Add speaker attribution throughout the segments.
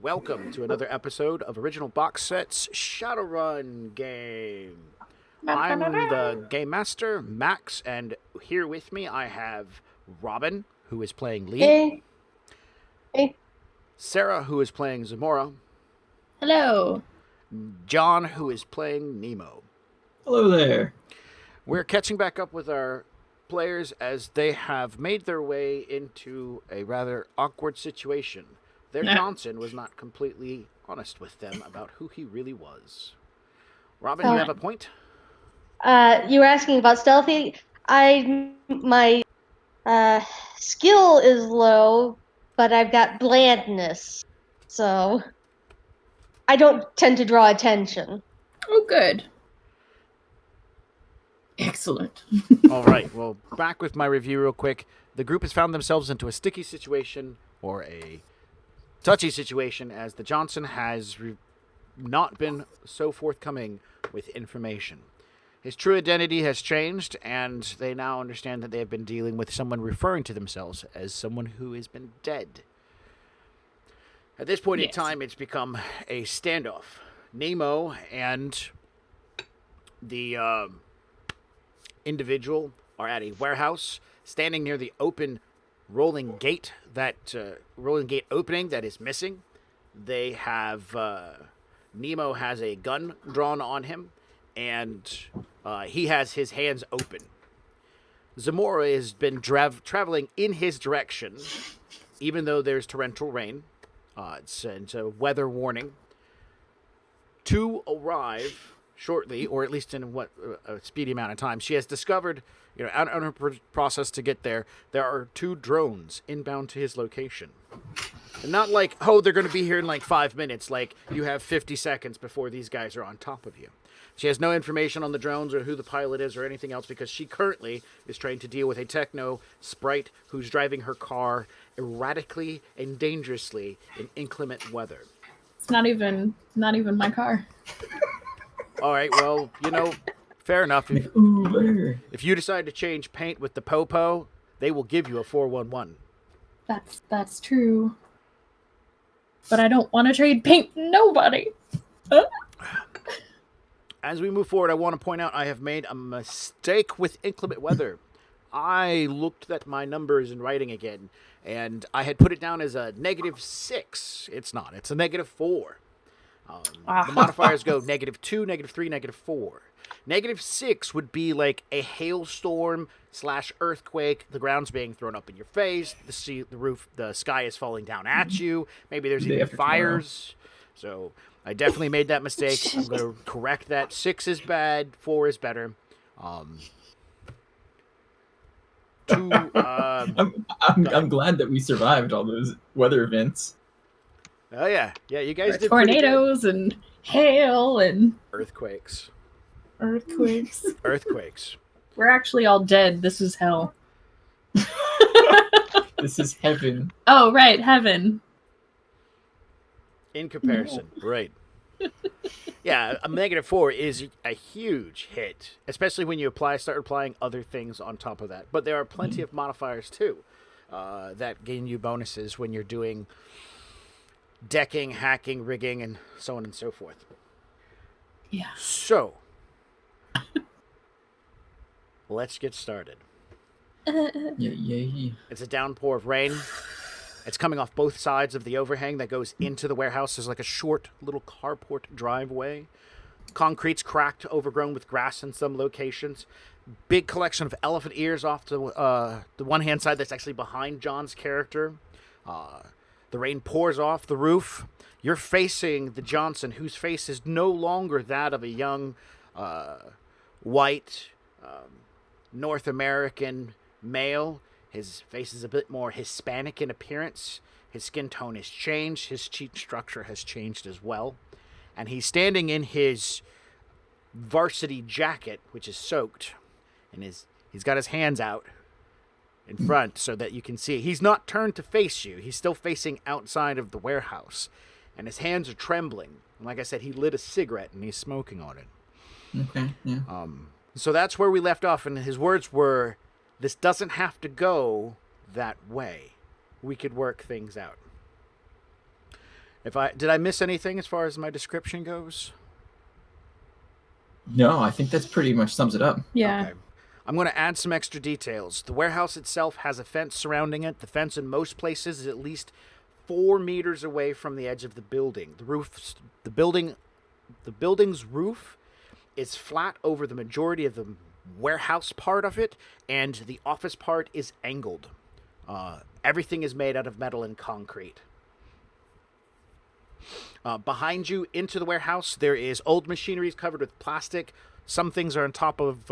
Speaker 1: Welcome to another episode of Original Box Set's Shadowrun game. I'm the Game Master, Max, and here with me I have Robin, who is playing Lee.
Speaker 2: Hey. Hey.
Speaker 1: Sarah, who is playing Zamora.
Speaker 2: Hello.
Speaker 1: John, who is playing Nemo.
Speaker 3: Hello there.
Speaker 1: We're catching back up with our players as they have made their way into a rather awkward situation. Their Johnson was not completely honest with them about who he really was. Robin, you have a point?
Speaker 2: You were asking about stealthy. My skill is low, but I've got blandness, so I don't tend to draw attention.
Speaker 4: Oh, good. Excellent.
Speaker 1: All right, well, back with my review real quick. The group has found themselves into a sticky situation, or a touchy situation, as the Johnson has not been so forthcoming with information. His true identity has changed, and they now understand that they have been dealing with someone referring to themselves as someone who has been dead. At this point in time, it's become a standoff. Nemo and the individual are at a warehouse, standing near the open rolling gate opening that is missing. They have Nemo has a gun drawn on him, and he has his hands open. Zamora has been traveling in his direction, even though there's torrential rain. It's a weather warning. To arrive shortly, or at least in a speedy amount of time, she has discovered, on her process to get there, there are 2 drones inbound to his location. And not like, oh, they're going to be here in like 5 minutes, like you have 50 seconds before these guys are on top of you. She has no information on the drones or who the pilot is or anything else because she currently is trying to deal with a techno sprite who's driving her car erratically and dangerously in inclement weather.
Speaker 4: It's not even my car.
Speaker 1: All right, well, fair enough. If you decide to change paint with the Popo, they will give you a 411.
Speaker 4: That's true. But I don't want to trade paint with nobody.
Speaker 1: As we move forward, I want to point out I have made a mistake with inclement weather. I looked at my numbers in writing again, and I had put it down as a -6. It's not. It's a -4. The modifiers go -2, -3, -4. -6 would be like a hailstorm / earthquake. The ground's being thrown up in your face. The sky is falling down at you. Maybe there's
Speaker 3: The day
Speaker 1: even
Speaker 3: after tomorrow.
Speaker 1: fires. So I definitely made that mistake. I'm going to correct that. 6 is bad. 4 is better. 2.
Speaker 3: I'm glad that we survived all those weather events.
Speaker 1: Oh yeah, you guys did pretty good.
Speaker 4: Tornadoes and hail and
Speaker 1: Earthquakes.
Speaker 4: earthquakes. We're actually all dead. This is hell.
Speaker 3: This is heaven.
Speaker 4: Oh, right, heaven.
Speaker 1: In comparison, right. Yeah, a -4 is a huge hit, especially when you start applying other things on top of that. But there are plenty of modifiers, too, that gain you bonuses when you're doing decking, hacking, rigging, and so on and so forth.
Speaker 4: Yeah.
Speaker 1: So, let's get started.
Speaker 3: Yay.
Speaker 1: It's a downpour of rain. It's coming off both sides of the overhang that goes into the warehouse. There's like a short little carport driveway. Concrete's cracked, overgrown with grass in some locations. Big collection of elephant ears off to the one-hand side that's actually behind John's character. The rain pours off the roof. You're facing the Johnson, whose face is no longer that of a young, white, North American male. His face is a bit more Hispanic in appearance. His skin tone has changed. His cheek structure has changed as well. And he's standing in his varsity jacket, which is soaked. And he's got his hands out in front so that you can see. He's not turned to face you. He's still facing outside of the warehouse. And his hands are trembling. And like I said, he lit a cigarette and he's smoking on it.
Speaker 3: Okay, yeah.
Speaker 1: So that's where we left off. And his words were, "This doesn't have to go that way. We could work things out." Did I miss anything as far as my description goes?
Speaker 3: No, I think that's pretty much sums it up.
Speaker 4: Yeah.
Speaker 1: Okay. I'm going to add some extra details. The warehouse itself has a fence surrounding it. The fence in most places is at least 4 meters away from the edge of the building. The building's roof is flat over the majority of the warehouse part of it, and the office part is angled. Everything is made out of metal and concrete. Behind you, into the warehouse, there is old machinery covered with plastic. Some things are on top of...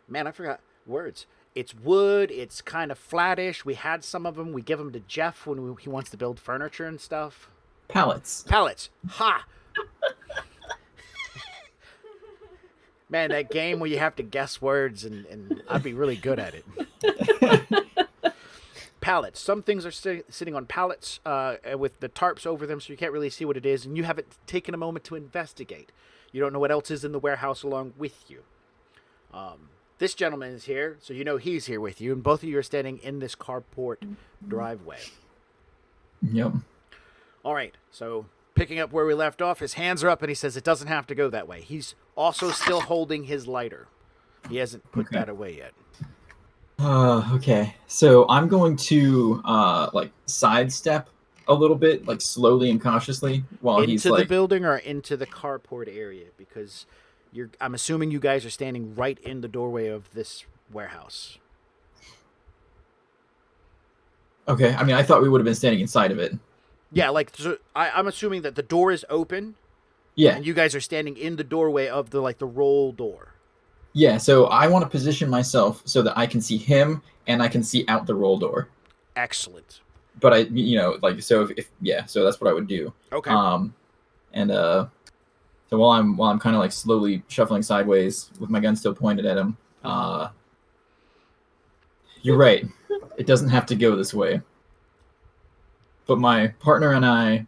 Speaker 1: Man, I forgot words. It's wood. It's kind of flattish. We had some of them. We give them to Jeff when he wants to build furniture and stuff.
Speaker 3: Pallets.
Speaker 1: Ha! Man, that game where you have to guess words, and I'd be really good at it. Pallets. Some things are sitting on pallets with the tarps over them, so you can't really see what it is, and you haven't taken a moment to investigate. You don't know what else is in the warehouse along with you. This gentleman is here, so you know he's here with you, and both of you are standing in this carport driveway.
Speaker 3: Yep.
Speaker 1: All right, so picking up where we left off, his hands are up, and he says it doesn't have to go that way. He's also still holding his lighter. He hasn't put that away yet.
Speaker 3: Okay. So I'm going to sidestep a little bit, like slowly and cautiously, while he's
Speaker 1: into the building or into the carport area, because I'm assuming you guys are standing right in the doorway of this warehouse.
Speaker 3: Okay. I mean, I thought we would have been standing inside of it.
Speaker 1: Yeah, so I'm assuming that the door is open.
Speaker 3: Yeah.
Speaker 1: And you guys are standing in the doorway of the roll door.
Speaker 3: Yeah, so I want to position myself so that I can see him and I can see out the roll door.
Speaker 1: Excellent.
Speaker 3: But so so that's what I would do.
Speaker 1: Okay.
Speaker 3: So while I'm kind of like slowly shuffling sideways with my gun still pointed at him, you're right. It doesn't have to go this way. But my partner and I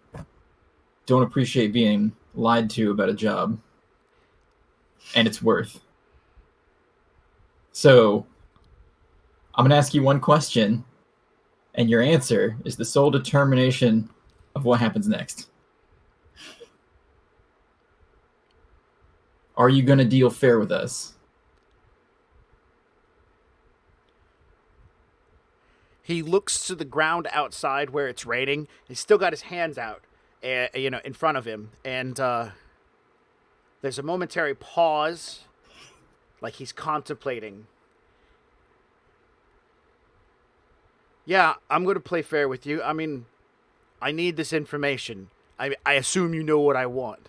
Speaker 3: don't appreciate being lied to about a job and its worth. So I'm going to ask you one question, and your answer is the sole determination of what happens next. Are you going to deal fair with us?
Speaker 1: He looks to the ground outside where it's raining. He's still got his hands out, in front of him, and there's a momentary pause, like he's contemplating. Yeah, I'm going to play fair with you. I mean, I need this information. I assume you know what I want.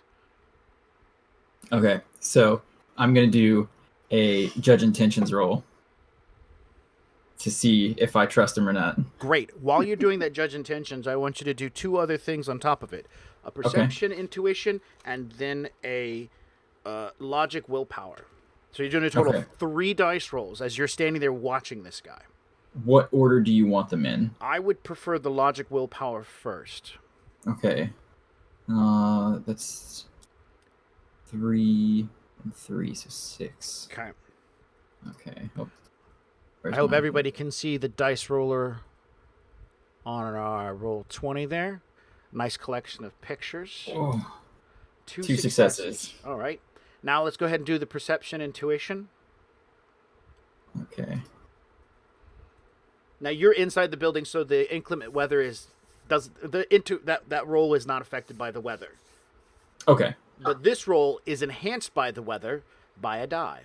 Speaker 3: Okay, so I'm gonna do a judge intentions roll to see if I trust him or not.
Speaker 1: Great. While you're doing that judge intentions, I want you to do 2 other things on top of it. A perception, intuition, and then a logic willpower. So you're doing a total of 3 dice rolls as you're standing there watching this guy.
Speaker 3: What order do you want them in?
Speaker 1: I would prefer the logic willpower first.
Speaker 3: Okay. That's 3 and 3, so 6.
Speaker 1: Okay.
Speaker 3: Okay.
Speaker 1: I hope everybody can see the dice roller on our roll 20 there. Nice collection of pictures.
Speaker 3: Oh,
Speaker 1: 2
Speaker 3: successes.
Speaker 1: All right. Now let's go ahead and do the perception intuition.
Speaker 3: Okay.
Speaker 1: Now you're inside the building, so the inclement weather that roll is not affected by the weather.
Speaker 3: Okay.
Speaker 1: But this roll is enhanced by the weather by a die.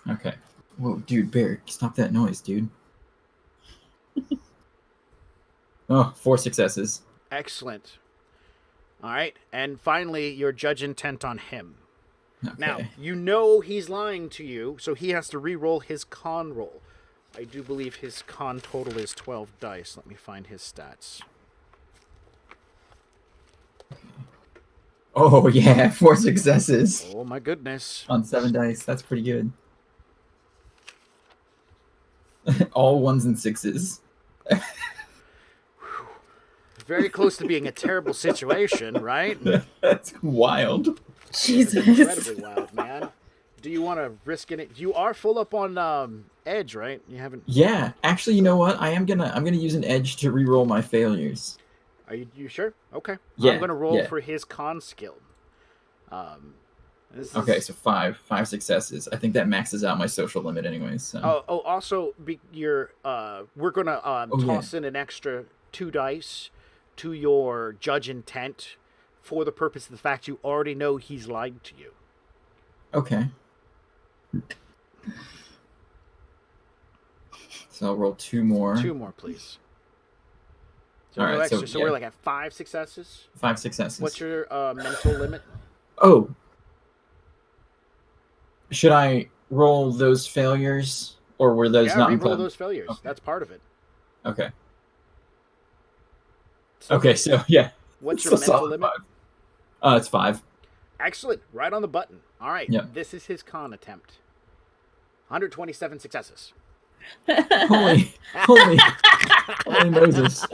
Speaker 3: Okay. Whoa, dude, Bear, stop that noise, dude. Oh, 4 successes.
Speaker 1: Excellent. All right. And finally, your judge intent on him.
Speaker 3: Okay.
Speaker 1: Now, you know he's lying to you, so he has to re-roll his con roll. I do believe his con total is 12 dice. Let me find his stats.
Speaker 3: Oh, yeah, 4 successes.
Speaker 1: Oh, my goodness.
Speaker 3: On 7 dice. That's pretty good. All 1s and 6s.
Speaker 1: Very close to being a terrible situation, right?
Speaker 3: That's wild.
Speaker 4: Jesus.
Speaker 1: Incredibly wild, man. Do you want to risk it? You are full up on edge, right? You haven't.
Speaker 3: Yeah, actually, you know what? I'm gonna use an edge to re-roll my failures.
Speaker 1: Are you sure? Okay.
Speaker 3: Yeah,
Speaker 1: I'm gonna roll
Speaker 3: yeah.
Speaker 1: for his con skill.
Speaker 3: Okay, so 5 successes. I think that maxes out my social limit, anyways. So.
Speaker 1: Also, we're gonna toss in an extra 2 dice to your judge intent for the purpose of the fact you already know he's lied to you.
Speaker 3: Okay. So I'll roll 2 more.
Speaker 1: 2 more, please. So,
Speaker 3: All right,
Speaker 1: extra.
Speaker 3: so
Speaker 1: We're like at 5 successes.
Speaker 3: 5 successes.
Speaker 1: What's your mental limit?
Speaker 3: Oh. Should I roll those failures, or were those not
Speaker 1: re-roll
Speaker 3: included?
Speaker 1: those failures.
Speaker 3: Okay.
Speaker 1: That's part of it.
Speaker 3: Okay.
Speaker 1: So
Speaker 3: Okay, so yeah.
Speaker 1: What's
Speaker 3: So
Speaker 1: your mental
Speaker 3: solid
Speaker 1: limit?
Speaker 3: 5. It's 5.
Speaker 1: Excellent. Right on the button. All right.
Speaker 3: Yep.
Speaker 1: This is his con attempt. 127 successes.
Speaker 3: Holy Moses.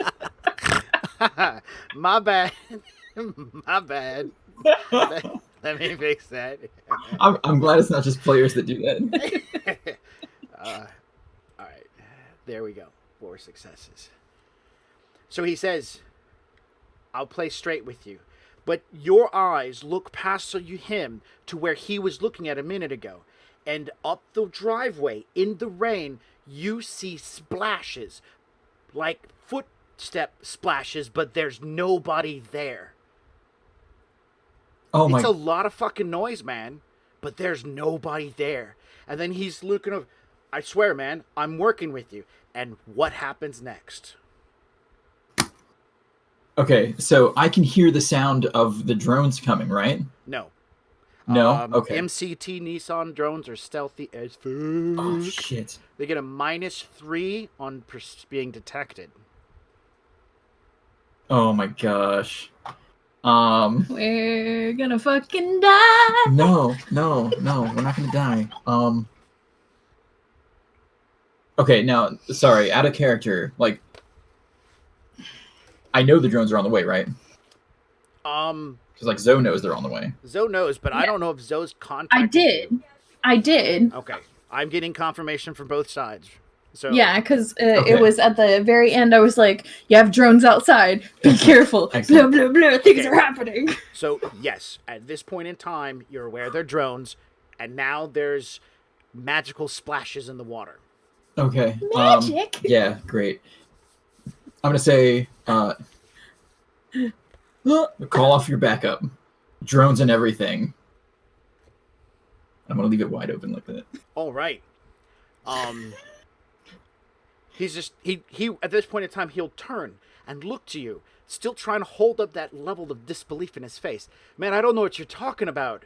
Speaker 1: My bad. My bad. Let me fix that.
Speaker 3: I'm glad it's not just players that do that.
Speaker 1: All right. There we go. 4 successes. So he says, I'll play straight with you. But your eyes look past him to where he was looking at a minute ago. And up the driveway, in the rain, you see splashes. Like footstep splashes, but there's nobody there.
Speaker 3: Oh my!
Speaker 1: It's a lot of fucking noise, man. But there's nobody there. And then he's looking over. I swear, man, I'm working with you. And what happens next?
Speaker 3: Okay, so I can hear the sound of the drones coming, right?
Speaker 1: No.
Speaker 3: No? Okay.
Speaker 1: MCT Nissan drones are stealthy as fuck.
Speaker 3: Oh, shit.
Speaker 1: They get a -3 on being detected.
Speaker 3: Oh my gosh.
Speaker 4: We're gonna fucking die.
Speaker 3: No, we're not gonna die. Okay, now, sorry, out of character, like, I know the drones are on the way, right? Because, like, Zoe knows they're on the way.
Speaker 1: Zoe knows, but I don't know if Zoe's contacted
Speaker 4: I did.
Speaker 1: you. Okay. I'm getting confirmation from both sides. So
Speaker 4: Yeah, because
Speaker 3: Okay.
Speaker 4: it was at the very end. I was like, "You have drones outside. Be careful." Blah
Speaker 3: Excellent.
Speaker 4: blah blah. Things
Speaker 1: Okay.
Speaker 4: are happening.
Speaker 1: So, yes, at this point in time, you're aware they're drones, and now there's magical splashes in the water.
Speaker 3: Okay.
Speaker 4: Magic.
Speaker 3: Yeah, great. I'm gonna say, call off your backup, drones and everything. I'm gonna leave it wide open like that.
Speaker 1: All right. He's just he at this point in time he'll turn and look to you, still trying to hold up that level of disbelief in his face. Man, I don't know what you're talking about.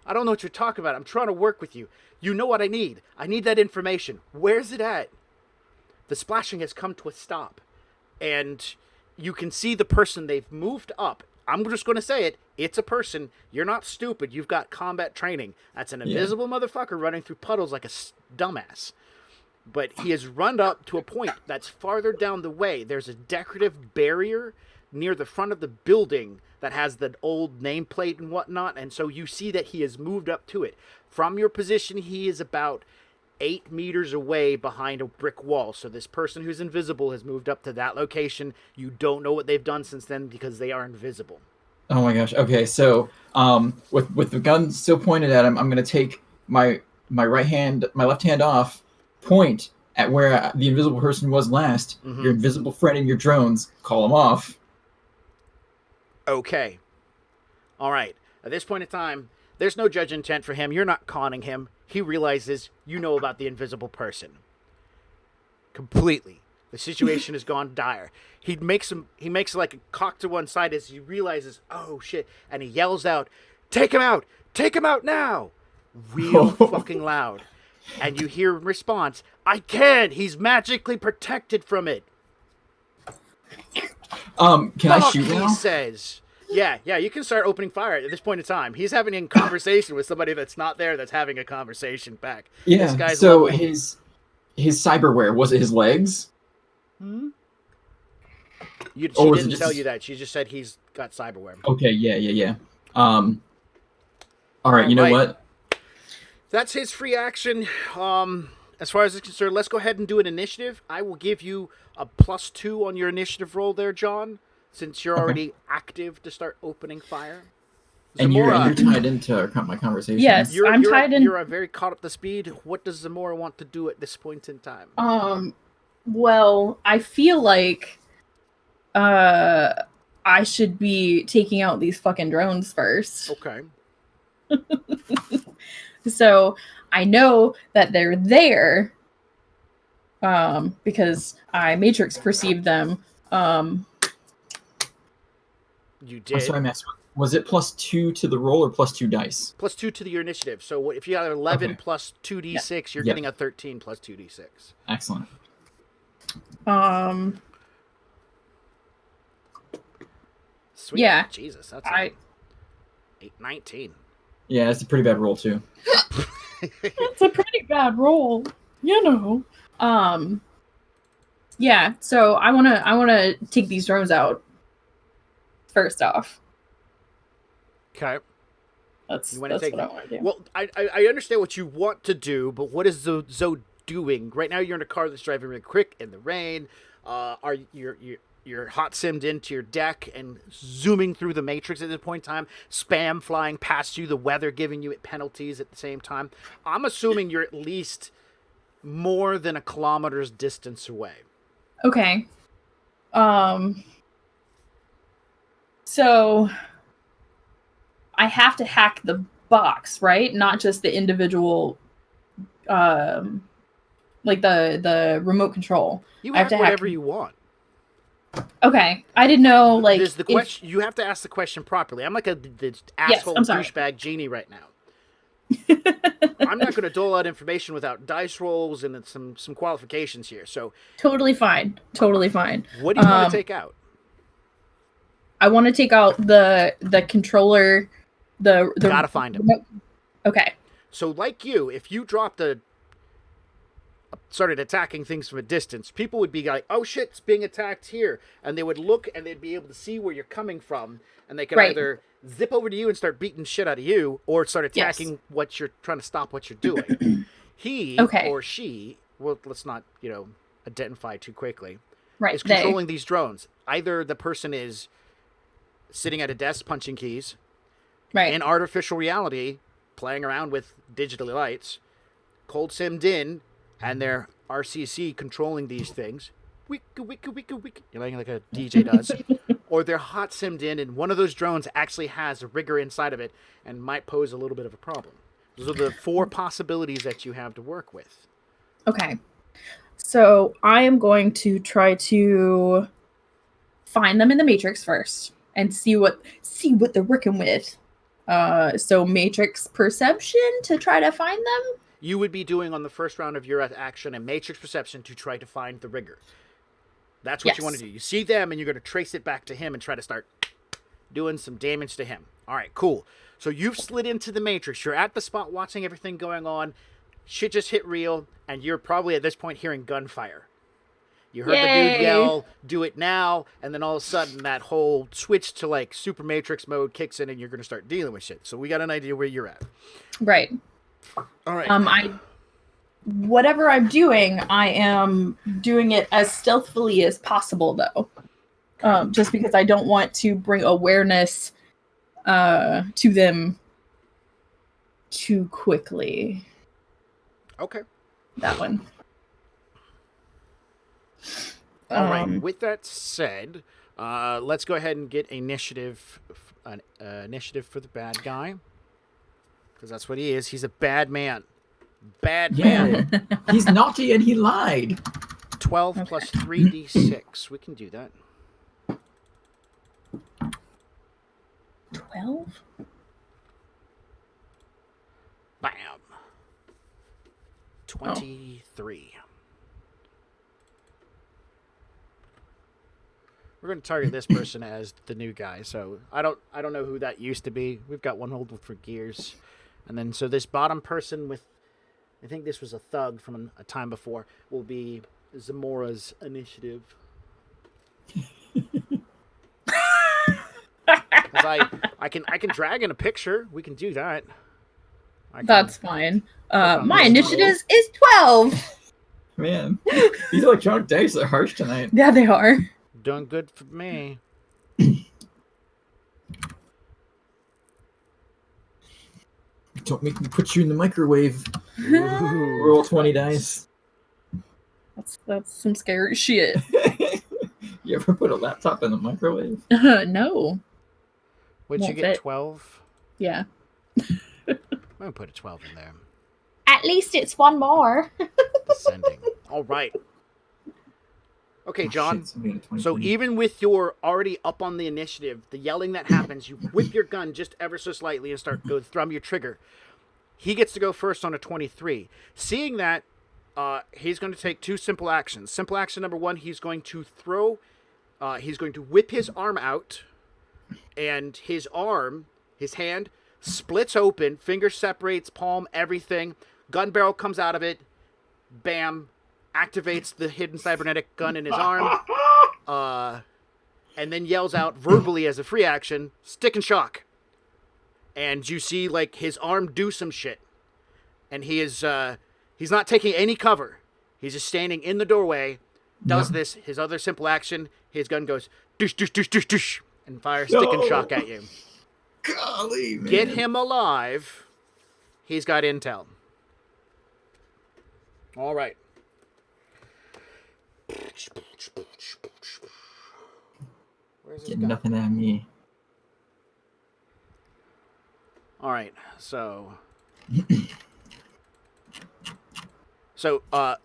Speaker 1: I don't know what you're talking about. I'm trying to work with you. You know what I need. I need that information. Where's it at? The splashing has come to a stop. And you can see the person they've moved up. I'm just going to say it. It's a person. You're not stupid. You've got combat training. That's an invisible motherfucker running through puddles like a dumbass. But he has run up to a point that's farther down the way. There's a decorative barrier near the front of the building that has the old nameplate and whatnot. And so you see that he has moved up to it. From your position, he is about 8 meters away behind a brick wall. So this person who's invisible has moved up to that location. You don't know what they've done since then because they are invisible.
Speaker 3: Oh my gosh. Okay, so with the gun still pointed at him, I'm gonna take my left hand off, point at where the invisible person was last.
Speaker 1: Mm-hmm.
Speaker 3: Your invisible friend and your drones, call him off.
Speaker 1: Okay. All right. At this point in time, there's no judge intent for him. You're not conning him. He realizes you know about the invisible person. Completely. The situation has gone dire. He makes like a cock to one side as he realizes, oh shit, and he yells out, "Take him out! Take him out now!" Real fucking loud. And you hear in response, "I can't! He's magically protected from it."
Speaker 3: Can I shoot
Speaker 1: He
Speaker 3: now?
Speaker 1: says. Yeah, you can start opening fire at this point in time. He's having a conversation with somebody that's not there that's having a conversation back.
Speaker 3: Yeah,
Speaker 1: This guy's
Speaker 3: so
Speaker 1: level-
Speaker 3: his cyberware, was it his legs?
Speaker 1: She
Speaker 3: Or was it
Speaker 1: didn't
Speaker 3: just
Speaker 1: tell
Speaker 3: his-
Speaker 1: you that. She just said he's got cyberware.
Speaker 3: Okay, yeah. All right, you know
Speaker 1: Alright.
Speaker 3: what?
Speaker 1: That's his free action. As far as it's concerned, let's go ahead and do an initiative. I will give you a +2 on your initiative roll there, John, since you're already active to start opening fire.
Speaker 3: And you're
Speaker 1: Zamora,
Speaker 3: tied into my conversation.
Speaker 4: Yes. I'm tied in.
Speaker 1: You're very caught up to speed. What does Zamora want to do at this point in time?
Speaker 4: Well, I feel like I should be taking out these fucking drones first.
Speaker 1: Okay.
Speaker 4: So I know that they're there because I matrix perceived them.
Speaker 1: You
Speaker 3: I'm
Speaker 1: did.
Speaker 3: sorry, Max. Was it +2 to the roll or +2 dice?
Speaker 1: +2 to your initiative. So if you got 11
Speaker 3: Okay.
Speaker 1: plus 2d6, you're
Speaker 3: Yep.
Speaker 1: getting a 13 plus 2d6.
Speaker 3: Excellent.
Speaker 1: Sweet.
Speaker 4: Yeah.
Speaker 1: Jesus, that's
Speaker 4: I
Speaker 1: 19.
Speaker 3: Yeah, that's a pretty bad roll too.
Speaker 4: It's a pretty bad roll, you know. Yeah, so I wanna take these drones out first off.
Speaker 1: Okay.
Speaker 4: That's
Speaker 1: You want to
Speaker 4: that's
Speaker 1: take?
Speaker 4: what I want to do.
Speaker 1: Well, I understand what you want to do, but what is Zoe doing right now? You're in a car that's driving really quick in the rain. Are you're hot simmed into your deck and zooming through the matrix at this point in time? Spam flying past you, the weather giving you penalties at the same time. I'm assuming you're at least more than a kilometer's distance away.
Speaker 4: Okay. So I have to hack the box, right? Not just the individual like the remote control.
Speaker 1: You
Speaker 4: I have
Speaker 1: have
Speaker 4: to hack-
Speaker 1: whatever you want.
Speaker 4: Okay. I didn't know like
Speaker 1: There's the
Speaker 4: if-
Speaker 1: question. You have to ask the question properly. I'm like the asshole
Speaker 4: I'm sorry.
Speaker 1: douchebag genie right now. I'm not going to dole out information without dice rolls and some qualifications here. So,
Speaker 4: Totally fine. Totally fine.
Speaker 1: what do you want to take out?
Speaker 4: I want to take out the controller. The
Speaker 1: Gotta find him.
Speaker 4: remote- Okay.
Speaker 1: So, like you, if you started attacking things from a distance, people would be like, "Oh shit, it's being attacked here," and they would look and they'd be able to see where you're coming from, and they could
Speaker 4: Right.
Speaker 1: either zip over to you and start beating shit out of you, or start attacking
Speaker 4: Yes.
Speaker 1: what you're trying to stop what you're doing. He
Speaker 4: Okay.
Speaker 1: or she, well, let's not identify too quickly,
Speaker 4: Right.
Speaker 1: is controlling these drones. Either the person is sitting at a desk punching keys,
Speaker 4: Right.
Speaker 1: in artificial reality, playing around with digital lights, cold simmed in, and they're RCC controlling these things, wicka, wicka, wicka, wicka, you know, like a DJ does, or they're hot simmed in, and one of those drones actually has a rigger inside of it and might pose a little bit of a problem. Those are the 4 possibilities that you have to work with.
Speaker 4: Okay. So I am going to try to find them in the Matrix first and see what they're working with. So Matrix perception to try to find them.
Speaker 1: You would be doing on the first round of your action a matrix perception to try to find the rigger. That's what you want to do. You see them, and you're going to trace it back to him and try to start doing some damage to him. All right, cool. So you've slid into the matrix. You're at the spot watching everything going on. Shit just hit real, and you're probably at this point hearing gunfire. You heard the dude yell, "Do it now," and then all of a sudden that whole switch to like Super Matrix mode kicks in, and you're going to start dealing with shit. So we got an idea where you're at.
Speaker 4: Right.
Speaker 1: All right.
Speaker 4: Whatever I'm doing, I am doing it as stealthily as possible, though. Just because I don't want to bring awareness to them too quickly.
Speaker 1: Okay.
Speaker 4: That one.
Speaker 1: All right. With that said, let's go ahead and get initiative for the bad guy, because that's what he is. He's a bad man. Bad man.
Speaker 3: He's naughty and he lied.
Speaker 1: 12 plus 3d6. We can do that.
Speaker 4: 12?
Speaker 1: Bam. 23. We're going to target this person as the new guy. So I don't know who that used to be. We've got one hold for gears. And then so this bottom person with, I think this was a thug from a time before, will be Zamora's initiative. I can drag in a picture. We can do that.
Speaker 4: That's fine. My initiative is 12.
Speaker 3: Man, these electronic dice are harsh tonight.
Speaker 4: Yeah, they are.
Speaker 1: Doing good for me.
Speaker 3: Don't make me put you in the microwave.
Speaker 1: Ooh.
Speaker 3: Roll 20 dice.
Speaker 4: That's some scary shit.
Speaker 3: You ever put a laptop in the microwave?
Speaker 4: No.
Speaker 1: What'd you
Speaker 4: Won't
Speaker 1: get?
Speaker 4: fit.
Speaker 1: 12?
Speaker 4: Yeah.
Speaker 1: I'm going to put a 12 in there.
Speaker 4: At least it's one more.
Speaker 1: Descending. All right. Okay, John. So even with your already up on the initiative, the yelling that happens, you whip your gun just ever so slightly and start go thumb your trigger. He gets to go first on a 23. Seeing that, he's going to take 2 simple actions. Simple action number 1, he's going to whip his arm out, and his hand, splits open, finger separates, palm, everything. Gun barrel comes out of it. Bam. Activates the hidden cybernetic gun in his arm. And then yells out verbally as a free action, "Stick and shock." And you see, like, his arm do some shit. And he is, he's not taking any cover. He's just standing in the doorway, does this, his other simple action, his gun goes, "Dush, dush, dush, dush, dush," and fires stick and shock at you.
Speaker 3: Golly, man.
Speaker 1: Get him alive. He's got intel. All right. Where's this
Speaker 3: Get
Speaker 1: guy?
Speaker 3: nothing out of me.
Speaker 1: All right, so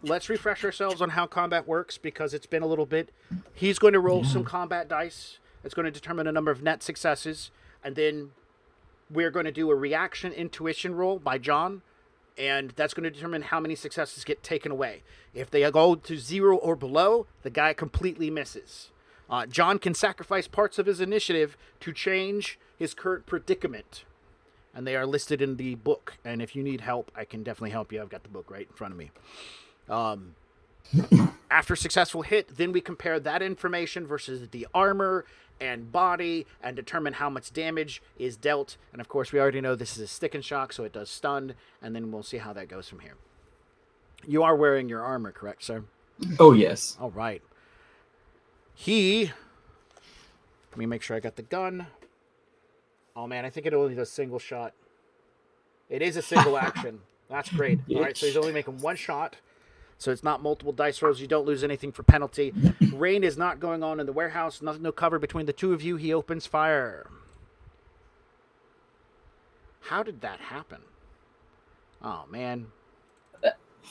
Speaker 1: let's refresh ourselves on how combat works, because it's been a little bit. He's going to roll some combat dice. It's going to determine a number of net successes, and then we're going to do a reaction intuition roll by John, and that's going to determine how many successes get taken away. If they go to 0 or below, the guy completely misses. John can sacrifice parts of his initiative to change his current predicament, and they are listed in the book. And if you need help, I can definitely help you. I've got the book right in front of me. After successful hit, then we compare that information versus the armor and body and determine how much damage is dealt. And of course, we already know this is a stick and shock, so it does stun, and then we'll see how that goes from here. You are wearing your armor, correct, sir?
Speaker 3: Oh, yes.
Speaker 1: All right. Let me make sure I got the gun. Oh, man, I think it only does single shot. It is a single action. That's great. All right, so he's only making 1 shot. So it's not multiple dice rolls. You don't lose anything for penalty. Rain is not going on in the warehouse. No cover between the two of you. He opens fire. How did that happen? Oh, man.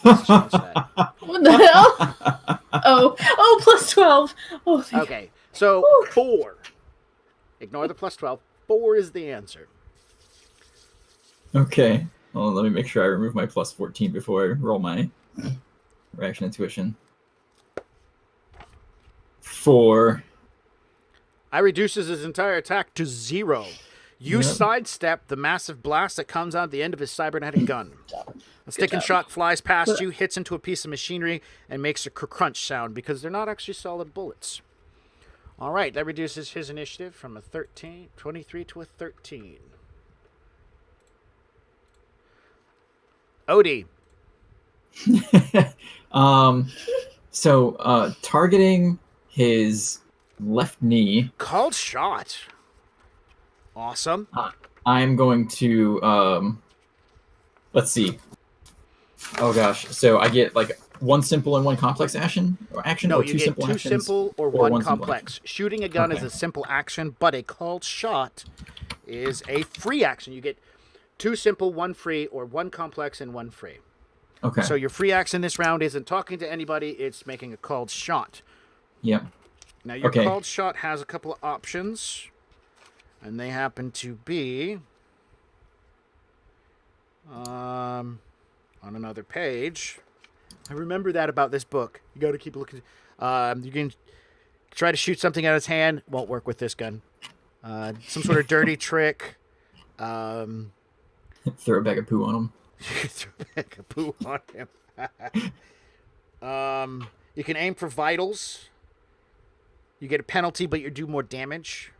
Speaker 1: Let's change that.
Speaker 4: What the hell? Oh, plus 12. Oh, thank
Speaker 1: Okay, so 4. Ignore the plus 12. 4 is the answer.
Speaker 3: Okay. Well, let me make sure I remove my plus 14 before I roll my reaction intuition. 4.
Speaker 1: I reduces his entire attack to 0. You
Speaker 3: Yep.
Speaker 1: sidestep the massive blast that comes out at the end of his cybernetic gun. A stick and
Speaker 4: job.
Speaker 1: shock flies past you, hits into a piece of machinery, and makes a crunch sound because they're not actually solid bullets. All right, that reduces his initiative from a 23 to a 13. Odie.
Speaker 3: So targeting his left knee,
Speaker 1: Called shot. Awesome.
Speaker 3: I'm going to let's see. Oh gosh. So I get like one simple and one complex action
Speaker 1: No,
Speaker 3: or
Speaker 1: you
Speaker 3: two
Speaker 1: get
Speaker 3: simple
Speaker 1: 2
Speaker 3: actions
Speaker 1: simple or
Speaker 3: or
Speaker 1: 1
Speaker 3: simple
Speaker 1: complex. Shooting a gun is
Speaker 3: Okay.
Speaker 1: a simple action, but a called shot is a free action. You get 2 simple, 1 free, or 1 complex and 1 free.
Speaker 3: Okay.
Speaker 1: So your free action this round isn't talking to anybody, it's making a called shot.
Speaker 3: Yep.
Speaker 1: Now your
Speaker 3: Okay.
Speaker 1: called shot has a couple of options, and they happen to be on another page. I remember that about this book. You got to keep looking. You can try to shoot something out of his hand. Won't work with this gun. Some sort of dirty trick.
Speaker 3: Throw a bag of poo on him.
Speaker 1: Throw back a poo on him. You can aim for vitals. You get a penalty, but you do more damage.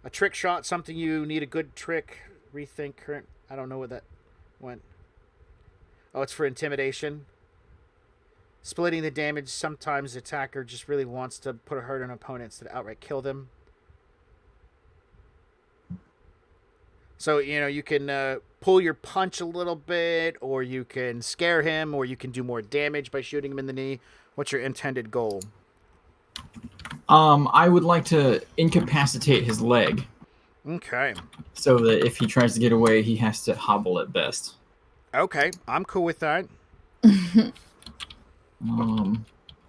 Speaker 1: A trick shot, something you need a good trick. Rethink current. I don't know what that went. Oh, it's for intimidation. Splitting the damage. Sometimes the attacker just really wants to put a hurt on opponents to outright kill them. So, you can pull your punch a little bit, or you can scare him, or you can do more damage by shooting him in the knee. What's your intended goal?
Speaker 3: I would like to incapacitate his leg
Speaker 1: Okay.
Speaker 3: so that if he tries to get away, he has to hobble at best.
Speaker 1: Okay, I'm cool with that.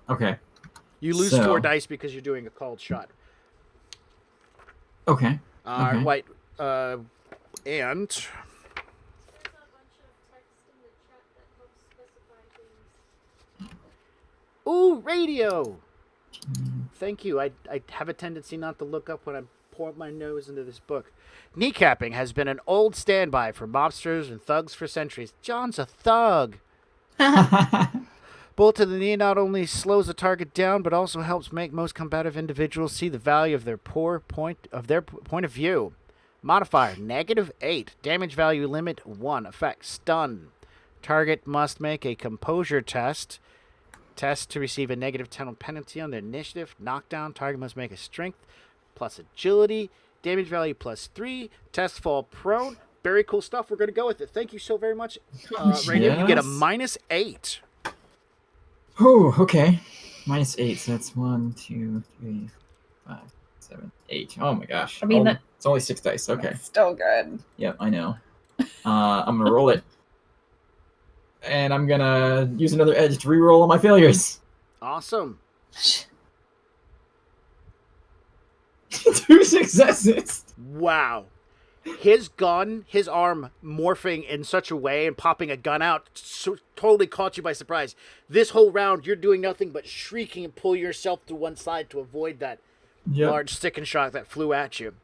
Speaker 3: Okay.
Speaker 1: You lose
Speaker 3: So-
Speaker 1: 4 dice because you're doing a called shot.
Speaker 3: Okay.
Speaker 1: Right. And
Speaker 5: There's a bunch of text in the chat that helps specify things.
Speaker 1: ooh, radio. Thank you. I have a tendency not to look up when I pour my nose into this book. Kneecapping has been an old standby for mobsters and thugs for centuries. John's a thug. Bullet to the knee not only slows the target down, but also helps make most combative individuals see the value of their point of view. Modifier -8. Damage value limit 1. Effect stun. Target must make a composure test. Test to receive a -10 penalty on their initiative. Knockdown. Target must make a strength plus agility. Damage value +3. Test fall prone. Very cool stuff. We're going to go with it. Thank you so very much. Radio, you get a
Speaker 3: Yes.
Speaker 1: -8.
Speaker 3: Oh, okay. -8. So that's 1, 2, 3, 5, 7, 8. Oh my gosh.
Speaker 4: I mean,
Speaker 3: it's only 6 dice. Okay.
Speaker 4: That's still good.
Speaker 3: Yep, I know. I'm gonna roll it, and I'm gonna use another edge to reroll all my failures.
Speaker 1: Awesome.
Speaker 3: 2 successes.
Speaker 1: Wow. His gun, his arm morphing in such a way and popping a gun out totally caught you by surprise. This whole round, you're doing nothing but shrieking and pull yourself to one side to avoid that
Speaker 3: Yep.
Speaker 1: large stick and shock that flew at you.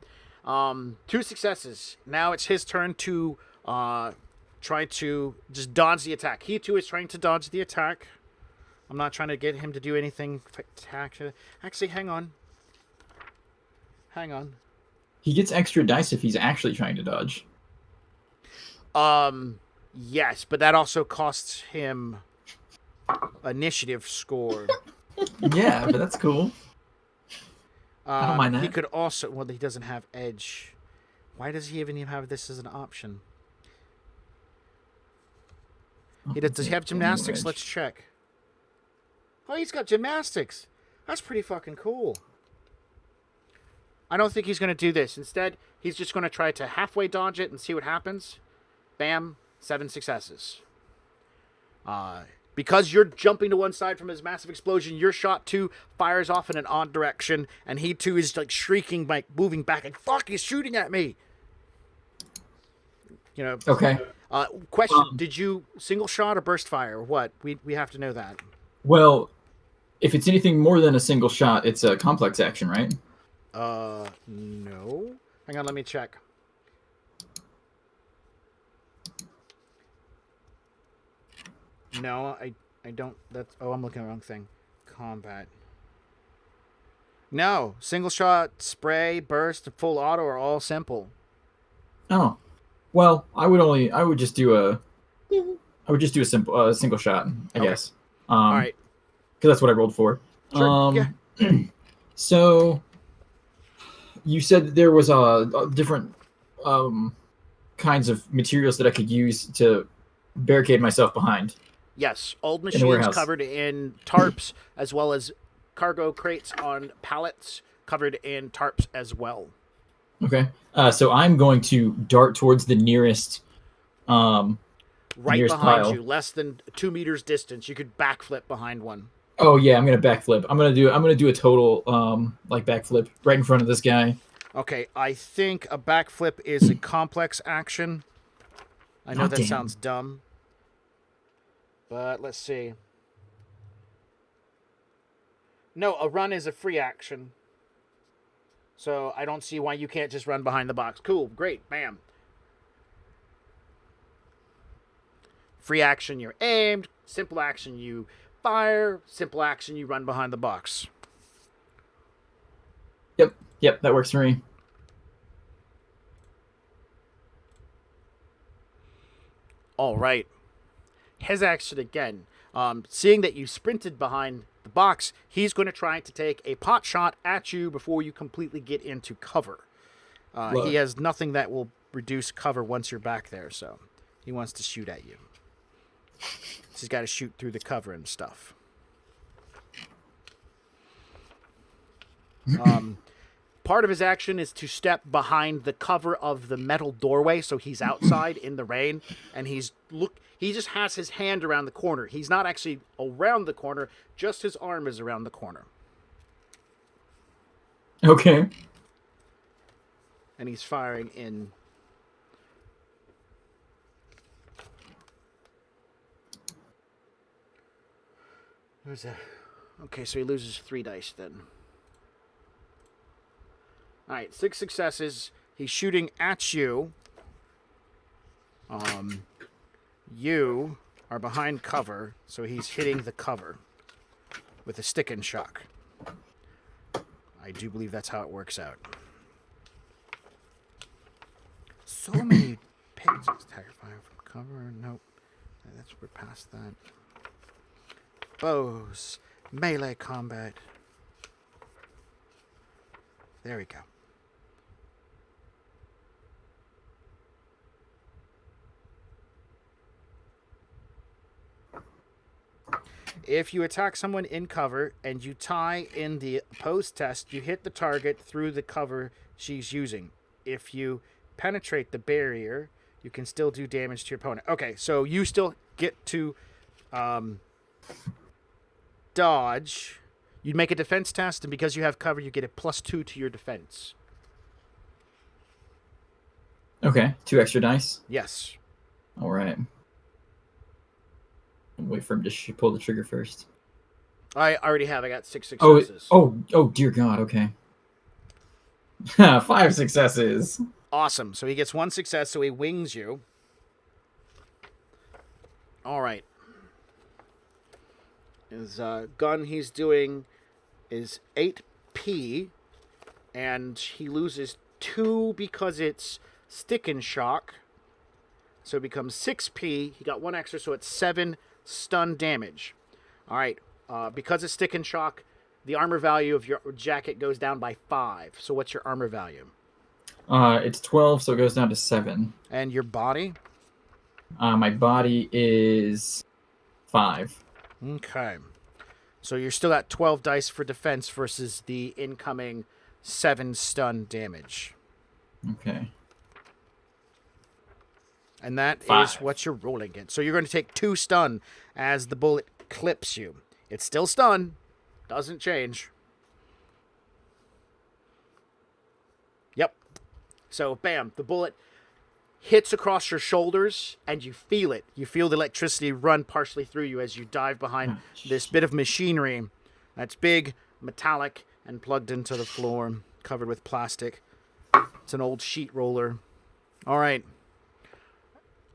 Speaker 1: 2 successes. Now it's his turn to try to just dodge the attack. He too is trying to dodge the attack. I'm not trying to get him to do anything spectacular. Actually, hang on.
Speaker 3: He gets extra dice if he's actually trying to dodge.
Speaker 1: Yes, but that also costs him initiative score.
Speaker 3: Yeah, but that's cool. I don't mind that.
Speaker 1: He could also, well, he doesn't have edge. Why does he even have this as an option? Does he have gymnastics?
Speaker 3: Edge.
Speaker 1: Let's check. Oh, he's got gymnastics. That's pretty fucking cool. I don't think he's going to do this. Instead, he's just going to try to halfway dodge it and see what happens. Bam, 7 successes. Because you're jumping to one side from his massive explosion, your shot too fires off in an odd direction, and he too is like shrieking, like moving back, like fuck, he's shooting at me. You know.
Speaker 3: Okay.
Speaker 1: Question: did you single shot or burst fire or what? We have to know that.
Speaker 3: Well, if it's anything more than a single shot, it's a complex action, right?
Speaker 1: No. Hang on, let me check. No, I don't. That's. Oh, I'm looking at the wrong thing. Combat. No, single shot, spray, burst, full auto are all simple.
Speaker 3: Oh, well, I would just do a single shot, I guess.
Speaker 1: All right.
Speaker 3: Because that's what I rolled for.
Speaker 1: Sure. Yeah.
Speaker 3: So, you said that there was a different kinds of materials that I could use to barricade myself behind.
Speaker 1: Yes, old
Speaker 3: the
Speaker 1: machines
Speaker 3: warehouse.
Speaker 1: covered in tarps, as well as cargo crates on pallets covered in tarps as well.
Speaker 3: Okay. So I'm going to dart towards the nearest
Speaker 1: Right
Speaker 3: nearest
Speaker 1: behind
Speaker 3: pile.
Speaker 1: you, less than 2 meters distance. You could backflip behind one.
Speaker 3: Oh yeah, I'm gonna backflip. I'm gonna do a total like backflip right in front of this guy.
Speaker 1: Okay, I think a backflip is a complex action. I know
Speaker 3: Oh,
Speaker 1: that
Speaker 3: damn.
Speaker 1: sounds dumb. But let's see. No, a run is a free action. So I don't see why you can't just run behind the box. Cool, great, bam. Free action, you're aimed. Simple action, you fire. Simple action, you run behind the box.
Speaker 3: Yep, that works for me.
Speaker 1: All right. His action again. Seeing that you sprinted behind the box, he's going to try to take a pot shot at you before you completely get into cover. He has nothing that will reduce cover once you're back there, so he wants to shoot at you. So he's got to shoot through the cover and stuff. Part of his action is to step behind the cover of the metal doorway, so he's outside in the rain, and he just has his hand around the corner. He's not actually around the corner, just his arm is around the corner.
Speaker 3: Okay.
Speaker 1: And he's firing in. Who's that? Okay, so he loses 3 dice then. Alright, 6 successes. He's shooting at you. You are behind cover, so he's hitting the cover with a stick and shock. I do believe that's how it works out. So many pages. Tiger fire from cover. Nope. We're past that. Bows. Melee combat. There we go. If you attack someone in cover and you tie in the opposed test, you hit the target through the cover she's using. If you penetrate the barrier, you can still do damage to your opponent. Okay, so you still get to dodge. You'd make a defense test, and because you have cover, you get a +2 to your defense.
Speaker 3: Okay, 2 extra dice.
Speaker 1: Yes.
Speaker 3: All right. Wait for him to pull the trigger first.
Speaker 1: I already have. I got 6 successes.
Speaker 3: Oh, dear God. Okay. 5 successes.
Speaker 1: Awesome. So he gets 1 success, so he wings you. All right. His gun he's doing is 8p, and he loses 2 because it's stick and shock. So it becomes 6p. He got 1 extra, so it's 7 stun damage. All right. Because it's stick and shock, the armor value of your jacket goes down by 5. So what's your armor value?
Speaker 3: It's 12, so it goes down to 7.
Speaker 1: And your body?
Speaker 3: My body is 5.
Speaker 1: Okay. So you're still at 12 dice for defense versus the incoming 7 stun damage.
Speaker 3: Okay.
Speaker 1: And that is
Speaker 3: 5.
Speaker 1: what you're rolling against. So you're going to take 2 stun as the bullet clips you. It's still stun. Doesn't change. Yep. So, bam, the bullet hits across your shoulders, and you feel it. You feel the electricity run partially through you as you dive behind this bit of machinery that's big, metallic, and plugged into the floor, covered with plastic. It's an old sheet roller. All right.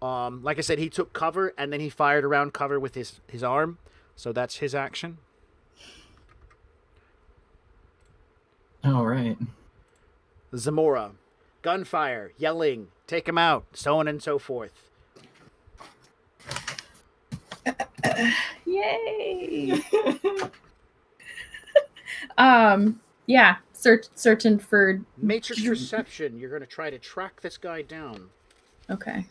Speaker 1: Like I said, he took cover, and then he fired around cover with his arm. So that's his action.
Speaker 3: All right.
Speaker 1: Zamora. Gunfire, yelling, take him out, so on and so forth.
Speaker 4: Yay! Yeah, searching for...
Speaker 1: Matrix Perception, you're going to try to track this guy down.
Speaker 4: Okay.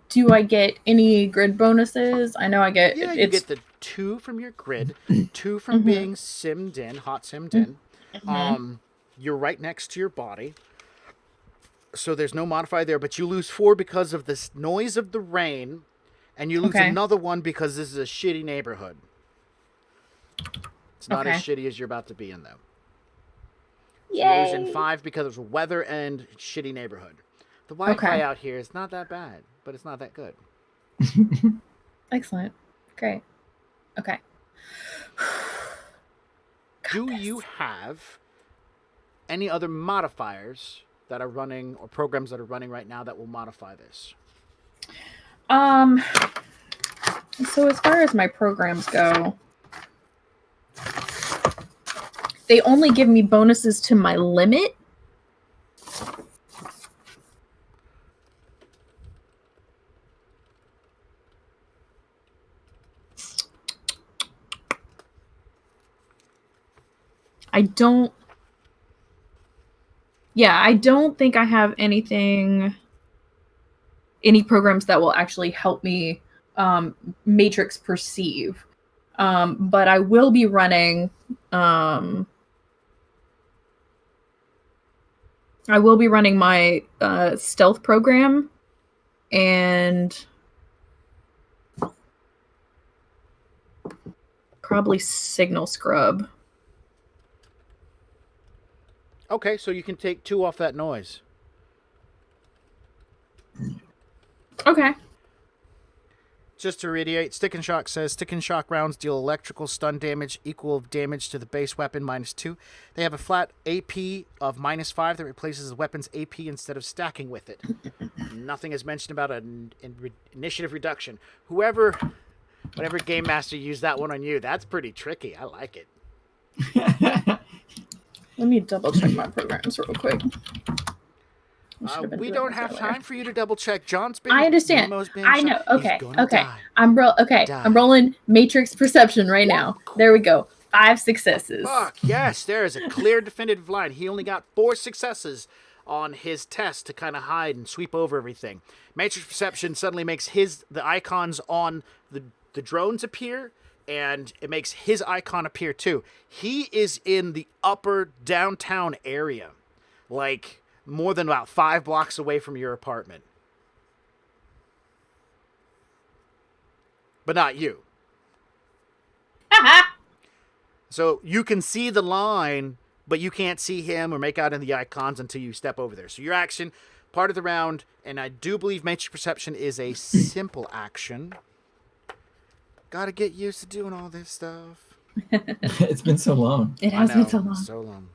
Speaker 4: Do I get any grid bonuses? I know I get...
Speaker 1: Yeah, you get the 2 from your grid, 2 from being simmed in, hot simmed in. You're right next to your body. So there's no modifier there, but you lose 4 because of this noise of the rain, and you lose another 1 because this is a shitty neighborhood. It's not as shitty as you're about to be in, though. So you're losing 5 because of weather and shitty neighborhood. The Wi-Fi out here is not that bad, but it's not that good.
Speaker 4: Excellent. Great. Okay.
Speaker 1: Do you have any other modifiers that are running or programs that are running right now that will modify this?
Speaker 4: So as far as my programs go, they only give me bonuses to my limit. I don't think I have any programs that will actually help me Matrix perceive. But I will be running my stealth program and probably signal scrub.
Speaker 1: Okay, so you can take 2 off that noise.
Speaker 4: Okay.
Speaker 1: Just to reiterate, Stick and Shock says, Stick and Shock rounds deal electrical stun damage equal of damage to the base weapon -2. They have a flat AP of -5 that replaces the weapon's AP instead of stacking with it. Nothing is mentioned about an initiative reduction. Whatever game master used that one on you, that's pretty tricky. I like it.
Speaker 4: Let me double check my programs real quick.
Speaker 1: We don't have time for you to double check. John's been.
Speaker 4: I understand.
Speaker 1: Been
Speaker 4: I know.
Speaker 1: shot.
Speaker 4: Okay. Okay.
Speaker 1: Die.
Speaker 4: I'm rolling Matrix Perception right now. There we go. 5 successes.
Speaker 1: Fuck yes, there is a clear, definitive line. He only got 4 successes on his test to kind of hide and sweep over everything. Matrix Perception suddenly makes the icons on the drones appear. And it makes his icon appear too. He is in the upper downtown area, like more than about 5 blocks away from your apartment. But not you. So you can see the line, but you can't see him or make out any of the icons until you step over there. So your action, part of the round, and I do believe Matrix Perception is a simple action. Gotta get used to doing all this stuff.
Speaker 3: It's been so long.
Speaker 4: It has been so long.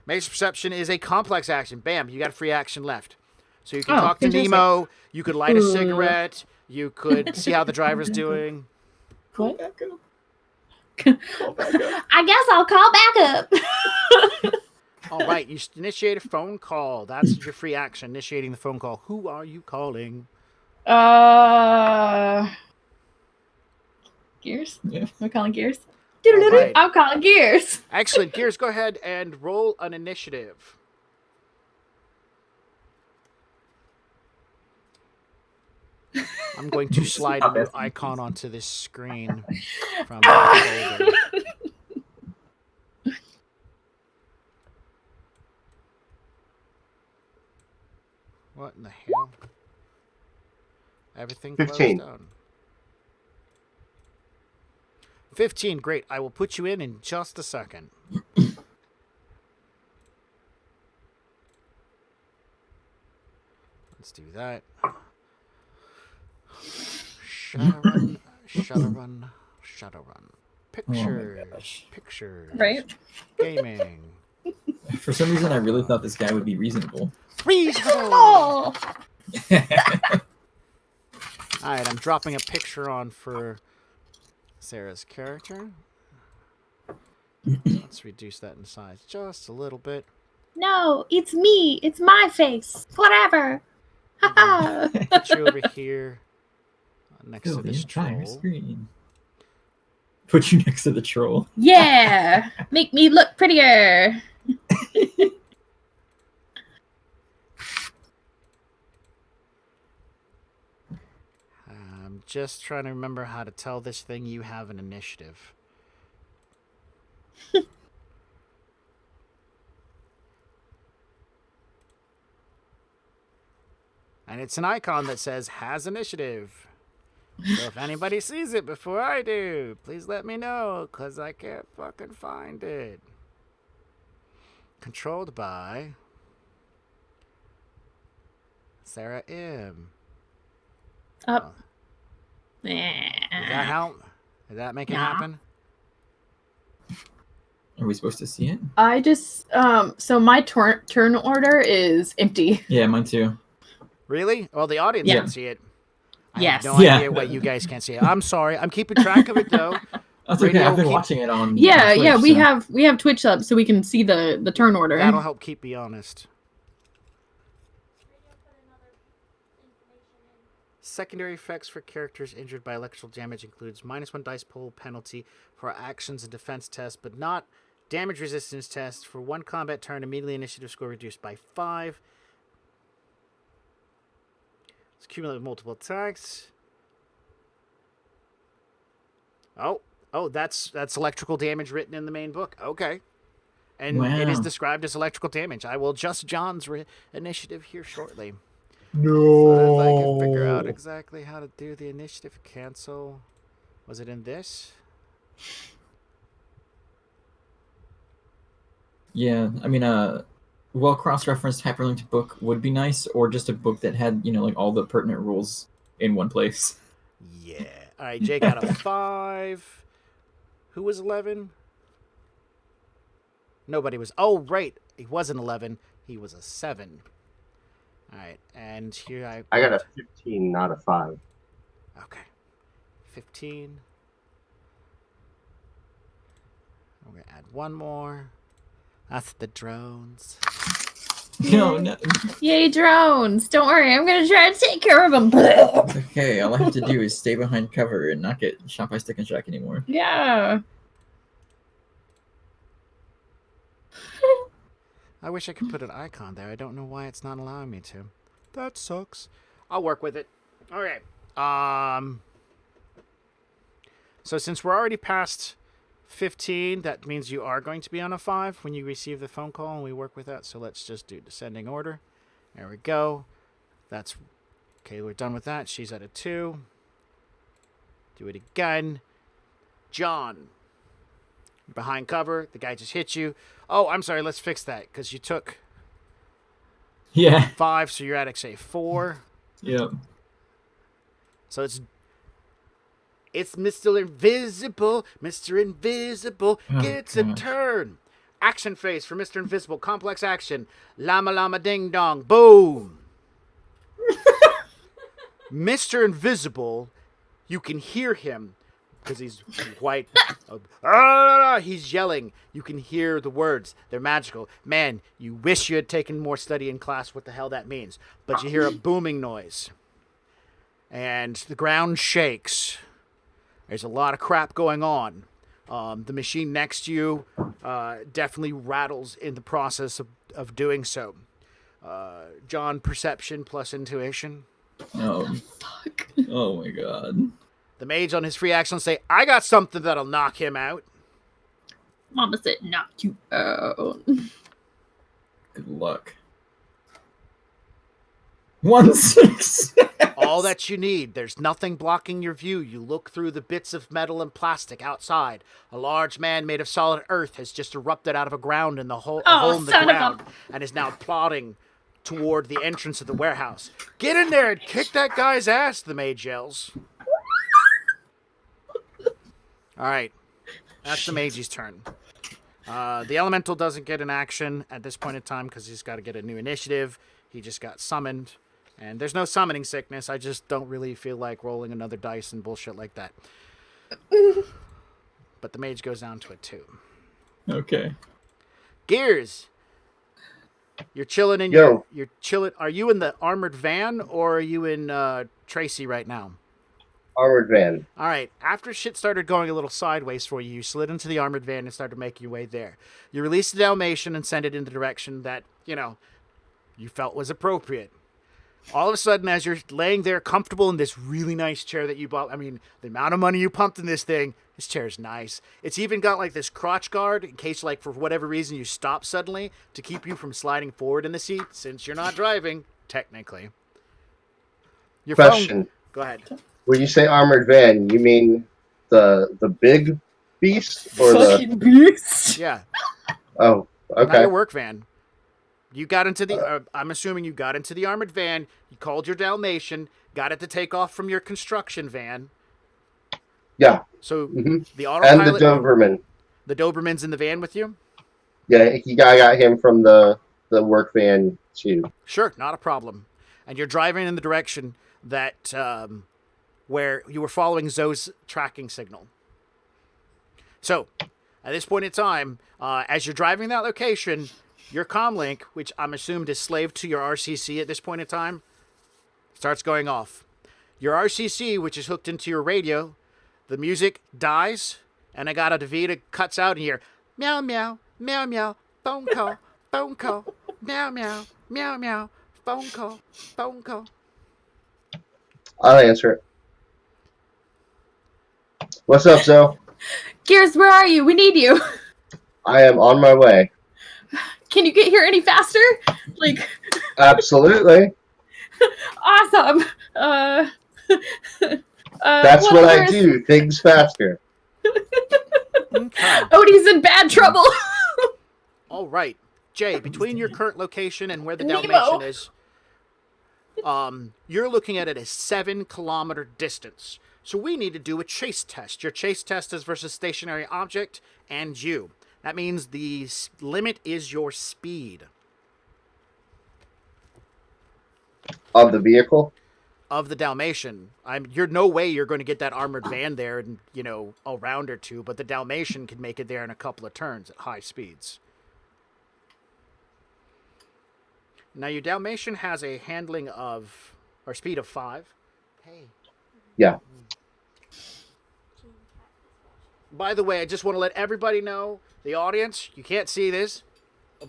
Speaker 1: Matrix Perception is a complex action. Bam, you got a free action left. So you can talk to
Speaker 4: fantastic.
Speaker 1: Nemo, you could light a cigarette, you could see how the driver's doing.
Speaker 3: Call back up.
Speaker 4: I guess I'll call back up.
Speaker 1: All right, you initiate a phone call. That's your free action, initiating the phone call. Who are you calling?
Speaker 4: Gears?
Speaker 3: Yeah.
Speaker 4: We're calling Gears?
Speaker 1: Right.
Speaker 4: I'm calling Gears.
Speaker 1: Excellent. Gears, go ahead and roll an initiative. I'm going to slide a new icon onto this screen from the folder. What in the hell? Everything
Speaker 6: 15.
Speaker 1: closed down. 15, great. I will put you in just a second. Let's do that. Shadowrun, Shadowrun, Shadowrun. Pictures, pictures.
Speaker 4: Right?
Speaker 1: Gaming.
Speaker 3: For some reason, I really thought this guy would be reasonable.
Speaker 1: Reasonable!
Speaker 4: Oh,
Speaker 1: Alright, I'm dropping a picture on for Sarah's character. Let's reduce that in size just a little bit.
Speaker 4: no, it's me. It's my face. Whatever. Haha.
Speaker 1: Put you over here next
Speaker 3: Fill
Speaker 1: to
Speaker 3: the
Speaker 1: this
Speaker 3: entire
Speaker 1: troll.
Speaker 3: screen. Put you next to the troll.
Speaker 4: Yeah. Make me look prettier.
Speaker 1: I'm just trying to remember how to tell this thing you have an initiative. And it's an icon that says has initiative. So if anybody sees it before I do, please let me know, because I can't fucking find it. Controlled by Sarah M.
Speaker 4: Up.
Speaker 1: Did that help? Did that make it
Speaker 4: Nah.
Speaker 1: happen?
Speaker 3: Are we supposed to see it?
Speaker 4: I just so my turn order is empty.
Speaker 3: Yeah, mine too.
Speaker 1: Really? Well, the audience
Speaker 4: Yeah.
Speaker 1: can see it. I
Speaker 4: Yes.
Speaker 1: have no
Speaker 3: Yeah.
Speaker 1: idea what you guys can't see. I'm sorry. I'm keeping track of it, though.
Speaker 3: That's okay.
Speaker 1: Radio
Speaker 3: I've been
Speaker 1: keep-
Speaker 3: watching it on.
Speaker 4: Yeah,
Speaker 3: Twitch,
Speaker 4: yeah, we
Speaker 3: so-
Speaker 4: have Twitch up so we can see the turn order.
Speaker 1: That'll help keep me honest.
Speaker 5: Radio put another information in.
Speaker 1: Secondary effects for characters injured by electrical damage includes -1 dice pool penalty for actions and defense tests, but not damage resistance tests. For one combat turn, immediately initiative score reduced by 5. It's cumulative multiple attacks. Oh, that's electrical damage written in the main book. Okay. And it is
Speaker 3: Wow.
Speaker 1: described as electrical damage. I will adjust John's initiative here shortly.
Speaker 3: No.
Speaker 1: So if I can figure out exactly how to do the initiative cancel. Was it in this?
Speaker 3: Yeah, I mean, well, cross-referenced hyperlinked book would be nice, or just a book that had, like all the pertinent rules in one place.
Speaker 1: Yeah. All right, Jay got a 5. Who was 11? Nobody was. Oh, right. He wasn't 11. He was a 7. All right, and here
Speaker 6: I got a 15, not a 5.
Speaker 1: Okay. 15. I'm going to add one more. That's the drones.
Speaker 3: No.
Speaker 4: Yay, drones! Don't worry, I'm gonna try to take care of them.
Speaker 3: Okay, all I have to do is stay behind cover and not get shot by Stick and Shack anymore.
Speaker 4: Yeah.
Speaker 1: I wish I could put an icon there. I don't know why it's not allowing me to. That sucks. I'll work with it. All right. So since we're already past 15, that means you are going to be on a 5 when you receive the phone call, and we work with that. So let's just do descending order. There we go. That's okay. We're done with that. She's at a 2. Do it again. John. You're behind cover. The guy just hit you. Oh, I'm sorry. Let's fix that because you took
Speaker 3: Yeah.
Speaker 1: 5, so you're at, say, 4.
Speaker 3: Yep.
Speaker 1: So it's Mr. Invisible. Mr. Invisible
Speaker 3: Oh,
Speaker 1: gets a
Speaker 3: gosh.
Speaker 1: turn. Action phase for Mr. Invisible. Complex action. Llama llama ding dong. Boom. Mr. Invisible, you can hear him because he's white. He's yelling. You can hear the words. They're magical. Man, you wish you had taken more study in class what the hell that means. But you hear a booming noise. And the ground shakes. There's a lot of crap going on. The machine next to you definitely rattles in the process of doing so. John, perception plus intuition.
Speaker 3: Oh.
Speaker 4: Fuck.
Speaker 3: Oh my god.
Speaker 1: The mage on his free action will say, I got something that'll knock him out.
Speaker 4: Mama said knock you out.
Speaker 3: Good luck. 1 6.
Speaker 1: All that you need. There's nothing blocking your view. You look through the bits of metal and plastic outside. A large man made of solid earth has just erupted out of a hole in the
Speaker 4: son of a-
Speaker 1: ground and is now plodding toward the entrance of the warehouse. Get in there and kick that guy's ass, the mage yells. All right. That's the mage's turn. The elemental doesn't get an action at this point in time because he's got to get a new initiative. He just got summoned. And there's no summoning sickness. I just don't really feel like rolling another dice and bullshit like that. But the mage goes down to a 2.
Speaker 3: Okay.
Speaker 1: Gears. You're chilling in
Speaker 6: Yo.
Speaker 1: you're chilling. Are you in the armored van or are you in Tracy right now?
Speaker 6: Armored van.
Speaker 1: All right. After shit started going a little sideways for you, you slid into the armored van and started making your way there. You released the Dalmatian and sent it in the direction that, you felt was appropriate. All of a sudden, as you're laying there comfortable in this really nice chair that you bought, I mean, the amount of money you pumped in this thing, this chair's nice. It's even got like this crotch guard in case, like, for whatever reason you stop suddenly to keep you from sliding forward in the seat since you're not driving, technically. Your
Speaker 6: Question.
Speaker 1: phone. Go ahead.
Speaker 6: When you say armored van, you mean the big beast or the?
Speaker 4: Fucking beast.
Speaker 1: Yeah.
Speaker 6: Oh,
Speaker 1: Not
Speaker 6: okay.
Speaker 1: your work van. You got into the. I'm assuming you got into the armored van. You called your Dalmatian, got it to take off from your construction van.
Speaker 6: Yeah.
Speaker 1: So
Speaker 6: hmm
Speaker 1: the
Speaker 6: And the
Speaker 1: autopilot.
Speaker 6: Doberman.
Speaker 1: The Doberman's in the van with you.
Speaker 6: Yeah, I got him from the work van too.
Speaker 1: Sure, not a problem. And you're driving in the direction that where you were following Zoe's tracking signal. So, at this point in time, as you're driving that location, your comlink, which I'm assumed is slave to your RCC at this point in time, starts going off. Your RCC, which is hooked into your radio, the music dies, and I got a Davida cuts out and you hear meow meow meow meow phone call meow meow meow meow phone call.
Speaker 6: I'll answer it. What's up, Zoe?
Speaker 4: Gears, where are you? We need you.
Speaker 6: I am on my way.
Speaker 4: Can you get here any faster? Like,
Speaker 6: Absolutely.
Speaker 4: awesome.
Speaker 6: That's what I
Speaker 4: whatever.
Speaker 6: do. Things faster.
Speaker 1: Okay.
Speaker 4: Odie's in bad trouble.
Speaker 1: All right, Jay. Between your current location and where the
Speaker 4: Nemo.
Speaker 1: Dalmatian is, you're looking at it a 7-kilometer distance. So we need to do a chase test. Your chase test is versus stationary object and you. That means the limit is your speed
Speaker 6: Of the vehicle?
Speaker 1: of the Dalmatian. You're no way you're going to get that armored van there in, a round or two, but the Dalmatian can make it there in a couple of turns at high speeds. Now your Dalmatian has a handling of, or speed of 5. Hey.
Speaker 6: Yeah.
Speaker 1: By the way, I just want to let everybody know, the audience, you can't see this,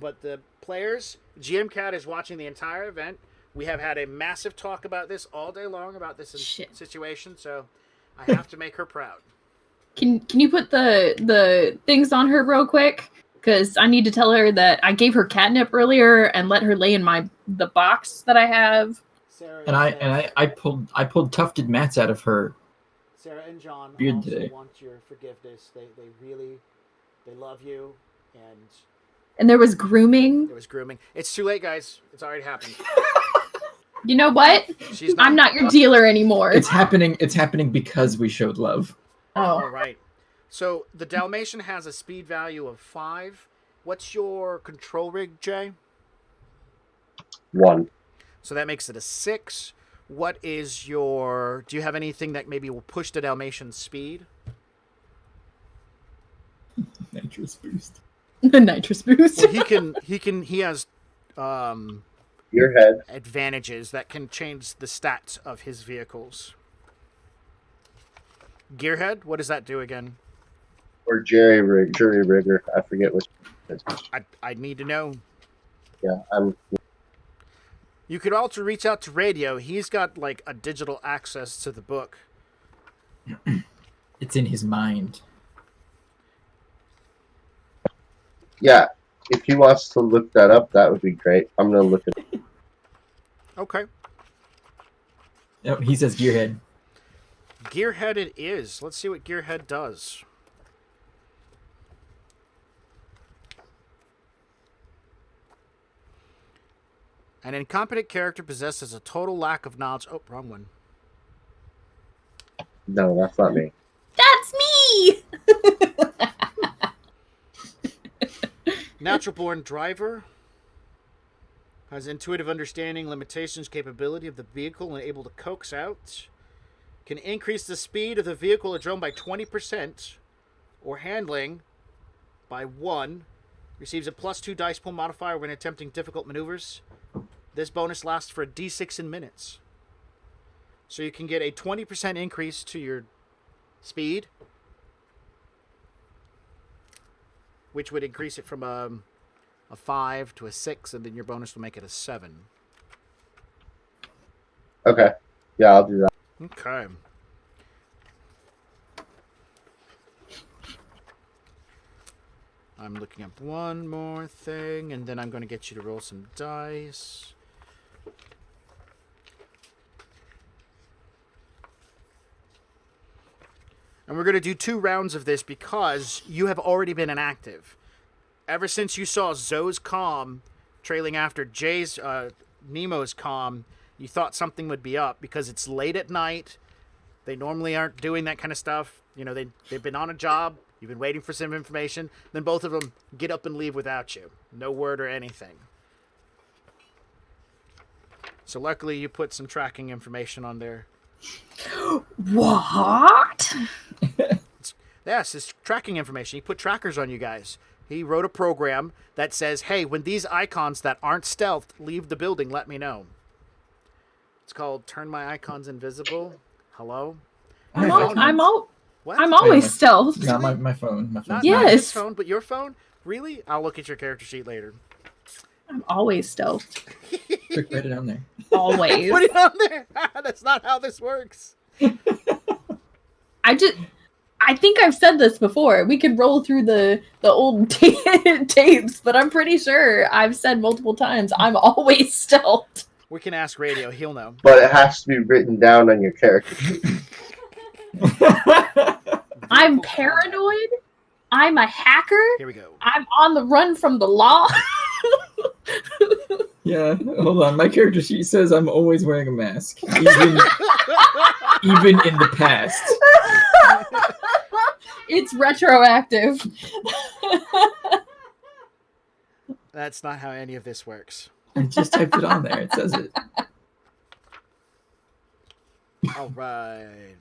Speaker 1: but the players, GM Cat is watching the entire event. We have had a massive talk about this all day long, about this
Speaker 4: Shit.
Speaker 1: situation, so I have to make her proud.
Speaker 4: Can you put the things on her real quick? Because I need to tell her that I gave her catnip earlier and let her lay in the box that I have.
Speaker 1: Sarah
Speaker 3: And I pulled tufted mats out of her.
Speaker 1: Sarah and John
Speaker 3: Beard
Speaker 1: also
Speaker 3: today.
Speaker 1: want your forgiveness. They really, they love you, and
Speaker 4: And there was grooming.
Speaker 1: there was grooming. It's too late, guys. It's already happened.
Speaker 4: You know what?
Speaker 1: She's
Speaker 4: I'm not your dealer anymore.
Speaker 3: It's happening because we showed love.
Speaker 1: All
Speaker 4: Oh,
Speaker 1: right. So the Dalmatian has a speed value of 5. What's your control rig, Jay?
Speaker 6: 1.
Speaker 1: So that makes it a 6. What is your... Do you have anything that maybe will push the Dalmatian's speed?
Speaker 3: Nitrous boost.
Speaker 4: the nitrous boost.
Speaker 1: Well, he has
Speaker 6: Your head.
Speaker 1: advantages that can change the stats of his vehicles. Gearhead, what does that do again?
Speaker 6: Or jury rigger. I forget which.
Speaker 1: I need to know.
Speaker 6: Yeah,
Speaker 1: You could also reach out to Radio. He's got like a digital access to the book.
Speaker 3: It's in his mind.
Speaker 6: Yeah, if he wants to look that up, that would be great. I'm gonna look at.
Speaker 1: Okay.
Speaker 3: Oh, he says gearhead.
Speaker 1: Gearhead it is. Let's see what Gearhead does. An incompetent character possesses a total lack of knowledge. Oh, wrong one.
Speaker 6: No, that's not me.
Speaker 4: That's me.
Speaker 1: Natural born driver. Has intuitive understanding, limitations, capability of the vehicle, and able to coax out. Can increase the speed of the vehicle or drone by 20%, or handling by 1. Receives a +2 dice pool modifier when attempting difficult maneuvers. This bonus lasts for a d6 in minutes. So you can get a 20% increase to your speed, which would increase it from a 5 to a 6, and then your bonus will make it a 7.
Speaker 6: Okay. Yeah, I'll do that.
Speaker 1: Okay. I'm looking up one more thing, and then I'm going to get you to roll some dice. And we're going to do 2 rounds of this because you have already been inactive. Ever since you saw Zoe's comm trailing after Jay's, Nemo's comm, you thought something would be up because it's late at night. They normally aren't doing that kind of stuff. You know, they've been on a job. You've been waiting for some information. Then both of them get up and leave without you. No word or anything. So luckily you put some tracking information on there.
Speaker 4: What?
Speaker 1: Yes, it's tracking information. He put trackers on you guys. He wrote a program that says, hey, when these icons that aren't stealthed leave the building, let me know. It's called Turn My Icons Invisible. Hello?
Speaker 3: My phone.
Speaker 1: What?
Speaker 4: I'm always stealthed.
Speaker 3: Not my phone. My phone.
Speaker 1: Not
Speaker 4: Yes.
Speaker 1: his phone, but your phone? Really? I'll look at your character sheet later.
Speaker 4: I'm always stealthed.
Speaker 3: Quick, write it on there.
Speaker 4: Always.
Speaker 1: Put it on there. That's not how this works.
Speaker 4: I think I've said this before. We could roll through the old tapes, but I'm pretty sure I've said multiple times I'm always stealthed.
Speaker 1: We can ask Radio. He'll know.
Speaker 6: But it has to be written down on your character sheet.
Speaker 4: I'm paranoid. I'm a hacker.
Speaker 1: Here we go.
Speaker 4: I'm on the run from the law.
Speaker 3: Yeah, hold on. My character sheet says I'm always wearing a mask, even in the past.
Speaker 4: It's retroactive.
Speaker 1: That's not how any of this works.
Speaker 3: I just typed it on there. It says it.
Speaker 1: All right.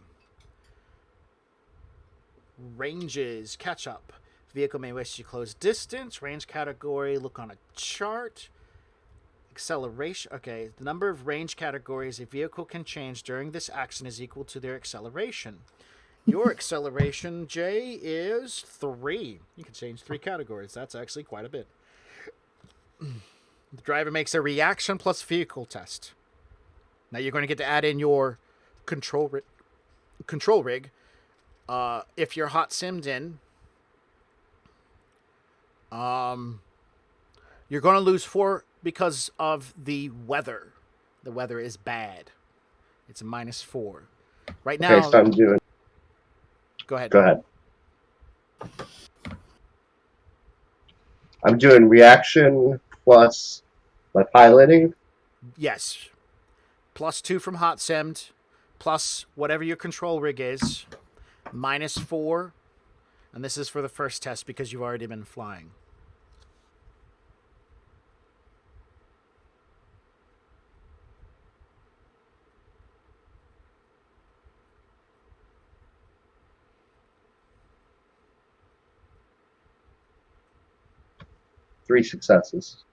Speaker 1: Ranges. Catch up. Vehicle may wish to close distance. Range category. Look on a chart. Acceleration. Okay. The number of range categories a vehicle can change during this action is equal to their acceleration. Your acceleration, Jay, is 3. You can change 3 categories. That's actually quite a bit. The driver makes a reaction plus vehicle test. Now you're going to get to add in your control rig. If you're hot simmed in, you're going to lose 4 because of the weather. The weather is bad. It's a -4. Right now.
Speaker 6: Okay, so I'm doing.
Speaker 1: Go ahead.
Speaker 6: Go ahead. I'm doing reaction plus my piloting.
Speaker 1: Yes. +2 from hot simmed, plus whatever your control rig is, -4, and this is for the first test because you've already been flying.
Speaker 6: Three successes.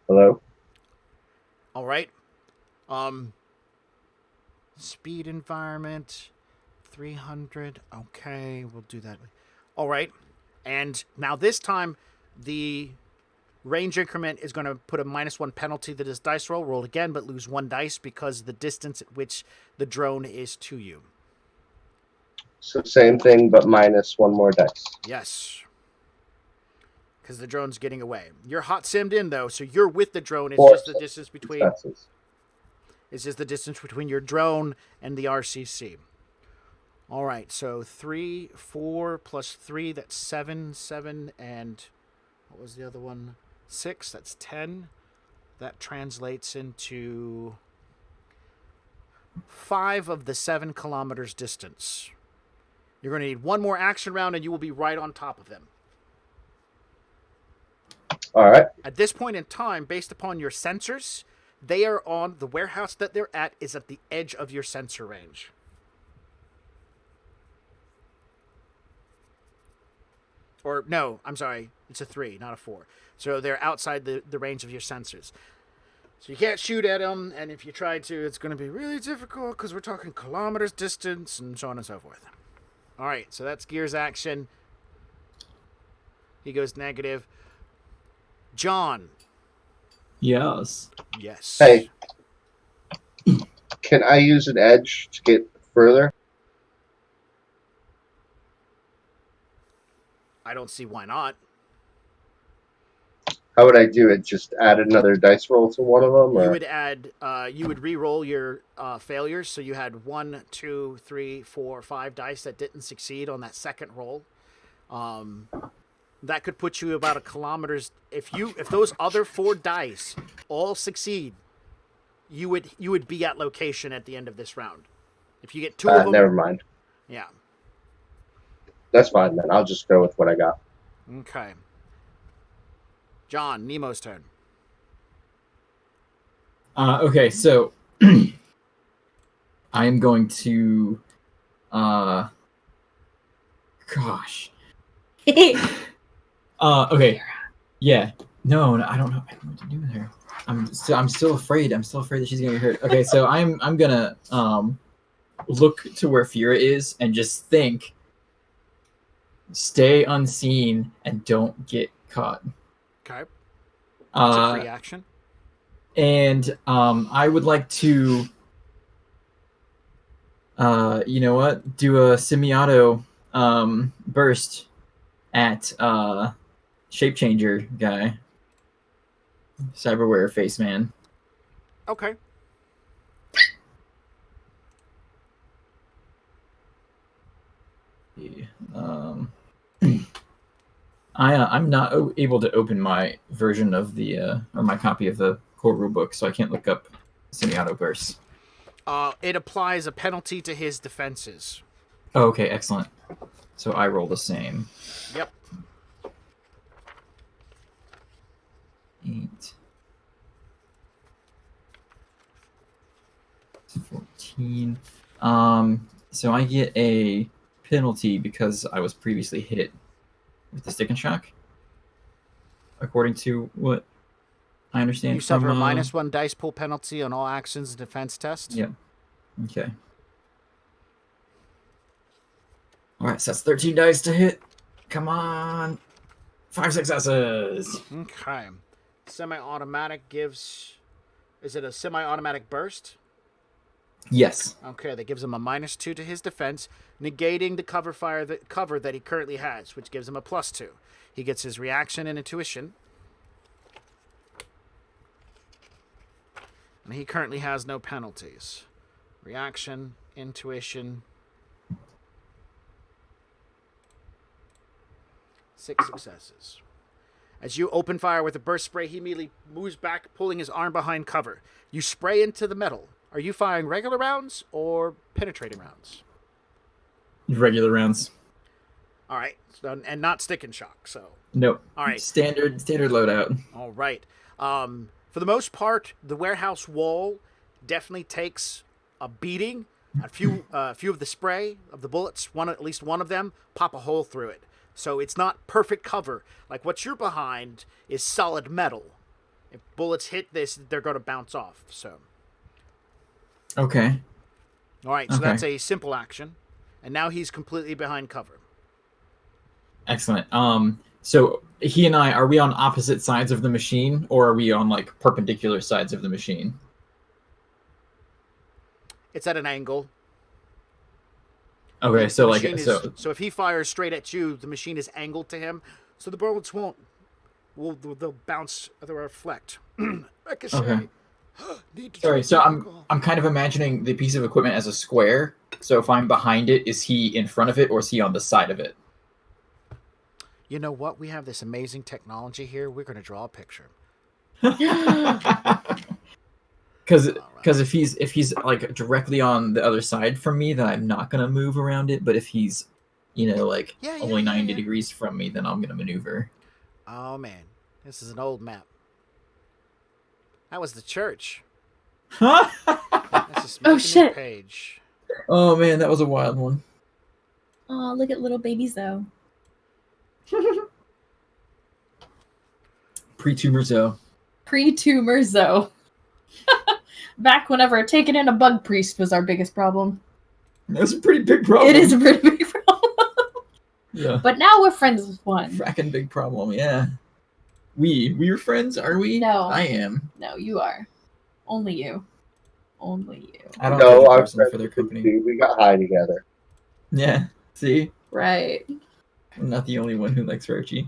Speaker 6: Hello?
Speaker 1: All right. Speed environment, 300. Okay, we'll do that. All right. And now this time, the range increment is going to put a -1 penalty to this dice roll. Roll again, but lose 1 dice because of the distance at which the drone is to you.
Speaker 6: So same thing, but minus 1 more dice.
Speaker 1: Yes. Because the drone's getting away. You're hot simmed in, though, so you're with the drone. It's
Speaker 6: 4
Speaker 1: just the distance between...
Speaker 6: successes.
Speaker 1: It's just the distance between your drone and the RCC. All right, so 3, 4 plus 3, that's 7, 7, and what was the other one? 6, that's 10. That translates into 5 of the 7 kilometers distance. You're going to need 1 more action round, and you will be right on top of them.
Speaker 6: All right.
Speaker 1: At this point in time, based upon your sensors, they are on the warehouse that they're at is at the edge of your sensor range. Or no, I'm sorry, it's a 3, not a 4. So they're outside the range of your sensors. So you can't shoot at them, and if you try to, it's going to be really difficult because we're talking kilometers distance and so on and so forth. All right, so that's Gear's action. He goes negative. John.
Speaker 3: Yes.
Speaker 1: Yes.
Speaker 6: Hey. Can I use an edge to get further?
Speaker 1: I don't see why not.
Speaker 6: How would I do it? Just add another dice roll to one of them?
Speaker 1: You
Speaker 6: Or?
Speaker 1: would add, you would re-roll your failures. So you had 1, 2, 3, 4, 5 dice that didn't succeed on that second roll. That could put you about a kilometers. If those other 4 dice all succeed, you would be at location at the end of this round. If you get 2 of them,
Speaker 6: Never mind.
Speaker 1: yeah.
Speaker 6: That's fine then. I'll just go with what I got.
Speaker 1: Okay. John, Nemo's turn.
Speaker 3: Okay, so I am going to gosh. Okay. Yeah. No, I don't know. I don't know what to do with her. I'm still afraid. I'm still afraid that she's gonna get hurt. Okay, so I'm gonna look to where Fira is and just think, stay unseen and don't get caught.
Speaker 1: Okay. It's a free action.
Speaker 3: And I would like to you know what? Do a semi-auto burst at shape changer guy. Cyberware face man.
Speaker 1: Okay.
Speaker 3: I'm not able to open my version of the or my copy of the core rulebook, so I can't look up semi-auto bursts.
Speaker 1: It applies a penalty to his defenses.
Speaker 3: Oh, okay, excellent. So I roll the same.
Speaker 1: Yep.
Speaker 3: 8. 14. So I get a penalty because I was previously hit with the stick and shock. According to what I understand
Speaker 1: You
Speaker 3: from
Speaker 1: suffer a -1 dice pool penalty on all actions and defense tests.
Speaker 3: Yep. Okay. Alright, so that's 13 dice to hit. Come on. 5 successes.
Speaker 1: Okay. Semi-automatic gives... Is it a semi-automatic burst?
Speaker 3: Yes.
Speaker 1: Okay, that gives him a -2 to his defense, negating the cover that he currently has, which gives him a +2. He gets his reaction and intuition. And he currently has no penalties. Reaction, intuition. 6 successes. As you open fire with a burst spray, he immediately moves back, pulling his arm behind cover. You spray into the metal. Are you firing regular rounds or penetrating rounds?
Speaker 3: Regular rounds.
Speaker 1: All right, so, and not stick and shock. So
Speaker 3: Nope.
Speaker 1: all right,
Speaker 3: Standard loadout.
Speaker 1: all right. For the most part, the warehouse wall definitely takes a beating. A few of the spray of the bullets, at least one of them, pop a hole through it. So it's not perfect cover. Like what you're behind is solid metal. If bullets hit this, they're going to bounce off. So.
Speaker 3: Okay.
Speaker 1: All right, so
Speaker 3: Okay.
Speaker 1: that's a simple action. And now he's completely behind cover.
Speaker 3: Excellent. So he and I, are we on opposite sides of the machine, or are we on like perpendicular sides of the machine?
Speaker 1: It's at an angle.
Speaker 3: Okay, so
Speaker 1: The
Speaker 3: like
Speaker 1: machine is-
Speaker 3: so.
Speaker 1: so if he fires straight at you, the machine is angled to him, so the bullets they'll bounce, they'll reflect. Ricochet.
Speaker 3: Okay.
Speaker 1: Need to
Speaker 3: Sorry,
Speaker 1: check
Speaker 3: so
Speaker 1: the
Speaker 3: I'm
Speaker 1: angle.
Speaker 3: kind of imagining the piece of equipment as a square. So if I'm behind it, is he in front of it or is he on the side of it?
Speaker 1: You know what? We have this amazing technology here. We're going to draw a picture.
Speaker 3: Because
Speaker 1: Alright.
Speaker 3: if he's like directly on the other side from me, then I'm not gonna move around it. But if he's, like
Speaker 1: Yeah,
Speaker 3: only 90
Speaker 1: yeah.
Speaker 3: degrees from me, then I'm gonna maneuver.
Speaker 1: Oh man, this is an old map. That was the church.
Speaker 3: oh
Speaker 1: This is
Speaker 4: Oh,
Speaker 1: making a
Speaker 4: shit.
Speaker 1: page.
Speaker 3: man, that was a wild one.
Speaker 4: Oh, look at little babies though.
Speaker 3: Pre-tumor zo.
Speaker 4: Pre-tumor Zoe. Back whenever taking in a bug priest was our biggest problem.
Speaker 3: That's a pretty big problem.
Speaker 4: It is a pretty big problem.
Speaker 3: Yeah.
Speaker 4: But now we're friends with one.
Speaker 3: Fracking big problem. Yeah. We are friends, are we?
Speaker 4: No.
Speaker 3: I am.
Speaker 4: No, you are. Only you. Only you.
Speaker 3: I don't
Speaker 6: No,
Speaker 3: judge a
Speaker 6: I'm
Speaker 3: person
Speaker 6: friends
Speaker 3: for their
Speaker 6: with you,
Speaker 3: company.
Speaker 6: too. We got high together.
Speaker 3: Yeah. See,
Speaker 4: Right.
Speaker 3: I'm not the only one who likes Rochi.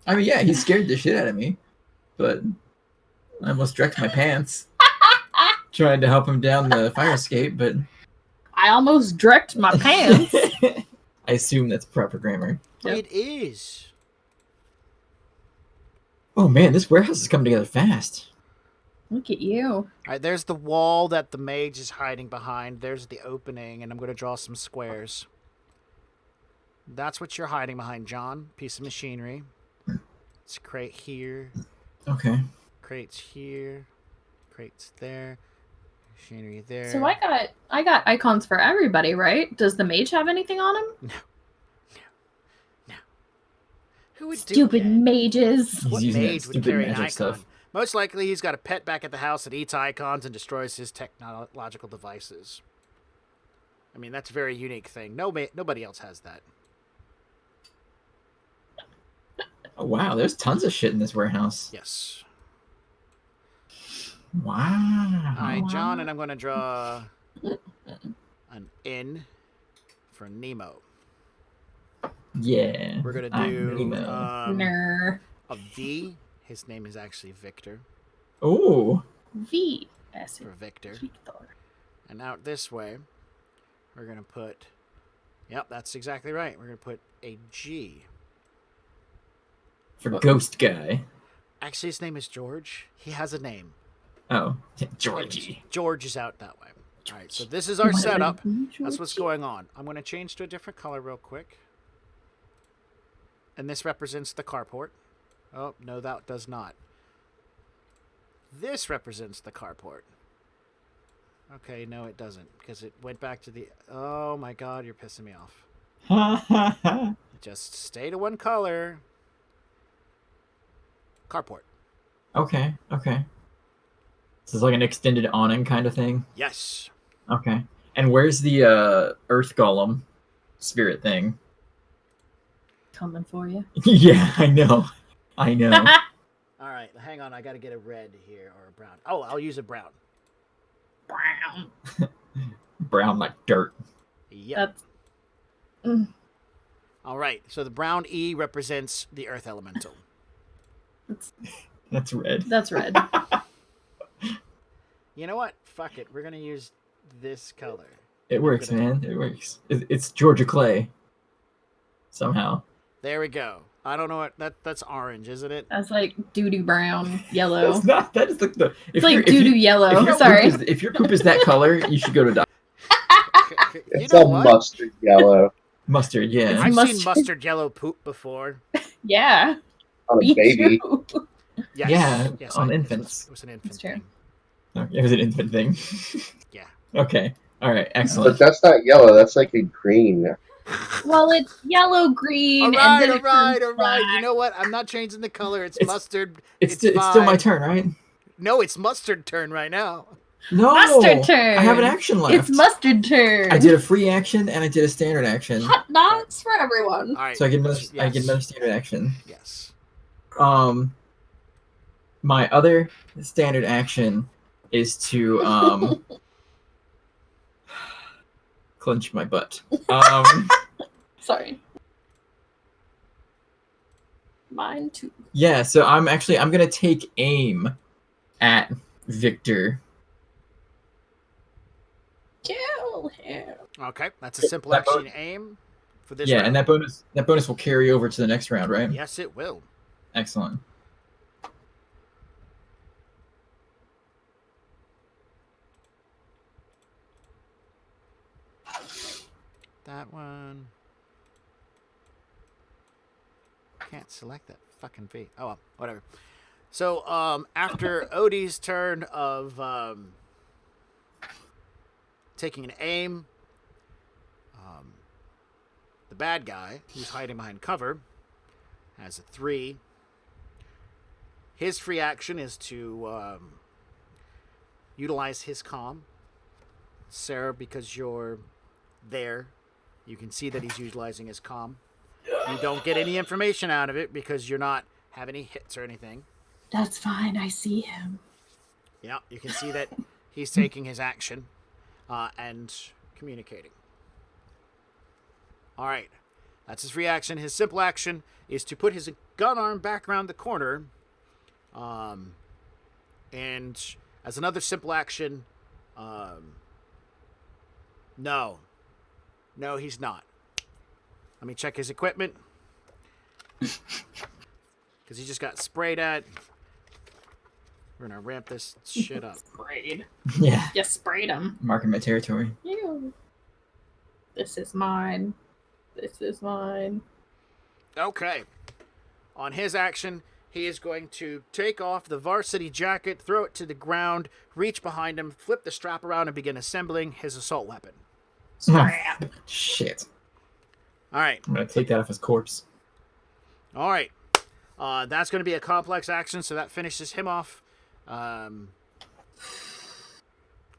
Speaker 3: I mean, yeah, he scared the shit out of me, but I almost wrecked my pants trying to help him down the fire escape, but
Speaker 4: I almost drecked my pants.
Speaker 3: I assume that's proper grammar.
Speaker 4: Yep.
Speaker 1: It is.
Speaker 3: Oh man, this warehouse is coming together fast.
Speaker 4: Look at you.
Speaker 1: All right, there's the wall that the mage is hiding behind. There's the opening, and I'm going to draw some squares. That's what you're hiding behind, John. Piece of machinery. It's a crate here.
Speaker 3: Okay.
Speaker 1: Crates here. Crates there. Machinery there.
Speaker 4: So I got icons for everybody, right? Does the mage have anything on him?
Speaker 1: Who would
Speaker 4: Stupid
Speaker 1: do that?
Speaker 4: mages.
Speaker 3: He's
Speaker 1: What
Speaker 3: using that
Speaker 1: mage would
Speaker 3: stupid
Speaker 1: carry an icon?
Speaker 3: magic stuff.
Speaker 1: Most likely, he's got a pet back at the house that eats icons and destroys his technological devices. I mean, that's a very unique thing. Nobody else has that.
Speaker 3: Oh wow, there's tons of shit in this warehouse.
Speaker 1: Yes.
Speaker 3: Wow.
Speaker 1: All right, John, and I'm going to draw an N for Nemo.
Speaker 3: Yeah.
Speaker 1: We're going to
Speaker 3: I'm
Speaker 1: do
Speaker 3: Nemo.
Speaker 4: Ner.
Speaker 1: a V. His name is actually Victor,
Speaker 3: Oh.
Speaker 4: V. S.
Speaker 1: for Victor.
Speaker 4: Victor.
Speaker 1: And out this way, we're going to put... Yep, that's exactly right. We're going to put a G.
Speaker 3: For Ghost Guy.
Speaker 1: Actually, his name is George. He has a name.
Speaker 3: Oh. Georgie.
Speaker 1: George is out that way. All right, so this is our setup. That's what's going on. I'm going to change to a different color real quick. And this represents the carport. Oh, no, that does not. This represents the carport. Okay, no, it doesn't, because it went back to the... Oh, my God, you're pissing me off. Just stay to one color. Carport.
Speaker 3: Okay. This is like an extended awning kind of thing.
Speaker 1: Yes.
Speaker 3: Okay. And where's the Earth Golem spirit thing?
Speaker 4: Coming for you.
Speaker 3: Yeah, I know.
Speaker 1: All right, hang on. I got to get a red here or a brown. Oh, I'll use a brown.
Speaker 4: Brown.
Speaker 3: Brown like dirt.
Speaker 1: Yep.
Speaker 4: That's
Speaker 1: All right, so the brown E represents the earth elemental.
Speaker 3: That's red.
Speaker 4: that's red.
Speaker 1: You know what? Fuck it. We're going to use this color.
Speaker 3: It works, man. It works. It's Georgia Clay. Somehow.
Speaker 1: There we go. I don't know what that's orange, isn't it?
Speaker 4: That's like doo-doo brown, yellow.
Speaker 3: That's not. That is like the.
Speaker 4: It's like doo-doo yellow. Sorry.
Speaker 3: If your poop is that color, you should go to doctor.
Speaker 1: You
Speaker 6: It's
Speaker 1: know
Speaker 6: a
Speaker 1: what?
Speaker 6: mustard yellow
Speaker 3: Mustard. Yeah.
Speaker 1: I've
Speaker 4: Mustard.
Speaker 1: seen mustard yellow poop before.
Speaker 4: Yeah.
Speaker 6: on a
Speaker 4: Me
Speaker 6: baby.
Speaker 4: too.
Speaker 1: Yes.
Speaker 3: Yeah,
Speaker 1: yes,
Speaker 3: on
Speaker 1: it
Speaker 3: infants.
Speaker 1: was an infant
Speaker 4: That's true.
Speaker 1: thing.
Speaker 3: Okay, it was an infant thing.
Speaker 1: Yeah.
Speaker 3: Okay. All right.
Speaker 6: But
Speaker 3: Excellent.
Speaker 6: that's not yellow. That's like a green.
Speaker 4: Well, it's yellow, green,
Speaker 1: All
Speaker 4: and
Speaker 1: right,
Speaker 4: then
Speaker 1: all
Speaker 4: it
Speaker 1: right,
Speaker 4: turns
Speaker 1: all right. You
Speaker 4: black.
Speaker 1: know what? I'm not changing the color. It's
Speaker 3: It's-
Speaker 1: mustard.
Speaker 3: It's still my
Speaker 1: fine.
Speaker 3: turn, right?
Speaker 1: No, it's mustard turn right now.
Speaker 3: No!
Speaker 4: Mustard turn!
Speaker 3: I have an action left.
Speaker 4: It's mustard turn!
Speaker 3: I did a free action and I did a standard action.
Speaker 4: Hot dogs for everyone!
Speaker 1: All right.
Speaker 3: So I get another, I
Speaker 1: Yes.
Speaker 3: get another standard action.
Speaker 1: Yes.
Speaker 3: My other standard action is to clench my butt.
Speaker 4: Sorry. Mine too.
Speaker 3: Yeah, so I'm gonna take aim at Victor.
Speaker 4: Kill him.
Speaker 1: Okay, that's a simple
Speaker 3: That
Speaker 1: action aim for this
Speaker 3: Yeah,
Speaker 1: round.
Speaker 3: and that bonus will carry over to the next round, right?
Speaker 1: Yes, it will.
Speaker 3: Excellent.
Speaker 1: That one. Can't select that fucking feat. Oh well, whatever. So, after Odie's turn of taking an aim, the bad guy who's hiding behind cover has a 3. His free action is to utilize his comm. Sarah, because you're there, you can see that he's utilizing his comm. You don't get any information out of it because you're not have any hits or anything.
Speaker 4: That's fine. I see him.
Speaker 1: Yeah, you can see that he's taking his action and communicating. All right, that's his free action. His simple action is to put his gun arm back around the corner. And as another simple action, no, he's not. Let me check his equipment. Because he just got sprayed at. We're going to ramp this shit up.
Speaker 4: Sprayed.
Speaker 3: Yeah.
Speaker 4: You sprayed him.
Speaker 3: Marking my territory.
Speaker 4: Ew. This is mine. This is mine.
Speaker 1: Okay. On his action, he is going to take off the varsity jacket, throw it to the ground, reach behind him, flip the strap around, and begin assembling his assault weapon.
Speaker 4: Scrap.
Speaker 3: Shit.
Speaker 1: All right.
Speaker 3: I'm gonna take that off his corpse.
Speaker 1: All right. That's going to be a complex action, so that finishes him off.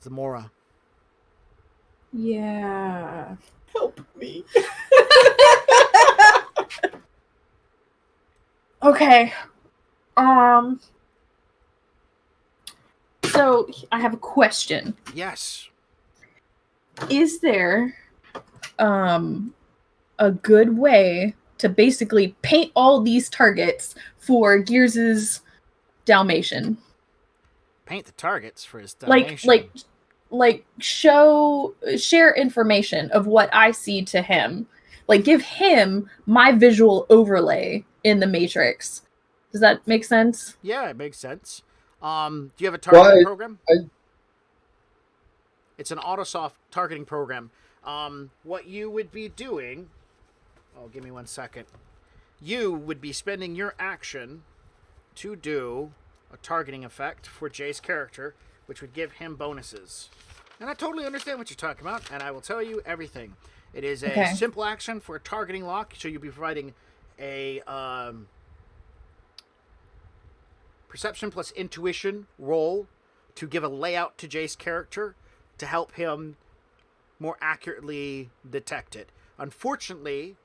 Speaker 1: Zamora.
Speaker 4: Yeah.
Speaker 3: Help me.
Speaker 4: Okay. So I have a question.
Speaker 1: Yes.
Speaker 4: Is there a good way to basically paint all these targets for Gears's Dalmatian?
Speaker 1: Paint the targets for his Dalmatian.
Speaker 4: Like share information of what I see to him. Like give him my visual overlay in the Matrix. Does that make sense?
Speaker 1: Yeah, it makes sense. Do you have a targeting program? It's an Autosoft targeting program. What you would be doing... Oh, give me 1 second. You would be spending your action to do a targeting effect for Jay's character, which would give him bonuses. And I totally understand what you're talking about, and I will tell you everything. It is a simple action for a targeting lock, so you'll be providing a perception plus intuition roll to give a layout to Jay's character to help him more accurately detect it. Unfortunately,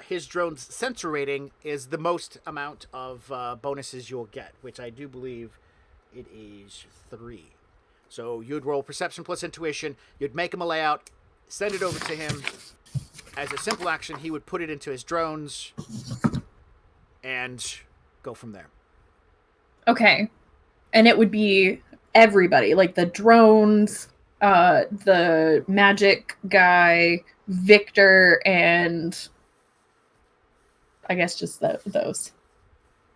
Speaker 1: his drone's sensor rating is the most amount of bonuses you'll get, which I do believe it is 3. So you'd roll perception plus intuition, you'd make him a layout, send it over to him. As a simple action, he would put it into his drones and go from there.
Speaker 4: Okay. And it would be everybody, like the drones, the magic guy, Victor, and I guess just those.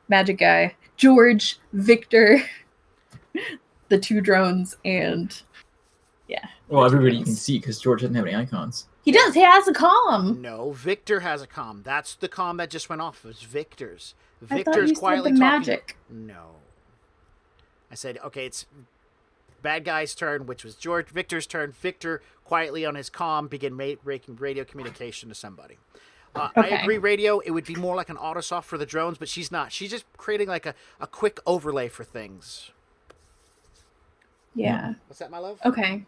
Speaker 4: Magic guy, George, Victor, the 2 drones, and yeah.
Speaker 3: Well, everybody you can see because George doesn't have any icons.
Speaker 4: He does. He has a comm.
Speaker 1: No, Victor has a comm. That's the comm that just went off. It was Victor's.
Speaker 4: I thought
Speaker 1: Victor's
Speaker 4: you said
Speaker 1: quietly
Speaker 4: the
Speaker 1: talking.
Speaker 4: magic.
Speaker 1: No. I said, okay, it's bad guy's turn, which was George. Victor's turn. Victor quietly on his comm begin making radio communication to somebody. I agree, radio. It would be more like an Autosoft for the drones, but she's not. She's just creating like a quick overlay for things.
Speaker 4: Yeah.
Speaker 1: What's that, my love?
Speaker 4: Okay.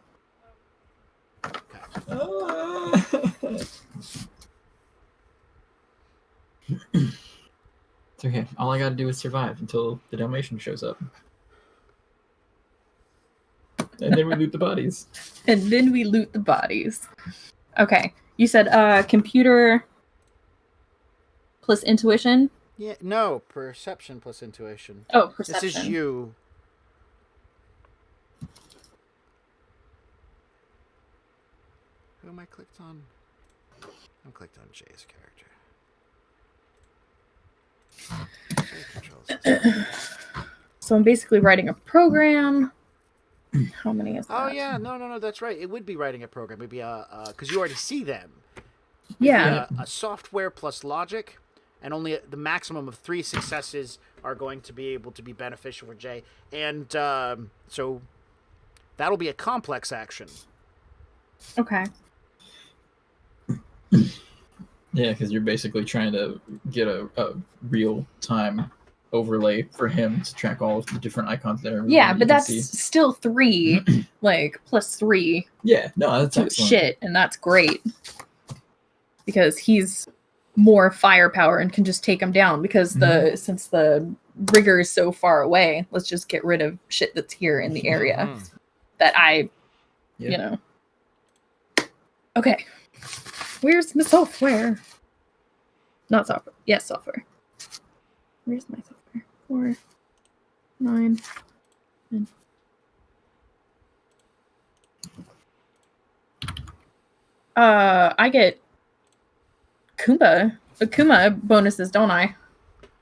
Speaker 3: It's okay. All I gotta do is survive until the Dalmatian shows up. And then we loot the bodies.
Speaker 4: And then we loot the bodies. Okay. You said computer plus intuition?
Speaker 1: Yeah, no, perception plus intuition.
Speaker 4: Oh, perception.
Speaker 1: This is you. Who am I clicked on? I'm clicked on Jay's character. Jay controls.
Speaker 4: So I'm basically writing a program. How many is that?
Speaker 1: Oh yeah, no, that's right. It would be writing a program. It'd be because you already see them.
Speaker 4: Yeah.
Speaker 1: A software plus logic, and only the maximum of 3 successes are going to be able to be beneficial for Jay. And so that'll be a complex action.
Speaker 4: Okay.
Speaker 3: Yeah, because you're basically trying to get a real-time overlay for him to track all of the different icons there.
Speaker 4: Yeah, but that's still 3, like, plus 3.
Speaker 3: Yeah, no, that's
Speaker 4: So
Speaker 3: excellent.
Speaker 4: shit, and that's great. Because he's more firepower and can just take him down. Because since the rigger is so far away, let's just get rid of shit that's here in the area that you know. Okay. Where's my software? Not software. Yes, software. Where's my software? 4, 9, 10. I get Akuma bonuses, don't I?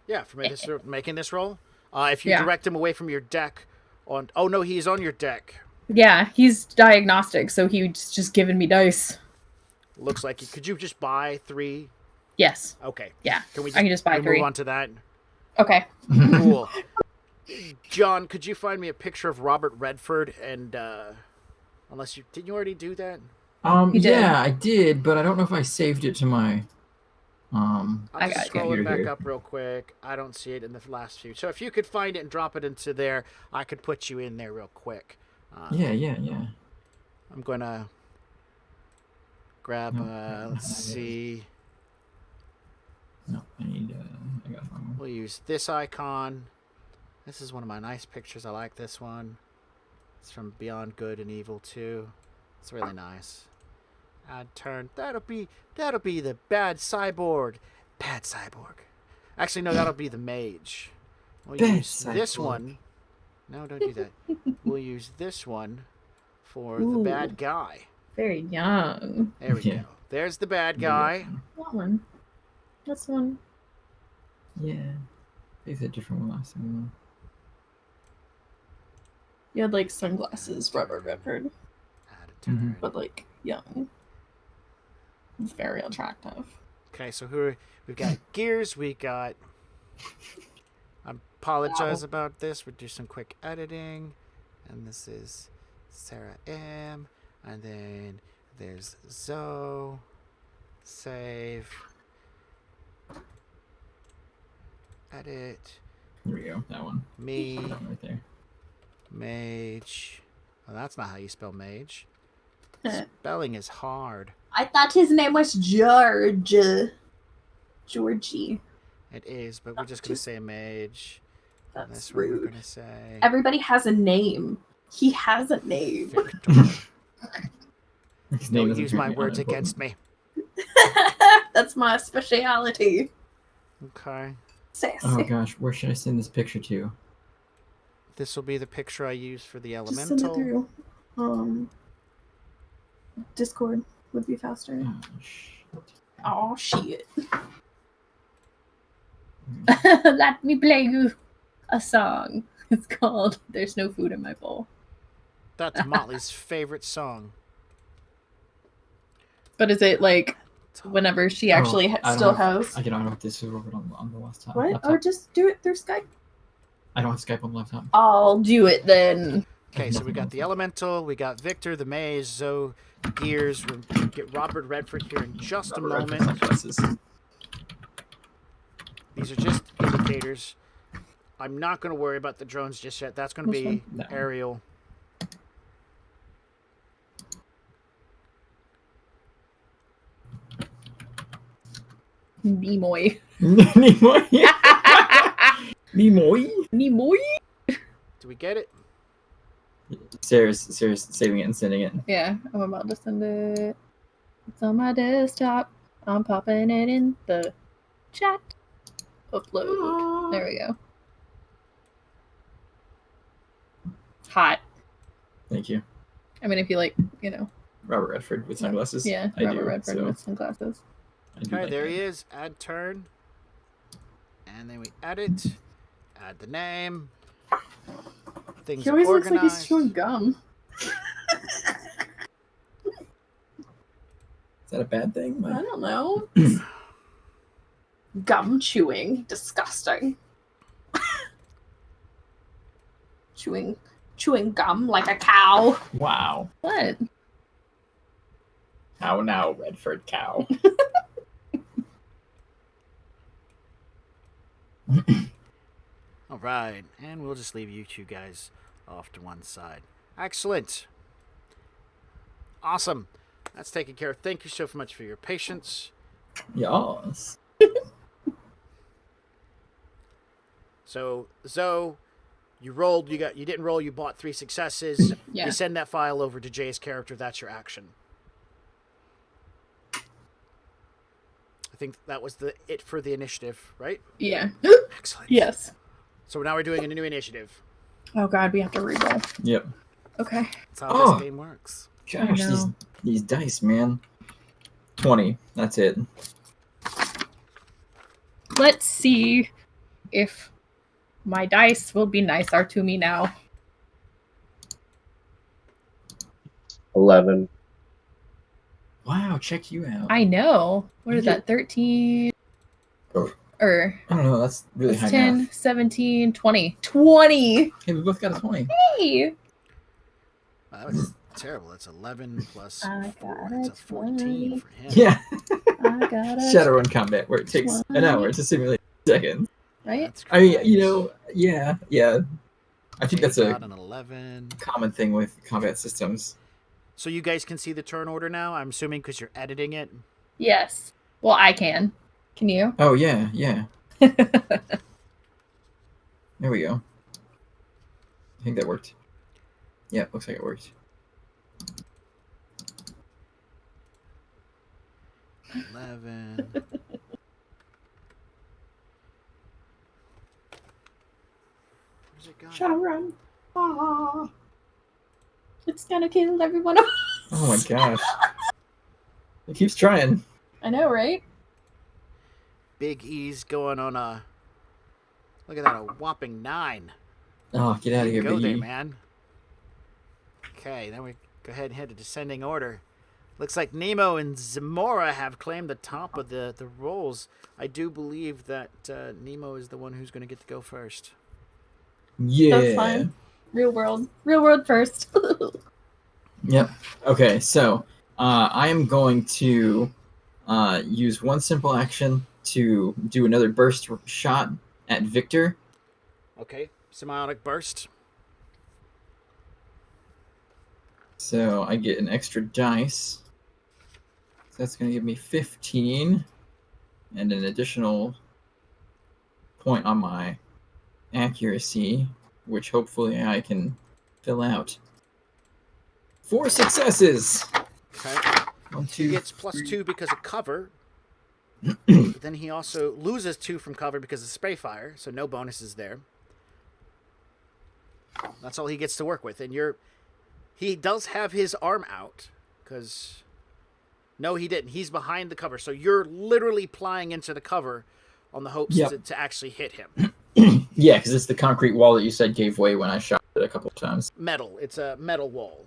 Speaker 1: Yeah, for making this roll. If you
Speaker 4: Yeah.
Speaker 1: direct him away from your deck on... Oh, no, he's on your deck.
Speaker 4: Yeah, he's diagnostic, so he's just giving me dice.
Speaker 1: Looks like could you just buy 3?
Speaker 4: Yes.
Speaker 1: Okay.
Speaker 4: Yeah.
Speaker 1: Can we
Speaker 4: I can just buy 3.
Speaker 1: move on to that?
Speaker 4: Okay.
Speaker 1: Cool. John, could you find me a picture of Robert Redford and unless you didn't you already do that?
Speaker 4: You did.
Speaker 3: Yeah, I did, but I don't know if I saved it to my
Speaker 1: I'll
Speaker 4: I
Speaker 1: just
Speaker 4: got
Speaker 1: scroll it
Speaker 3: you.
Speaker 1: back
Speaker 3: Here.
Speaker 1: up real quick. I don't see it in the last few. So if you could find it and drop it into there, I could put you in there real quick.
Speaker 3: Yeah.
Speaker 1: I'm gonna grab.
Speaker 3: No,
Speaker 1: Let's see.
Speaker 3: No, I need. I got one.
Speaker 1: We'll use this icon. This is one of my nice pictures. I like this one. It's from Beyond Good and Evil 2. It's really nice. Add turn. That'll be the bad cyborg. Bad cyborg. Actually, no, that'll be the mage. We'll
Speaker 3: Bad
Speaker 1: use this
Speaker 3: cyborg.
Speaker 1: one. No, don't do that. We'll use this one for
Speaker 4: Ooh.
Speaker 1: the bad guy.
Speaker 4: Very young.
Speaker 1: There we
Speaker 3: Yeah.
Speaker 1: go. There's the bad guy.
Speaker 4: That one. That's one.
Speaker 3: Yeah. They said different one last time.
Speaker 4: You had like sunglasses, Robert Redford,
Speaker 1: Add a turn.
Speaker 4: but like young. Very attractive.
Speaker 1: Okay, so we've got Gears, we got... I apologize about this. We'll do some quick editing. And this is Sarah M. And then there's Zoe. Save. Edit.
Speaker 3: Here we go. That one.
Speaker 1: Me.
Speaker 3: That one right there.
Speaker 1: Mage. Well, that's not how you spell mage. Spelling is hard.
Speaker 4: I thought his name was George. Georgie.
Speaker 1: It is, but we're just going to say mage. And
Speaker 4: That's
Speaker 1: this one we're
Speaker 4: rude.
Speaker 1: going to say
Speaker 4: Everybody has a name. He has a name.
Speaker 1: Victor.
Speaker 3: His name
Speaker 1: Don't
Speaker 3: is
Speaker 1: use my
Speaker 3: apparently
Speaker 1: words
Speaker 3: unimportant.
Speaker 1: against me.
Speaker 4: That's my speciality.
Speaker 1: Okay.
Speaker 4: Sassy.
Speaker 3: Oh gosh, where should I send this picture to?
Speaker 1: This will be the picture I use for the
Speaker 4: Just send it
Speaker 1: elemental.
Speaker 4: through. Discord would be faster.
Speaker 3: Oh, shit.
Speaker 4: Oh shit. Let me play you a song. It's called There's No Food in My Bowl.
Speaker 1: That's Motley's favorite song.
Speaker 4: But is it like whenever she actually
Speaker 3: I don't
Speaker 4: still
Speaker 3: have-
Speaker 4: has?
Speaker 3: I don't have this over on the laptop.
Speaker 4: What?
Speaker 3: laptop.
Speaker 4: Or just do it through Skype?
Speaker 3: I don't have Skype on the laptop.
Speaker 4: I'll do it then.
Speaker 1: Okay, so we got the elemental, we got Victor, the mage, Zoe, Gears. We'll get Robert Redford here in just a moment. These are just indicators. I'm not going to worry about the drones just yet. That's going to
Speaker 4: Which
Speaker 1: be
Speaker 3: one? That one.
Speaker 1: aerial.
Speaker 4: Nimoy.
Speaker 3: Nimoy. Nimoy.
Speaker 4: Nimoy?
Speaker 1: Do we get it?
Speaker 3: Sarah's saving it and sending it.
Speaker 4: Yeah, I'm about to send it. It's on my desktop. I'm popping it in the chat. Upload. There we go. Hot.
Speaker 3: Thank you.
Speaker 4: I mean, if you like,
Speaker 3: Robert Redford with sunglasses.
Speaker 4: yeah,
Speaker 3: I
Speaker 4: Robert
Speaker 3: do.
Speaker 4: Redford
Speaker 3: So
Speaker 4: with sunglasses.
Speaker 3: I do
Speaker 1: Okay,
Speaker 3: like
Speaker 1: there
Speaker 3: that.
Speaker 1: he is. Add turn. And then we edit. Add the name. Things
Speaker 4: He always
Speaker 1: are
Speaker 4: looks like
Speaker 1: organized.
Speaker 4: he's chewing gum.
Speaker 3: Is that a bad thing?
Speaker 4: I don't know. Gum chewing. Disgusting. chewing gum like a cow.
Speaker 3: Wow.
Speaker 4: What?
Speaker 3: How now, Redford cow?
Speaker 1: All right, and we'll just leave you two guys off to one side. Excellent. Awesome. That's taken care of. Thank you so much for your patience.
Speaker 3: Yes.
Speaker 1: So, Zoe, you rolled. You didn't roll. You bought 3 successes.
Speaker 4: Yeah.
Speaker 1: You send that file over to Jay's character. That's your action. I think that was it for the initiative, right?
Speaker 4: Yeah.
Speaker 1: Excellent.
Speaker 4: Yes.
Speaker 1: So now we're doing a new initiative.
Speaker 4: Oh god, we have to reroll.
Speaker 3: Yep.
Speaker 4: Okay.
Speaker 1: That's how
Speaker 3: Oh.
Speaker 1: this game works.
Speaker 3: Gosh,
Speaker 4: know.
Speaker 3: these dice, man. 20. That's it.
Speaker 4: Let's see if my dice will be nicer to me now.
Speaker 6: 11.
Speaker 3: Wow, check you out.
Speaker 4: I know. What is
Speaker 3: Yeah.
Speaker 4: that? 13
Speaker 3: Oh.
Speaker 4: or
Speaker 3: I don't know. That's really
Speaker 4: it's
Speaker 3: high
Speaker 4: 10,
Speaker 3: math.
Speaker 4: 17, 20. 20!
Speaker 3: Hey, we both got a 20.
Speaker 4: Hey!
Speaker 1: Wow, that was terrible. That's 11 plus
Speaker 2: I
Speaker 1: 4.
Speaker 2: got
Speaker 1: That's
Speaker 2: a
Speaker 1: a 14 for him.
Speaker 3: Yeah.
Speaker 2: I got a
Speaker 3: Shadowrun combat, where it takes an hour to simulate seconds.
Speaker 4: Right?
Speaker 1: That's
Speaker 3: I mean,
Speaker 1: correct.
Speaker 3: yeah. I think
Speaker 1: Jay
Speaker 3: that's a
Speaker 1: got an 11.
Speaker 3: common thing with combat systems.
Speaker 1: So you guys can see the turn order now, I'm assuming, because you're editing it.
Speaker 4: Yes. Well, I can. Can you?
Speaker 3: Oh, yeah. There we go. I think that worked. Yeah, looks like it worked.
Speaker 1: 11. Where's it gone?
Speaker 4: Shadowrun. Ah. It's gonna kill everyone else.
Speaker 3: Oh my gosh. It keeps trying.
Speaker 4: I know, right?
Speaker 1: Big E's going on a. Look at that, a whopping 9.
Speaker 3: Oh, get out of here,
Speaker 1: Go there,
Speaker 3: Biggie.
Speaker 1: man. Okay, then we go ahead and head to descending order. Looks like Nemo and Zamora have claimed the top of the rolls. I do believe that Nemo is the one who's going to get to go first.
Speaker 3: Yeah.
Speaker 4: That's fine. Real world. Real world first.
Speaker 3: Yep. Okay, so I am going to use one simple action to do another burst shot at Victor.
Speaker 1: Okay, semiotic burst.
Speaker 3: So I get an extra dice. So that's going to give me 15 and an additional point on my accuracy, which hopefully I can fill out. 4 successes!
Speaker 1: Okay.
Speaker 3: 1,
Speaker 1: He
Speaker 3: 2,
Speaker 1: gets plus 2 because of cover. But then he also loses 2 from cover because of spray fire, so no bonuses there. That's all he gets to work with. And he does have his arm out, because... No, he didn't. He's behind the cover. So you're literally plying into the cover on the hopes
Speaker 3: Yep.
Speaker 1: to actually hit him.
Speaker 3: Yeah, because it's the concrete wall that you said gave way when I shot it a couple of times.
Speaker 1: Metal. It's a metal wall.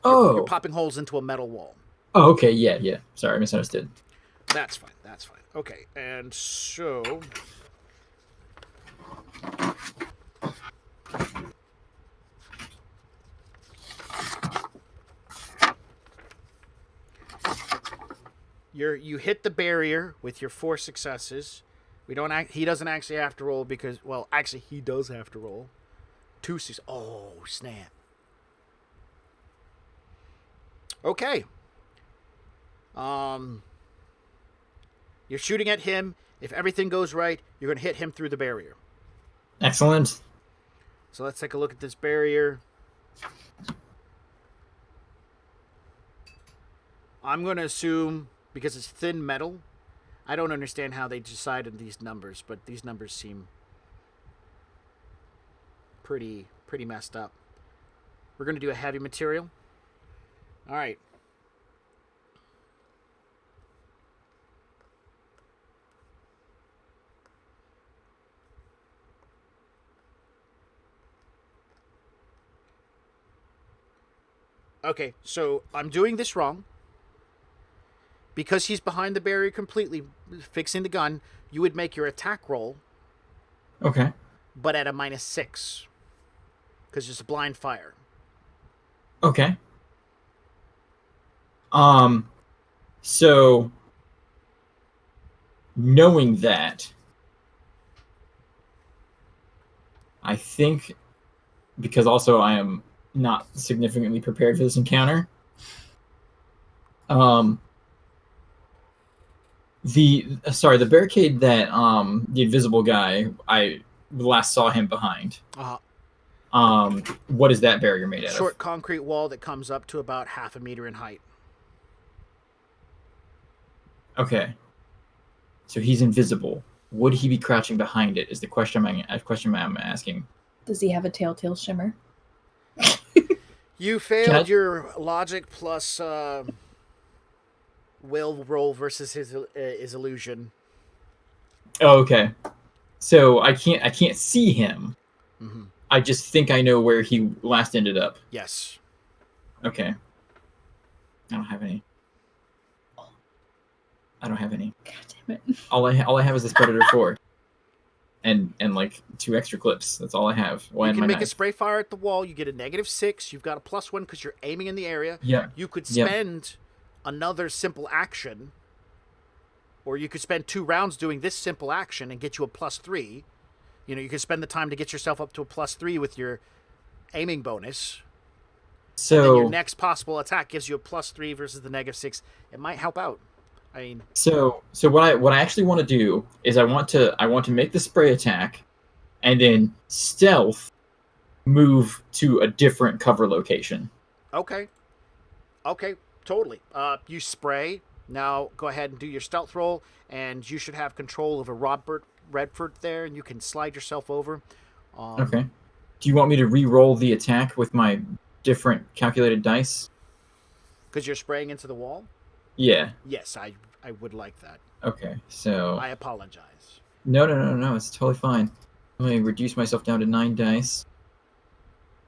Speaker 3: Oh.
Speaker 1: You're popping holes into a metal wall.
Speaker 3: Oh, okay. Yeah. Sorry, I misunderstood.
Speaker 1: That's fine. Okay, and so... You hit the barrier with your 4 successes. He doesn't actually have to roll because, well, actually he does have to roll. 2 successes. Oh, snap. Okay. You're shooting at him. If everything goes right, you're going to hit him through the barrier.
Speaker 3: Excellent.
Speaker 1: So let's take a look at this barrier. I'm going to assume, because it's thin metal, I don't understand how they decided these numbers, but these numbers seem pretty messed up. We're going to do a heavy material. All right. Okay, so I'm doing this wrong. Because he's behind the barrier completely, fixing the gun, you would make your attack roll,
Speaker 3: Okay.
Speaker 1: but at a -6. Because it's a blind fire.
Speaker 3: Okay. So knowing that, I think, because also I am not significantly prepared for this encounter, the barricade that the invisible guy I last saw him behind. What is that barrier made out of?
Speaker 1: Short concrete wall that comes up to about 1/2 meter in height.
Speaker 3: Okay. So he's invisible. Would he be crouching behind it? Is the question I'm asking.
Speaker 4: Does he have a telltale shimmer?
Speaker 1: You failed your logic plus will roll versus his illusion.
Speaker 3: Oh, okay. So I can't see him.
Speaker 1: Mm-hmm.
Speaker 3: I just think I know where he last ended up.
Speaker 1: Yes.
Speaker 3: Okay. I don't have any. God damn it. All I have is this Predator 4. And like 2 extra clips. That's all I have.
Speaker 1: You can make a spray fire at the wall. You get a -6. You've got a +1 because you're aiming in the area.
Speaker 3: Yeah.
Speaker 1: You could spend another simple action, or you could spend 2 rounds doing this simple action and get you a +3. You know, you could spend the time to get yourself up to a +3 with your aiming bonus.
Speaker 3: So
Speaker 1: and then your next possible attack gives you a +3 versus the -6. It might help out. I mean,
Speaker 3: so what I actually want to do is I want to make the spray attack, and then stealth move to a different cover location.
Speaker 1: Okay, totally. You spray. Now go ahead and do your stealth roll, and you should have control over Robert Redford there, and you can slide yourself over.
Speaker 3: Okay. Do you want me to re-roll the attack with my different calculated dice?
Speaker 1: Because you're spraying into the wall?
Speaker 3: Yeah.
Speaker 1: Yes, I would like that.
Speaker 3: Okay, so...
Speaker 1: I apologize.
Speaker 3: No, it's totally fine. Let me reduce myself down to 9 dice.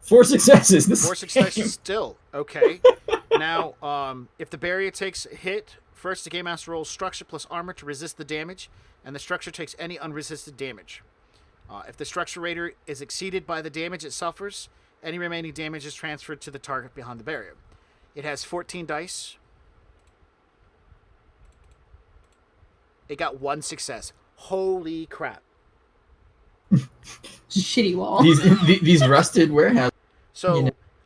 Speaker 3: 4 successes!
Speaker 1: 4 successes still. Okay. Now, if the barrier takes a hit, first the Game Master rolls structure plus armor to resist the damage, and the structure takes any unresisted damage. If the structure rater is exceeded by the damage it suffers, any remaining damage is transferred to the target behind the barrier. It has 14 dice. It got 1 success. Holy crap.
Speaker 4: Shitty wall.
Speaker 3: These rusted warehouses.
Speaker 1: So,
Speaker 3: you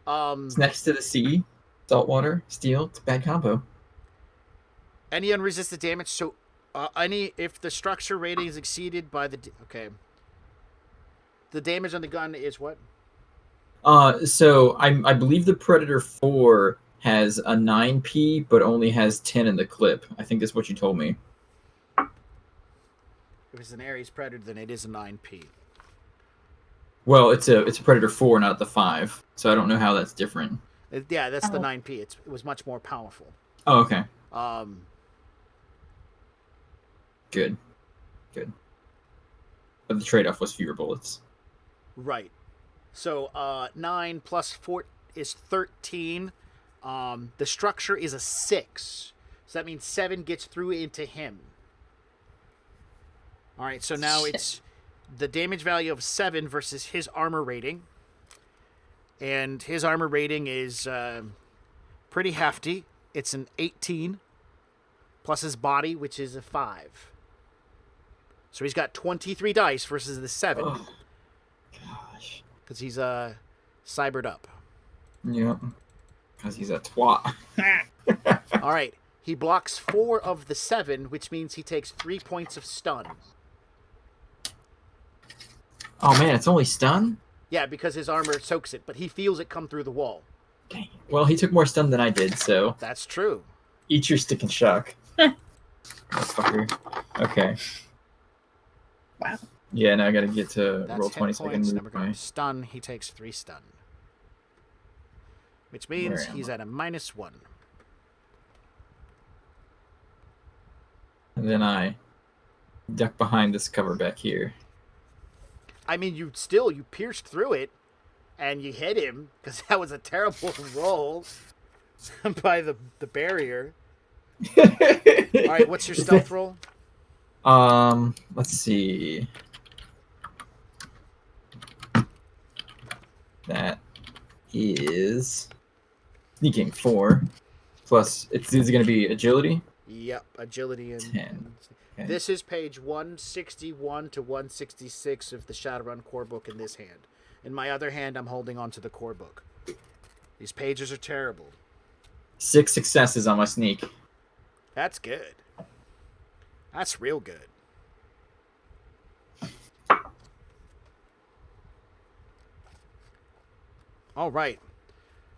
Speaker 3: know, it's next to the sea, saltwater, steel. It's a bad combo.
Speaker 1: Any unresisted damage. So, if the structure rating is exceeded by the okay, the damage on the gun is what?
Speaker 3: So I believe the Predator 4 has a 9p, but only has 10 in the clip. I think that's what you told me.
Speaker 1: If it's an Ares Predator, then it is a 9p.
Speaker 3: Well, it's a Predator 4, not the 5. So I don't know how that's different.
Speaker 1: Yeah, that's the 9p. It was much more powerful.
Speaker 3: Oh, okay. Good. But the trade-off was fewer bullets.
Speaker 1: Right. So 9 plus 4 is 13. The structure is a 6. So that means 7 gets through into him. All right, so now it's the damage value of 7 versus his armor rating. And his armor rating is pretty hefty. It's an 18 plus his body, which is a 5. So he's got 23 dice versus the 7.
Speaker 3: Oh, gosh.
Speaker 1: Because he's cybered up.
Speaker 3: Yep. Because he's a twat.
Speaker 1: All right. He blocks 4 of the 7, which means he takes 3 points of stun.
Speaker 3: Oh man, it's only stun?
Speaker 1: Yeah, because his armor soaks it, but he feels it come through the wall.
Speaker 3: Dang. Well, he took more stun than I did, so
Speaker 1: That's true.
Speaker 3: eat your stick and shock. Motherfucker. Okay.
Speaker 4: Wow.
Speaker 3: Yeah, now I gotta get to
Speaker 1: That's
Speaker 3: roll
Speaker 1: hit
Speaker 3: 20 so I can
Speaker 1: points.
Speaker 3: move
Speaker 1: Then we're going
Speaker 3: my...
Speaker 1: to stun. He takes 3 stun. Which
Speaker 3: Where
Speaker 1: means
Speaker 3: am
Speaker 1: he's
Speaker 3: I?
Speaker 1: at a -1.
Speaker 3: And then I duck behind this cover back here.
Speaker 1: I mean, you pierced through it, and you hit him, because that was a terrible roll by the barrier. Alright, what's your stealth roll?
Speaker 3: Let's see. That is sneaking 4. Plus, it's going to be agility.
Speaker 1: Yep, agility and
Speaker 3: 10. Okay.
Speaker 1: This is page 161 to 166 of the Shadowrun core book in this hand. In my other hand, I'm holding on to the core book. These pages are terrible.
Speaker 3: 6 successes on my sneak.
Speaker 1: That's good. That's real good. All right.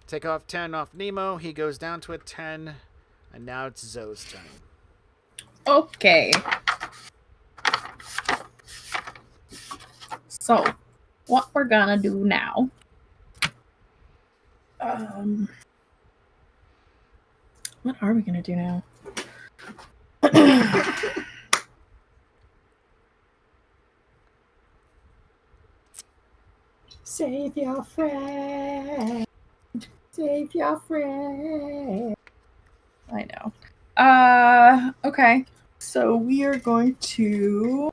Speaker 1: Take off 10 off Nemo. He goes down to a 10. And now it's Zoe's turn.
Speaker 4: Okay. So, what we're gonna do now? What are we gonna do now? Save your friend. Save your friend. I know. Okay. So we are going to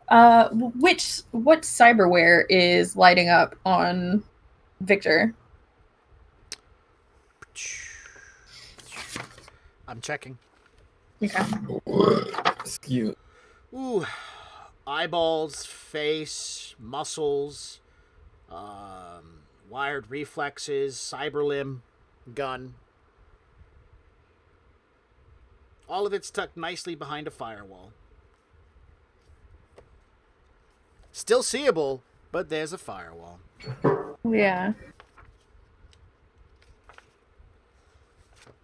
Speaker 4: what cyberware is lighting up on Victor?
Speaker 1: I'm checking.
Speaker 4: Okay.
Speaker 3: Excuse.
Speaker 1: Ooh. Eyeballs, face, muscles, wired reflexes, cyber limb, gun. All of it's tucked nicely behind a firewall. Still seeable, but there's a firewall.
Speaker 4: Yeah.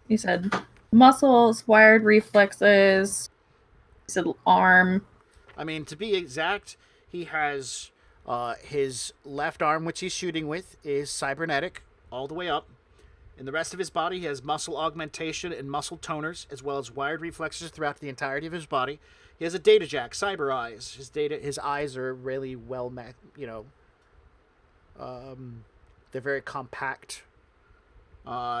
Speaker 4: You said muscles, wired reflexes. You said arm.
Speaker 1: I mean, to be exact, he has his left arm, which he's shooting with, is cybernetic all the way up. In the rest of his body, he has muscle augmentation and muscle toners, as well as wired reflexes throughout the entirety of his body. He has a data jack, cyber eyes. His eyes are really well, they're very compact.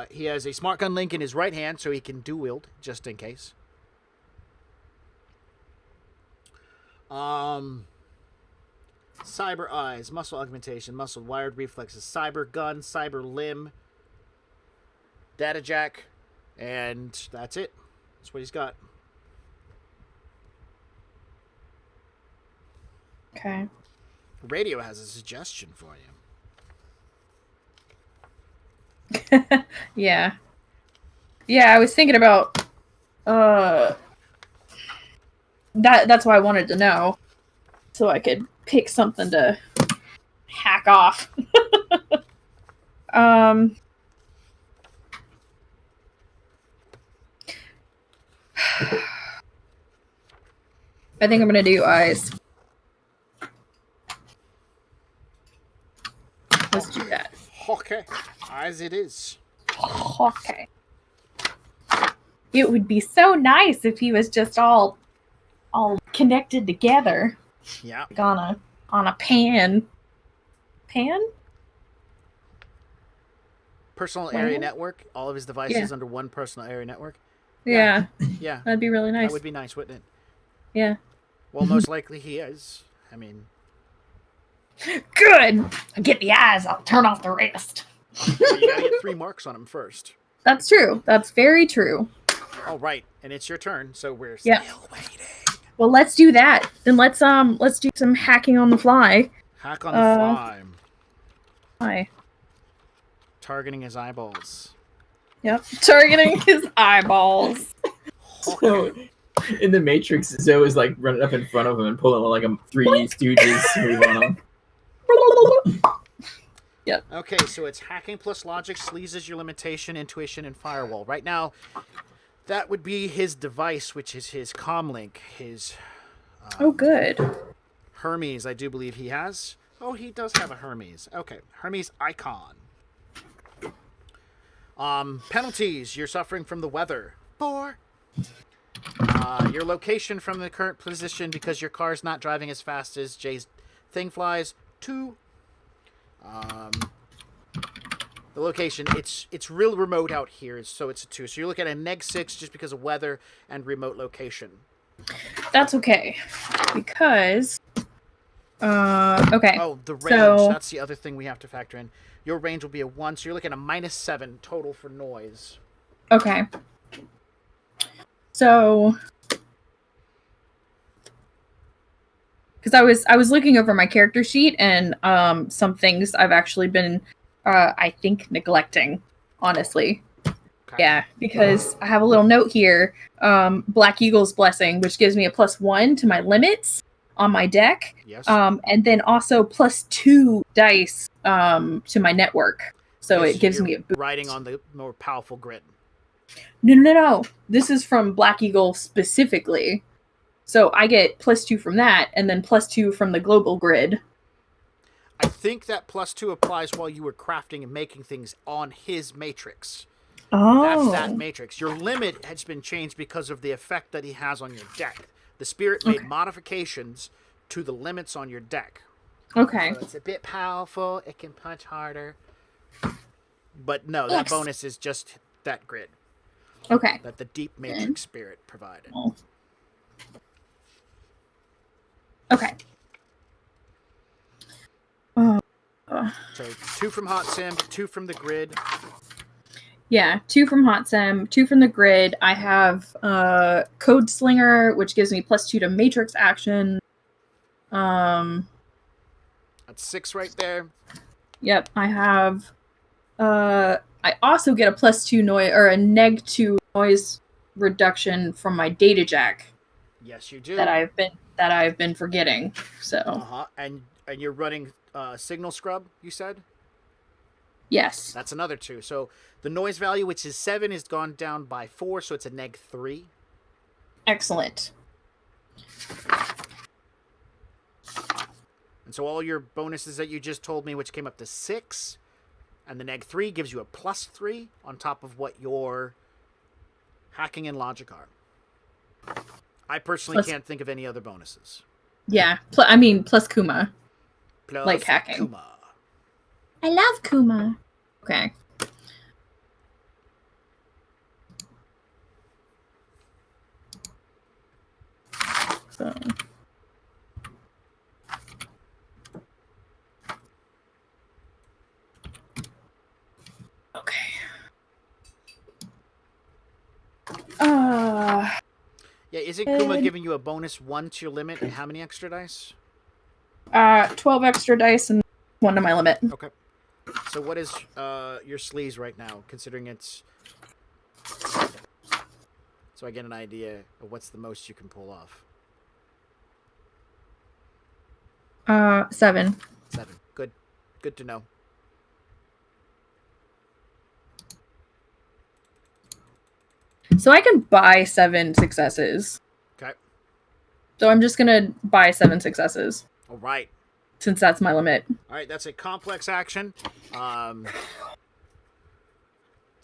Speaker 1: He has a smart gun link in his right hand, so he can dual wield just in case. Cyber eyes, muscle augmentation, muscle wired reflexes, cyber gun, cyber limb, data jack, and that's it. That's what he's got.
Speaker 4: Okay.
Speaker 1: Radio has a suggestion for you.
Speaker 4: Yeah. Yeah, I was thinking about that's why I wanted to know. So I could pick something to hack off. I think I'm gonna do eyes. Let's do that.
Speaker 1: Okay, as it is.
Speaker 4: Okay. It would be so nice if he was just all connected together.
Speaker 1: Yeah.
Speaker 4: Like on a pan. Pan?
Speaker 1: Personal
Speaker 4: Wow.
Speaker 1: area network. All of his devices
Speaker 4: Yeah.
Speaker 1: under one personal area network.
Speaker 4: Yeah.
Speaker 1: Yeah,
Speaker 4: That'd be really nice.
Speaker 1: that would be nice, wouldn't it?
Speaker 4: Yeah.
Speaker 1: Well, most likely he is. I mean,
Speaker 4: Good! I'll get the eyes, I'll turn off the rest.
Speaker 1: you gotta get 3 marks on him first.
Speaker 4: That's true. That's very true.
Speaker 1: All right, and it's your turn, so we're
Speaker 4: Yeah.
Speaker 1: still waiting.
Speaker 4: Well, let's do that. Then let's do some hacking on the fly.
Speaker 1: Hack on the fly.
Speaker 4: Hi.
Speaker 1: Targeting his eyeballs.
Speaker 4: Yep. Targeting his eyeballs.
Speaker 3: So, in the Matrix, Zoe is like running up in front of him and pulling like a Three Stooges move on him.
Speaker 1: Okay, so it's hacking plus logic, sleaze is your limitation, intuition, and firewall. Right now, that would be his device, which is his comlink, his
Speaker 4: Oh, good.
Speaker 1: Hermes, I do believe he has. Oh, he does have a Hermes. Okay, Hermes icon. Penalties. You're suffering from the weather. 4. Your location from the current position because your car's not driving as fast as Jay's thing flies. 2. The location, it's real remote out here, so it's a 2. So you're looking at a -6 just because of weather and remote location.
Speaker 4: That's okay. Because okay.
Speaker 1: Oh, the range.
Speaker 4: So-
Speaker 1: That's the other thing we have to factor in. Your range will be a 1, so you're looking at a -7 total for noise.
Speaker 4: Okay. So because I was looking over my character sheet and some things I've actually been I think neglecting, honestly.
Speaker 1: Okay.
Speaker 4: Yeah, because I have a little note here, Black Eagle's Blessing, which gives me a +1 to my limits on my deck.
Speaker 1: Yes.
Speaker 4: And then also +2 dice to my network. So
Speaker 1: Yes,
Speaker 4: it gives
Speaker 1: you're
Speaker 4: me a boost.
Speaker 1: riding on the more powerful grid.
Speaker 4: No. This is from Black Eagle specifically. So I get +2 from that, and then +2 from the global grid.
Speaker 1: I think that +2 applies while you were crafting and making things on his matrix. That's that matrix. Your limit has been changed because of the effect that he has on your deck. The spirit made modifications to the limits on your deck.
Speaker 4: Okay.
Speaker 1: So it's a bit powerful. It can punch harder. But no, that bonus is just that grid
Speaker 4: Okay.
Speaker 1: that the deep matrix spirit provided.
Speaker 4: Okay.
Speaker 1: So 2 from Hot Sim, 2 from the grid.
Speaker 4: Yeah, 2 from Hot Sim, 2 from the grid. I have Code Slinger, which gives me +2 to Matrix action.
Speaker 1: That's 6 right there.
Speaker 4: Yep, I have. I also get a +2 noise or a -2 noise reduction from my data jack
Speaker 1: Yes, you do.
Speaker 4: that I've been forgetting. So
Speaker 1: And you're running Signal Scrub, you said?
Speaker 4: yes,
Speaker 1: That's another 2. So the noise value, which is 7, is gone down by 4, so it's a -3.
Speaker 4: excellent.
Speaker 1: And so all your bonuses that you just told me, which came up to 6, and the -3 gives you a +3 on top of what your hacking and logic are. I personally can't think of any other bonuses.
Speaker 4: Yeah, I mean plus Kuma.
Speaker 1: Plus
Speaker 4: Like hacking.
Speaker 1: Kuma.
Speaker 4: I love Kuma. Okay. So. Okay.
Speaker 1: Yeah, isn't Kuma giving you a bonus 1 to your limit and how many extra dice?
Speaker 4: 12 extra dice and 1 to my limit.
Speaker 1: Okay. So what is your sleaze right now, considering it's... So I get an idea of what's the most you can pull off.
Speaker 4: 7.
Speaker 1: 7. Good. Good to know.
Speaker 4: So I can buy 7 successes.
Speaker 1: Okay.
Speaker 4: So I'm just gonna buy 7 successes.
Speaker 1: All right.
Speaker 4: Since that's my limit.
Speaker 1: All right, that's a complex action. Let's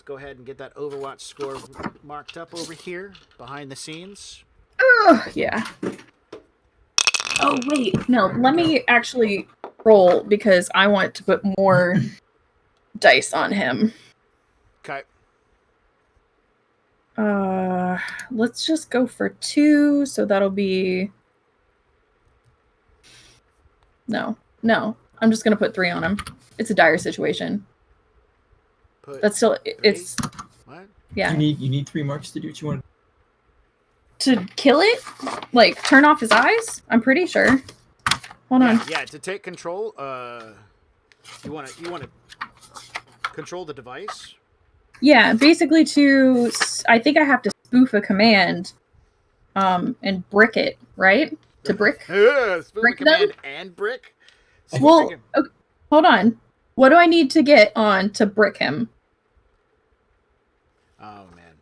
Speaker 1: go ahead and get that Overwatch score marked up over here, behind the scenes.
Speaker 4: Yeah. Oh, wait. No, let me actually roll because I want to put more dice on him.
Speaker 1: Okay.
Speaker 4: Let's just go for 2, so that'll be... No. I'm just gonna put 3 on him. It's a dire situation. That's still... It's...
Speaker 1: What?
Speaker 4: Yeah.
Speaker 3: You need 3 marks to do what you want.
Speaker 4: To kill it? Like, turn off his eyes? I'm pretty sure. Hold on.
Speaker 1: Yeah, to take control, you want to control the device?
Speaker 4: Yeah, basically I think I have to spoof a command, and brick it, right? To brick?
Speaker 1: Spoof a
Speaker 4: Brick
Speaker 1: command
Speaker 4: them?
Speaker 1: and brick?
Speaker 4: Well,
Speaker 1: Spoofing-
Speaker 4: okay, hold on. What do I need to get on to brick him?
Speaker 1: Oh, man.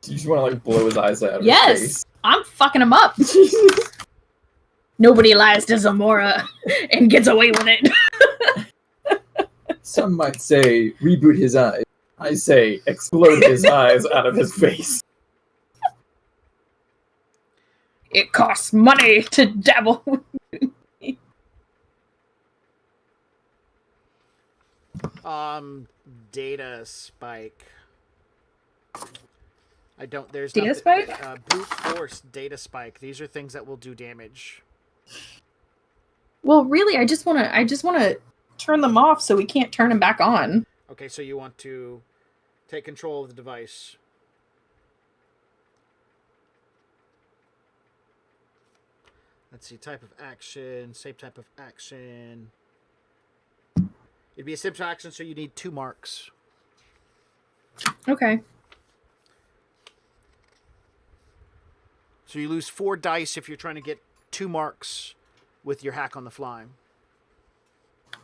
Speaker 3: You just want to like blow his eyes out of his
Speaker 4: Yes!
Speaker 3: face.
Speaker 4: I'm fucking him up! Nobody lies to Zamora and gets away with it.
Speaker 3: Some might say reboot his eyes. I say explode his eyes out of his face.
Speaker 4: It costs money to dabble.
Speaker 1: Data spike. There's
Speaker 4: Data
Speaker 1: nothing-
Speaker 4: spike?
Speaker 1: Brute force, data spike. These are things that will do damage.
Speaker 4: Well, really, I just want to turn them off so we can't turn them back on.
Speaker 1: Okay, so you want to take control of the device. Let's see, type of action, same type of action. It'd be a simple action, so you need 2 marks.
Speaker 4: Okay.
Speaker 1: So you lose 4 dice if you're trying to get 2 marks with your hack on the fly.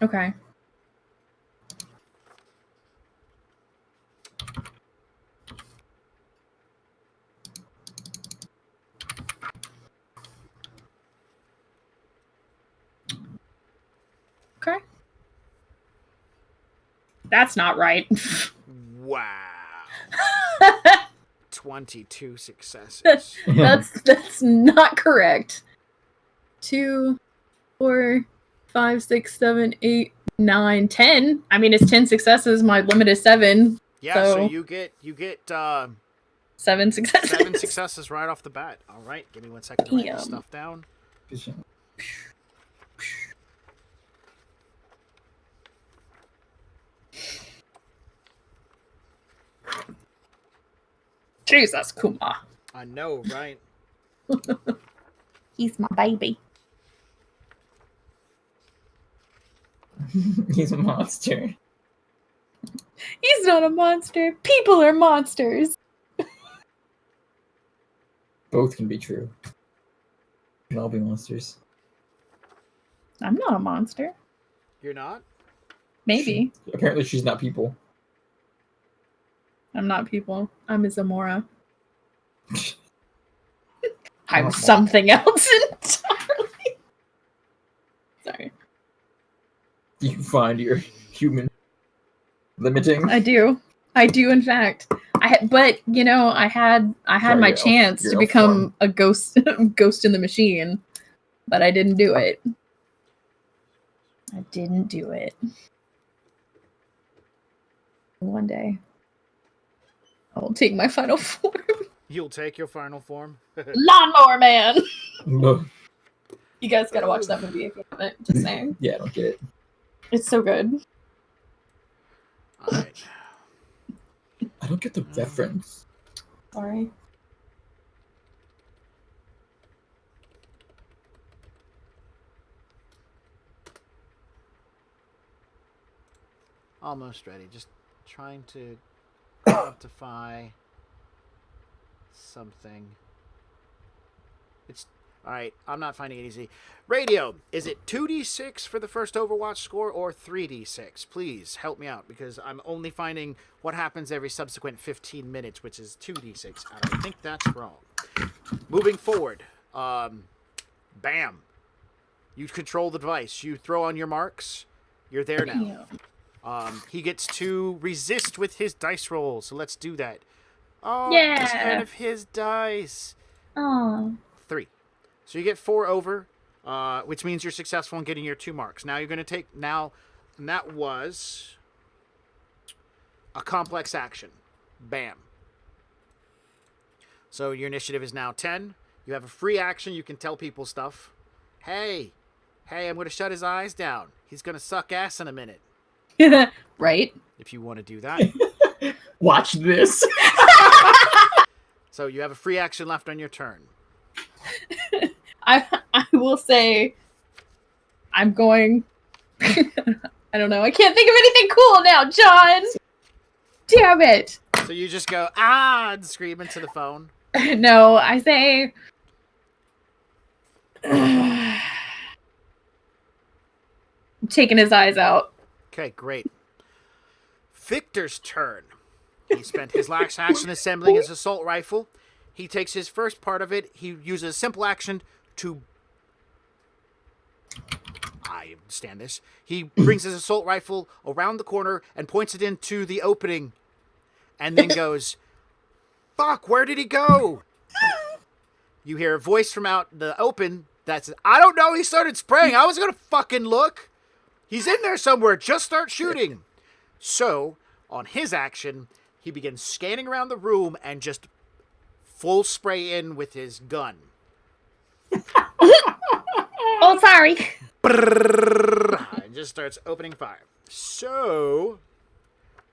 Speaker 4: Okay. Okay. That's not right.
Speaker 1: Wow. 22 successes.
Speaker 4: That's not correct. 2, 4, 5, 6, 7, 8, 9, 10. I mean, it's 10 successes. My limit is 7.
Speaker 1: Yeah, so
Speaker 4: So-
Speaker 1: you get
Speaker 4: 7 successes.
Speaker 1: 7 successes right off the bat. All right, give me 1 second to write this
Speaker 4: Damn.
Speaker 1: stuff down.
Speaker 4: Jesus, Kuma.
Speaker 1: I know, right?
Speaker 4: He's my baby.
Speaker 3: He's a monster.
Speaker 4: He's not a monster. People are monsters.
Speaker 3: Both can be true. Can all be monsters.
Speaker 4: I'm not a monster.
Speaker 1: You're not?
Speaker 4: Maybe.
Speaker 3: Apparently she's not people.
Speaker 4: I'm not people. I'm a Zamora. I'm something else entirely. Sorry.
Speaker 3: You find your human limiting.
Speaker 4: I do. In fact. But you know, I had
Speaker 3: Sorry,
Speaker 4: my
Speaker 3: your
Speaker 4: chance
Speaker 3: elf
Speaker 4: to become a ghost in the machine, but I didn't do it. One day, I will take my final form.
Speaker 1: You'll take your final form?
Speaker 4: Lawnmower Man.
Speaker 3: No.
Speaker 4: You guys gotta watch that movie if you haven't. Just saying,
Speaker 3: Yeah, I don't get it.
Speaker 4: it's so good.
Speaker 1: All right.
Speaker 3: I don't get the reference.
Speaker 4: Sorry.
Speaker 1: Almost ready. Just trying to quantify something. It's all right. I'm not finding it easy. Radio, is it 2d6 for the first Overwatch score or 3d6? Please help me out because I'm only finding what happens every subsequent 15 minutes, which is 2d6, and I think that's wrong. Moving forward, bam. You control the device. You throw on your marks. You're there now. He gets to resist with his dice roll, so let's do that. Oh,
Speaker 4: Yeah.
Speaker 1: it's kind of his dice.
Speaker 4: Oh.
Speaker 1: 3. So you get 4 over, which means you're successful in getting your 2 marks. Now you're going to take, and that was a complex action. Bam. So your initiative is now 10. You have a free action. You can tell people stuff. Hey, I'm going to shut his eyes down. He's going to suck ass in a minute.
Speaker 4: Right.
Speaker 1: If you want to do that.
Speaker 3: Watch this.
Speaker 1: So you have a free action left on your turn.
Speaker 4: I will say I'm going I don't know. I can't think of anything cool now, John. Damn it!
Speaker 1: So you just go, ah, and scream into the phone.
Speaker 4: No, I say. Taking his eyes out.
Speaker 1: Okay, great. Victor's turn. He spent his last action assembling his assault rifle. He takes his first part of it. He uses a simple action to... I understand this. He brings his assault rifle around the corner and points it into the opening. And then goes, fuck, where did he go? You hear a voice from out the open that says, I don't know, he started spraying. I was going to fucking look. He's in there somewhere. Just start shooting. So, on his action, he begins scanning around the room and just full spray in with his gun.
Speaker 4: Oh, sorry.
Speaker 1: And just starts opening fire. So,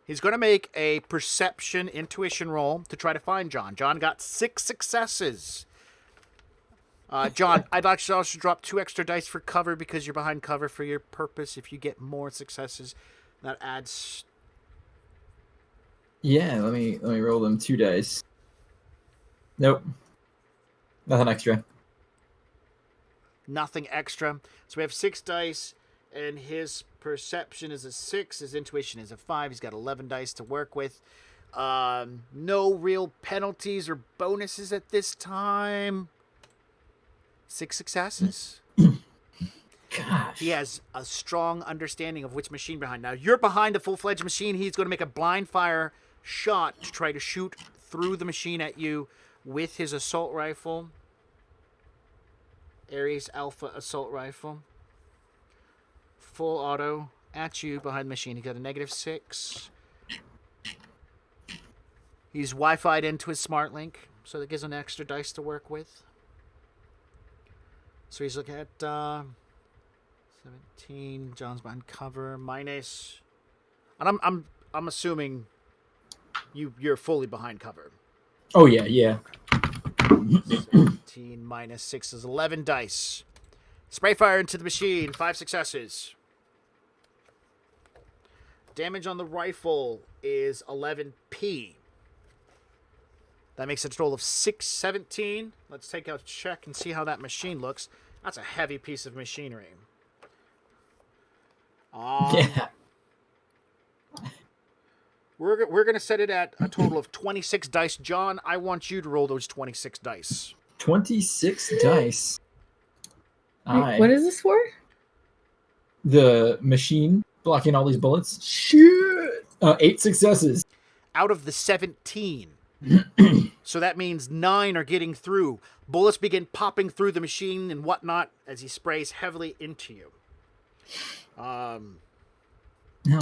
Speaker 1: he's going to make a perception intuition roll to try to find John. John got 6 successes. John, I'd like to also drop 2 extra dice for cover because you're behind cover for your purpose. If you get more successes, that adds...
Speaker 3: Yeah, let me roll them 2 dice. Nope. Nothing extra.
Speaker 1: Nothing extra. So we have 6 dice, and his perception is a 6. His intuition is a 5. He's got 11 dice to work with. No real penalties or bonuses at this time. 6 successes.
Speaker 3: Gosh.
Speaker 1: He has a strong understanding of which machine behind. Now, you're behind a full-fledged machine. He's going to make a blind fire shot to try to shoot through the machine at you with his assault rifle. Ares Alpha assault rifle. Full auto at you behind the machine. He got a -6. He's Wi-Fi'd into his smart link, so that gives him extra dice to work with. So he's looking at 17. John's behind cover minus, and I'm assuming you're fully behind cover.
Speaker 3: Oh yeah.
Speaker 1: 17 minus 6 is 11 dice. Spray fire into the machine. 5 successes. Damage on the rifle is 11p. That makes it a total of 617. Let's take a check and see how that machine looks. That's a heavy piece of machinery.
Speaker 3: Yeah.
Speaker 1: We're going to set it at a total of 26 dice. John, I want you to roll those 26 dice.
Speaker 3: 26 dice.
Speaker 4: Wait, what is this for?
Speaker 3: The machine blocking all these bullets? Shit! 8 successes.
Speaker 1: Out of the 17. So that means 9 are getting through. Bullets begin popping through the machine and whatnot as he sprays heavily into you.
Speaker 3: Oh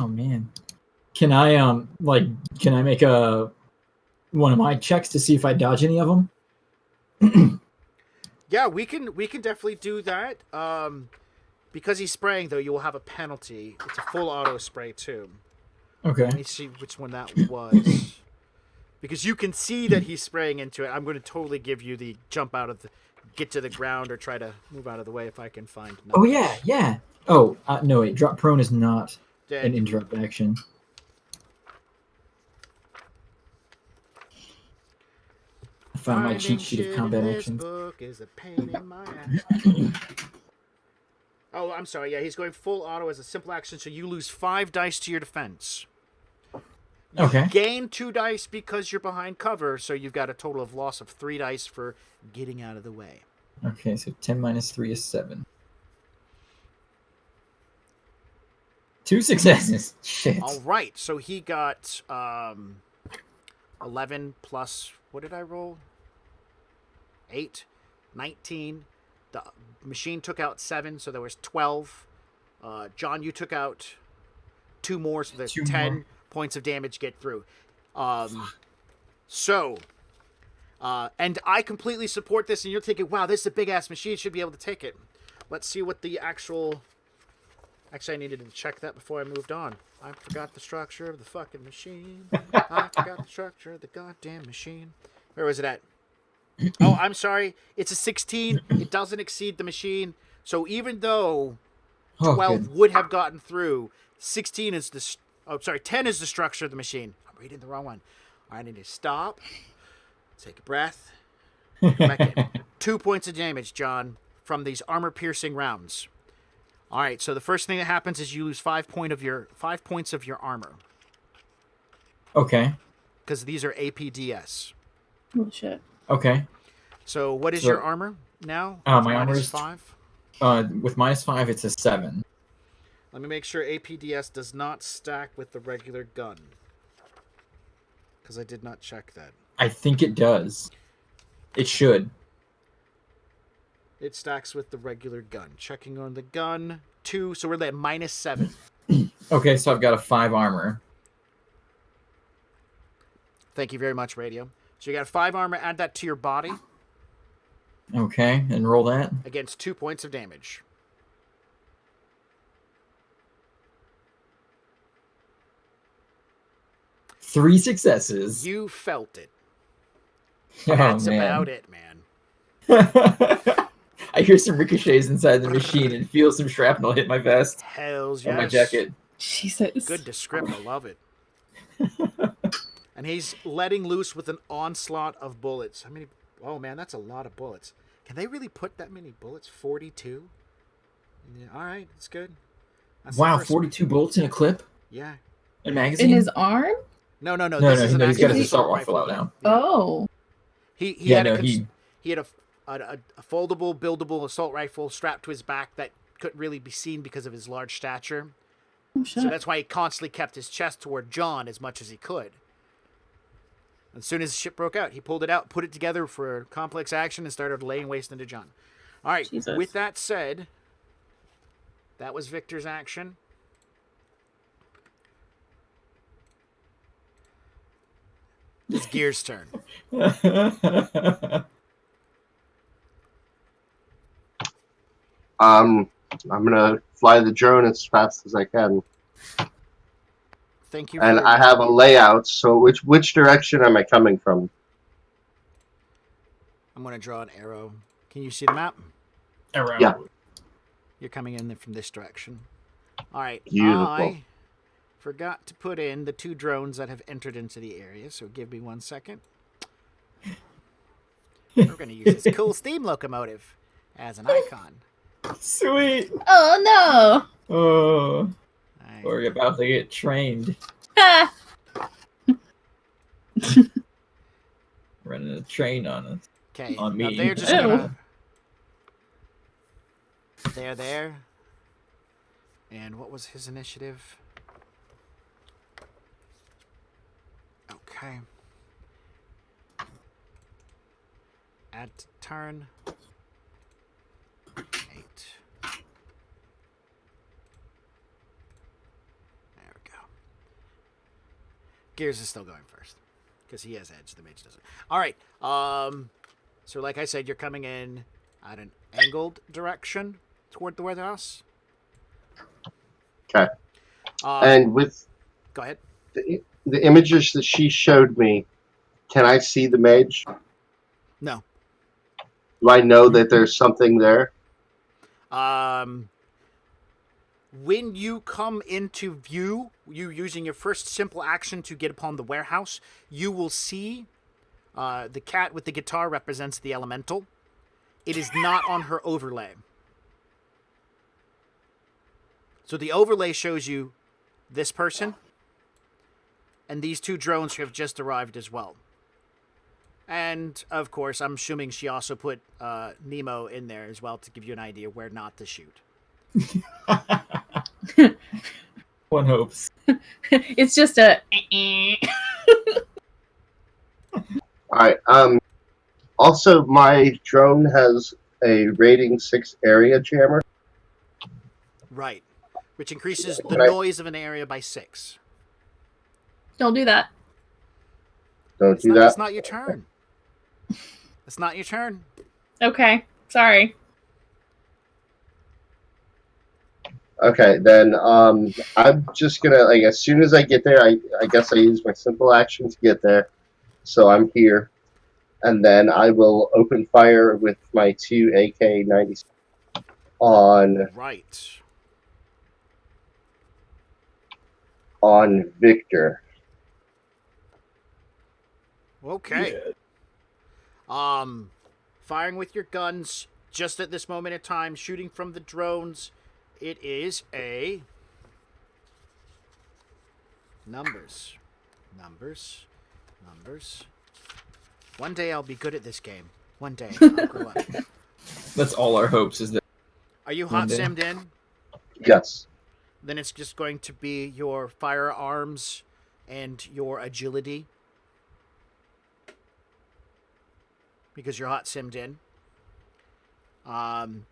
Speaker 3: man. Can I make one of my checks to see if I dodge any of them?
Speaker 1: Yeah, we can definitely do that. Because he's spraying though, you will have a penalty. It's a full auto spray too.
Speaker 3: Okay.
Speaker 1: Let me see which one that was. Because you can see that he's spraying into it. I'm going to totally give you the jump out of the, get to the ground or try to move out of the way if I can find.
Speaker 3: Oh yeah. Oh no wait, drop prone is not
Speaker 1: Dead.
Speaker 3: an interrupt action. I found my cheat sheet of combat actions.
Speaker 1: Book is a pain in my ass. Oh, I'm sorry. Yeah, he's going full auto as a simple action, so you lose 5 dice to your defense. You
Speaker 3: Okay.
Speaker 1: gain 2 dice because you're behind cover, so you've got a total of loss of 3 dice for getting out of the way.
Speaker 3: Okay, so 10 minus 3 is 7. 2 successes. Shit.
Speaker 1: All right, so he got 11 plus, what did I roll? 8, 19. The machine took out 7, so there was 12. John, you took out 2 more, so there's
Speaker 3: 2
Speaker 1: 10
Speaker 3: more.
Speaker 1: points of damage get through. And I completely support this, and you're thinking, wow, this is a big-ass machine, should be able to take it. Let's see what the actual... Actually, I needed to check that before I moved on. I forgot the structure of the fucking machine. I forgot the structure of the goddamn machine. Where was it at? Oh, I'm sorry. It's a 16. It doesn't exceed the machine. So even though 12
Speaker 3: good.
Speaker 1: would have gotten through, 10 is the structure of the machine. I'm reading the wrong one. I need to stop, take a breath, come back in. 2 points of damage, John, from these armor-piercing rounds. All right, so the first thing that happens is you lose 5 points of your armor.
Speaker 3: Okay.
Speaker 1: Because these are APDS.
Speaker 4: Oh shit.
Speaker 3: Okay.
Speaker 1: So what is
Speaker 3: So-
Speaker 1: your armor now?
Speaker 3: My armor
Speaker 1: Minus
Speaker 3: is
Speaker 1: 5?
Speaker 3: with -5, it's a 7.
Speaker 1: Let me make sure APDS does not stack with the regular gun. Because I did not check that.
Speaker 3: I think it does. It should.
Speaker 1: It stacks with the regular gun. Checking on the gun. 2, so we're at -7.
Speaker 3: Okay, so I've got a 5 armor.
Speaker 1: Thank you very much, Radio. So you got a 5 armor, add that to your body
Speaker 3: Okay, and roll that.
Speaker 1: against 2 points of damage.
Speaker 3: 3 successes.
Speaker 1: You felt it.
Speaker 3: Oh,
Speaker 1: That's
Speaker 3: man.
Speaker 1: about it, man.
Speaker 3: I hear some ricochets inside the machine and feel some shrapnel hit my vest
Speaker 1: Hells
Speaker 3: or
Speaker 1: yes.
Speaker 3: my jacket.
Speaker 4: Jesus.
Speaker 1: Good descript. I love it. And he's letting loose with an onslaught of bullets. How many? Oh, man, that's a lot of bullets. Can they really put that many bullets? 42? Yeah, all right, it's good. That's the
Speaker 3: Wow,
Speaker 1: first
Speaker 3: 42 bullets in a clip?
Speaker 1: Yeah.
Speaker 3: A magazine?
Speaker 4: In his arm?
Speaker 1: No.
Speaker 3: No,
Speaker 1: This is an
Speaker 3: he's got
Speaker 1: actual
Speaker 3: his assault rifle out now.
Speaker 1: Yeah.
Speaker 4: Oh.
Speaker 1: He
Speaker 3: Yeah,
Speaker 1: had
Speaker 3: no,
Speaker 1: he had a foldable, buildable assault rifle strapped to his back that couldn't really be seen because of his large stature.
Speaker 4: Oh shit.
Speaker 1: So that's why he constantly kept his chest toward John as much as he could. As soon as shit broke out, he pulled it out, put it together for complex action, and started laying waste into John. All right,
Speaker 4: Jesus.
Speaker 1: with that said, that was Victor's action. It's Gear's turn.
Speaker 6: I'm gonna fly the drone as fast as I can,
Speaker 1: Thank you.
Speaker 6: and
Speaker 1: very
Speaker 6: I
Speaker 1: much.
Speaker 6: have a layout. So which direction am I coming from?
Speaker 1: I'm going to draw an arrow. Can you see the map?
Speaker 3: Around.
Speaker 6: Yeah.
Speaker 1: You're coming in from this direction. All right.
Speaker 6: Beautiful.
Speaker 1: I forgot to put in the 2 drones that have entered into the area, so give me 1 second. We're going to use this cool steam locomotive as an icon.
Speaker 3: Sweet.
Speaker 4: Oh no.
Speaker 3: Oh,
Speaker 1: All right.
Speaker 3: we're about to get trained.
Speaker 4: Ah.
Speaker 3: Running a train on us.
Speaker 1: Okay.
Speaker 3: On
Speaker 1: Now
Speaker 3: me.
Speaker 1: they're just
Speaker 4: Ew.
Speaker 1: gonna. They're there. And what was his initiative? Okay. Add to turn. 8. There we go. Gears is still going first because he has edge. The mage doesn't. All right. So like I said, you're coming in at an angled direction toward the warehouse.
Speaker 6: Okay. And with
Speaker 1: Go ahead.
Speaker 6: the images that she showed me, can I see the mage?
Speaker 1: No.
Speaker 6: Do I know that there's something there?
Speaker 1: When you come into view, you using your first simple action to get upon the warehouse, you will see the cat with the guitar represents the elemental. It is not on her overlay. So the overlay shows you this person and these 2 drones who have just arrived as well. And, of course, I'm assuming she also put Nemo in there as well to give you an idea where not to shoot.
Speaker 3: One hopes.
Speaker 4: It's just a.
Speaker 6: All right. Also, my drone has a rating 6 area jammer.
Speaker 1: Right. Which increases the
Speaker 6: Can I-
Speaker 1: noise of an area by 6.
Speaker 4: Don't do that.
Speaker 6: Don't do that.
Speaker 1: It's not your turn. It's not your turn.
Speaker 4: Okay. Sorry.
Speaker 6: Okay, then I'm just gonna as soon as I get there, I guess I use my simple action to get there. So I'm here, and then I will open fire with my 2 AK-90 on Victor.
Speaker 1: Okay. Firing with your guns just at this moment in time, shooting from the drones. It is a numbers. One day I'll be good at this game. One day I'll grow up.
Speaker 3: That's all our hopes is that.
Speaker 1: Are you
Speaker 3: One
Speaker 1: hot
Speaker 3: day.
Speaker 1: simmed in?
Speaker 6: Yes.
Speaker 1: Then it's just going to be your firearms and your agility. Because you're hot simmed in.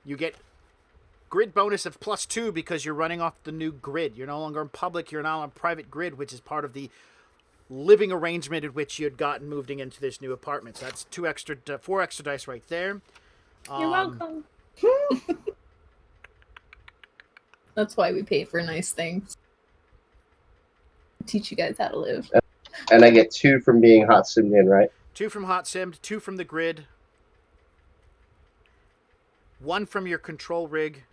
Speaker 1: You get grid bonus of +2 because you're running off the new grid. You're no longer in public, you're now on private grid, which is part of the living arrangement in which you had gotten moving into this new apartment. So that's 4 extra dice right there.
Speaker 4: You're welcome. That's why we pay for nice things. Teach you guys how to live.
Speaker 6: And I get 2 from being hot simmed in, right?
Speaker 1: 2 from hot simmed, 2 from the grid, 1 from your control rig.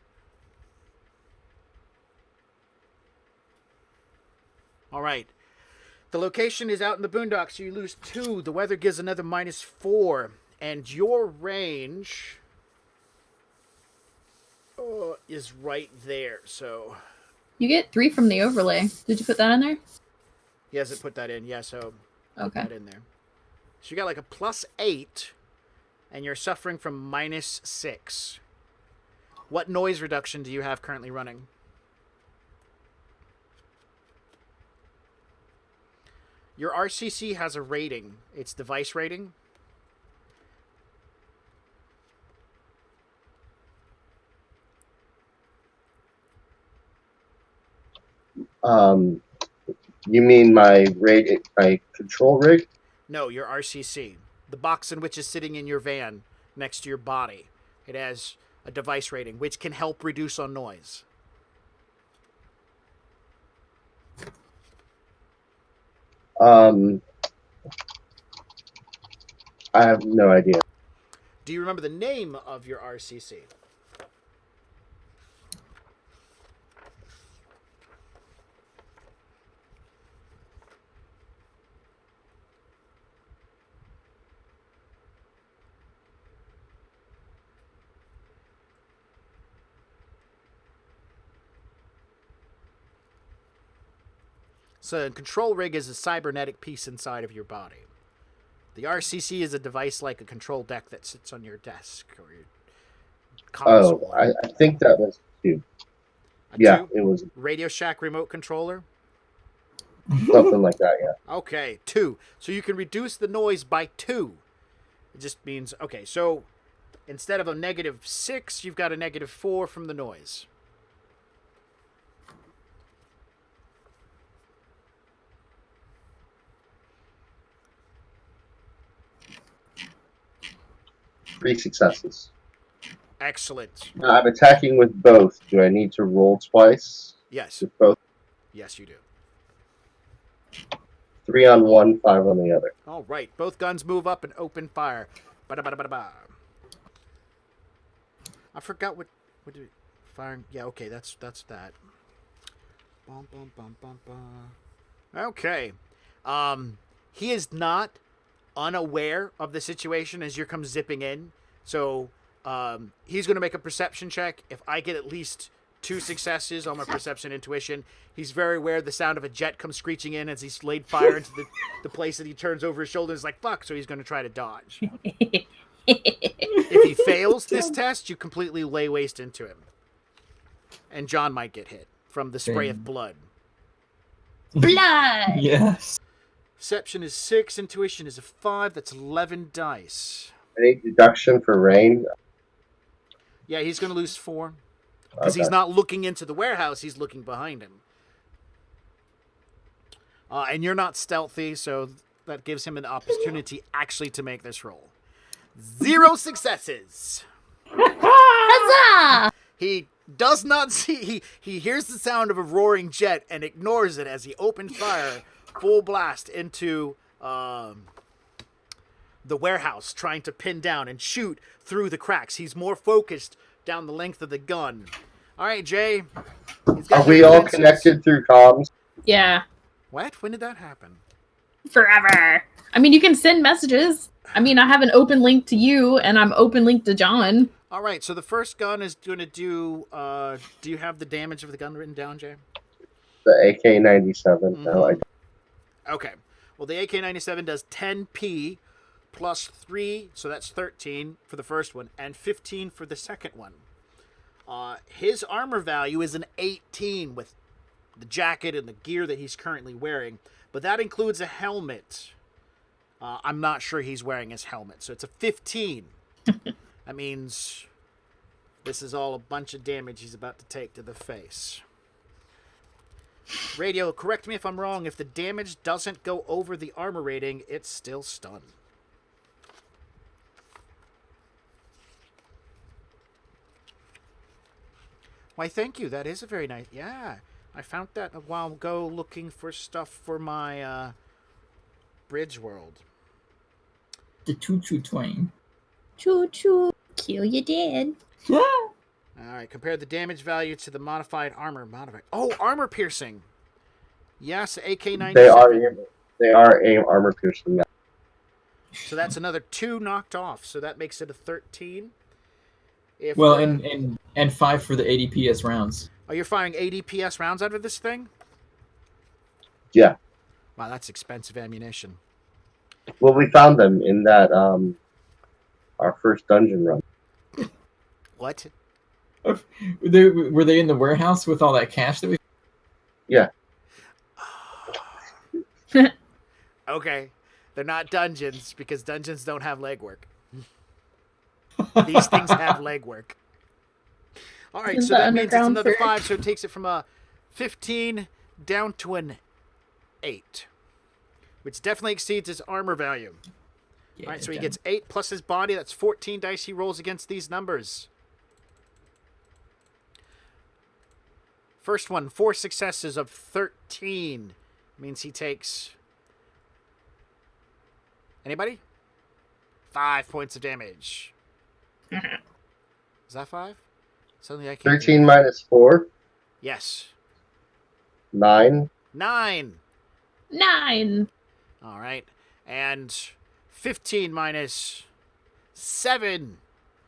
Speaker 1: All right. The location is out in the boondocks, so you lose 2. The weather gives another -4. And your range is right there. So
Speaker 4: You get 3 from the overlay. Did you put that in there?
Speaker 1: he hasn't put that in. Yeah, so put
Speaker 4: Okay.
Speaker 1: that in there. So you got like a +8, and you're suffering from -6. What noise reduction do you have currently running? Your RCC has a rating. It's device rating.
Speaker 6: You mean my control rig?
Speaker 1: No, your RCC. The box in which is sitting in your van next to your body. It has a device rating, which can help reduce on noise.
Speaker 6: I have no idea.
Speaker 1: Do you remember the name of your RCC? So, a control rig is a cybernetic piece inside of your body. The RCC is a device like a control deck that sits on your desk or your console.
Speaker 6: Oh, I think that was 2.
Speaker 1: A
Speaker 6: Yeah,
Speaker 1: 2?
Speaker 6: it was
Speaker 1: Radio Shack remote controller?
Speaker 6: something like that, yeah.
Speaker 1: Okay, 2. So you can reduce the noise by 2. It just means, okay, so instead of a -6, you've got a -4 from the noise.
Speaker 6: Three successes.
Speaker 1: Excellent.
Speaker 6: I'm attacking with both. Do I need to roll twice
Speaker 1: Yes.
Speaker 6: with both?
Speaker 1: Yes, you do.
Speaker 6: 3 on one, 5 on the other.
Speaker 1: All right. Both guns move up and open fire. Ba-da-ba-da-ba-da-ba. I forgot what did firing. Yeah, okay, that's that. Bum, bum, bum, bum, bum. Okay. He is not unaware of the situation as you come zipping in. So, he's going to make a perception check. If I get at least 2 successes on my perception intuition, he's very aware the sound of a jet comes screeching in as he's laid fire into the place that he turns over his shoulder and is like, fuck, so he's going to try to dodge. If he fails this test, you completely lay waste into him. And John might get hit from the spray of blood.
Speaker 4: Blood!
Speaker 3: Yes.
Speaker 1: Perception is 6, intuition is a 5, that's 11 dice.
Speaker 6: Any deduction for rain?
Speaker 1: Yeah, he's going to lose 4. Because
Speaker 6: Okay.
Speaker 1: he's not looking into the warehouse, he's looking behind him. And you're not stealthy, so that gives him an opportunity actually to make this roll. 0 successes.
Speaker 4: Huzzah!
Speaker 1: He does not see... He hears the sound of a roaring jet and ignores it as he opens fire full blast into the warehouse, trying to pin down and shoot through the cracks. He's more focused down the length of the gun. All right, Jay. He's got
Speaker 6: Are we
Speaker 1: your
Speaker 6: all
Speaker 1: defenses.
Speaker 6: connected through comms?
Speaker 4: Yeah.
Speaker 1: What? When did that happen?
Speaker 4: Forever. I mean, you can send messages. I mean, I have an open link to you, and I'm open link to John.
Speaker 1: All right, so the first gun is going to do. Do you have the damage of the gun written down, Jay?
Speaker 6: The AK-97. No, I don't.
Speaker 1: Okay. Well, the AK-97 does 10p plus 3, so that's 13 for the first one, and 15 for the second one. His armor value is an 18 with the jacket and the gear that he's currently wearing, but that includes a helmet. I'm not sure he's wearing his helmet, so it's a 15. That means this is all a bunch of damage he's about to take to the face. Radio, correct me if I'm wrong. If the damage doesn't go over the armor rating, it's still stunned. Why, thank you. That is a very nice... Yeah, I found that a while ago looking for stuff for my Bridge World.
Speaker 3: The choo-choo twang.
Speaker 4: Choo-choo. Kill your dad.
Speaker 1: All right, compare the damage value to the modified armor modifier. Oh, armor piercing. Yes, AK-97.
Speaker 6: They are aim armor piercing.
Speaker 1: So that's another 2 knocked off. So that makes it a 13. If
Speaker 3: Well, and 5 for the 80 PS rounds.
Speaker 1: Oh, you're firing 80 PS rounds out of this thing?
Speaker 6: Yeah.
Speaker 1: Wow, that's expensive ammunition.
Speaker 6: Well, we found them in that our first dungeon run.
Speaker 1: What?
Speaker 3: Were they in the warehouse with all that cash that we...
Speaker 6: Yeah.
Speaker 1: Okay. They're not dungeons because dungeons don't have legwork. These things have legwork. All right,
Speaker 4: In
Speaker 1: so
Speaker 4: the
Speaker 1: that means it's
Speaker 4: underground
Speaker 1: another
Speaker 4: fair.
Speaker 1: 5, so it takes it from a 15 down to an 8, which definitely exceeds his armor value.
Speaker 3: Yeah,
Speaker 1: All right, so he
Speaker 3: okay.
Speaker 1: gets 8 plus his body. That's 14 dice he rolls against these numbers. First one, 4 successes of 13. Means he takes... Anybody? 5 points of damage. Is that 5? Suddenly I can't...
Speaker 6: 13 minus 4,
Speaker 1: Yes.
Speaker 6: 9.
Speaker 1: 9.
Speaker 4: 9.
Speaker 1: All right. And 15 minus 7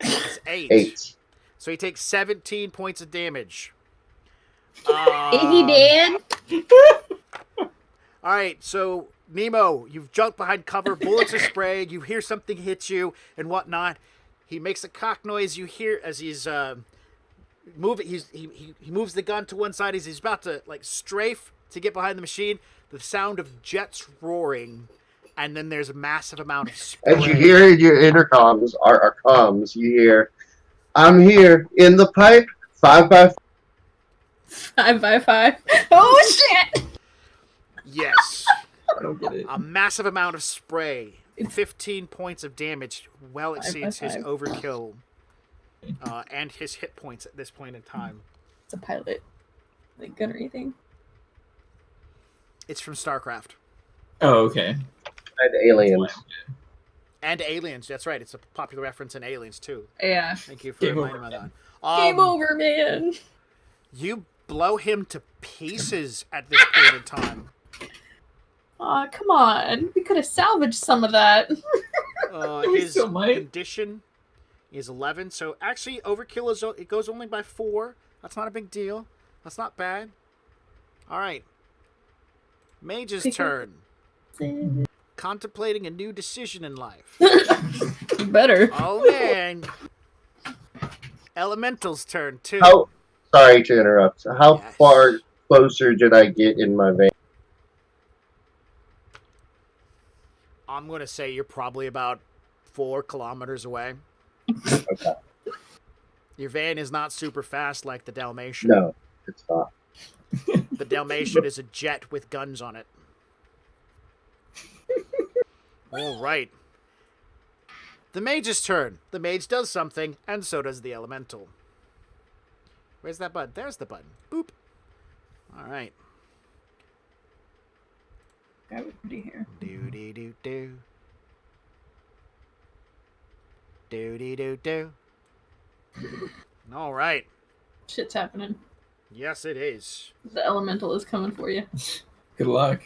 Speaker 1: is 8.
Speaker 6: 8.
Speaker 1: So he takes 17 points of damage.
Speaker 4: Is he dead?
Speaker 1: All right, so Nemo, you've jumped behind cover, bullets are sprayed, you hear something hit you and whatnot. He makes a cock noise. You hear as he's moving. He moves the gun to one side. He's about to like strafe to get behind the machine. The sound of jets roaring, and then there's a massive amount of spray.
Speaker 6: As you hear in your intercoms, our comms, you hear, "I'm here in the pipe, 5x5."
Speaker 4: 5x5. Oh shit!
Speaker 1: Yes,
Speaker 3: I don't get it.
Speaker 1: a massive amount of spray. 15 points of damage well exceeds his
Speaker 4: 5x5.
Speaker 1: overkill and his hit points at this point in time.
Speaker 4: It's a pilot. Like good or anything.
Speaker 1: It's from StarCraft.
Speaker 3: Oh, okay.
Speaker 6: And aliens.
Speaker 1: And Aliens, that's right. It's a popular reference in Aliens, too.
Speaker 4: Yeah.
Speaker 1: Thank you for
Speaker 3: Game
Speaker 1: reminding me
Speaker 3: over,
Speaker 1: of that.
Speaker 4: Game over, man.
Speaker 1: You blow him to pieces at this point in time.
Speaker 4: Aw, come on. We could have salvaged some of that.
Speaker 3: We
Speaker 1: His
Speaker 3: still might.
Speaker 1: condition is 11, so actually overkill is it goes only by 4. That's not a big deal. That's not bad. All right. Mage's turn. Contemplating a new decision in life.
Speaker 4: Better.
Speaker 1: Oh man. Elemental's turn too.
Speaker 6: Sorry to interrupt. How
Speaker 1: Yes.
Speaker 6: far closer did I get in my vein?
Speaker 1: I'm gonna say you're probably about 4 kilometers away.
Speaker 6: Okay.
Speaker 1: Your van is not super fast like the Dalmatian.
Speaker 6: No, it's not.
Speaker 1: The Dalmatian is a jet with guns on it. All right. The mage's turn. The mage does something, and so does the elemental. Where's that button? There's the button. Boop. All right.
Speaker 4: Grab it pretty here.
Speaker 1: Do dee do do. Do dee do do. All right.
Speaker 4: Shit's happening.
Speaker 1: Yes, it is.
Speaker 4: The elemental is coming for you.
Speaker 3: Good luck.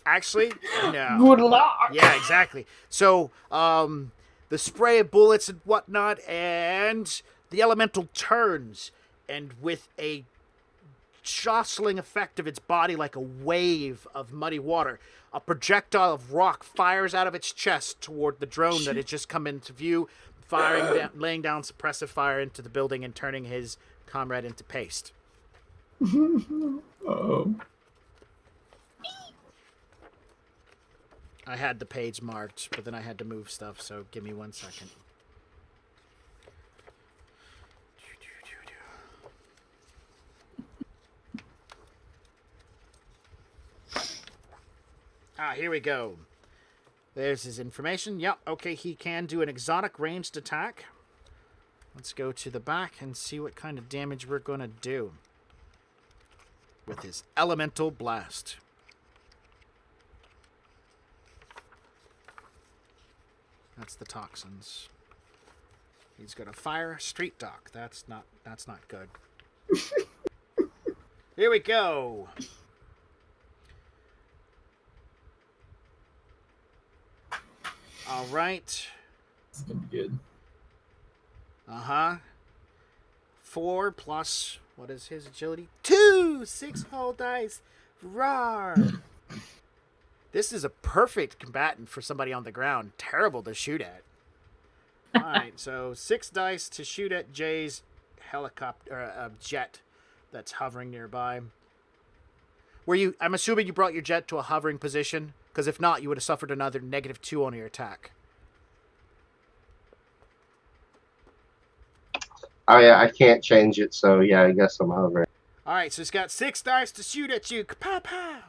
Speaker 1: Actually, no.
Speaker 4: Good luck.
Speaker 1: Yeah, exactly. So, the spray of bullets and whatnot, and the elemental turns, and with a jostling effect of its body like a wave of muddy water, a projectile of rock fires out of its chest toward the drone that had just come into view, laying down suppressive fire into the building and turning his comrade into paste.
Speaker 3: Oh.
Speaker 1: I had the page marked, but then I had to move stuff, so give me 1 second. Here we go. There's his information. Yep, okay, he can do an exotic ranged attack. Let's go to the back and see what kind of damage we're going to do with his elemental blast. That's the toxins. He's going to fire street dock. That's not good. Here we go. All right.
Speaker 3: This is gonna be good.
Speaker 1: 4 plus, what is his agility? 2! 6 whole dice. Rawr! This is a perfect combatant for somebody on the ground. Terrible to shoot at. Alright, so 6 dice to shoot at Jay's helicopter, jet that's hovering nearby. I'm assuming you brought your jet to a hovering position, because if not, you would have suffered another -2 on your attack.
Speaker 6: Oh yeah, I can't change it, so yeah, I guess I'm over.
Speaker 1: Alright, so it's got 6 dice to shoot at you. Pow pow!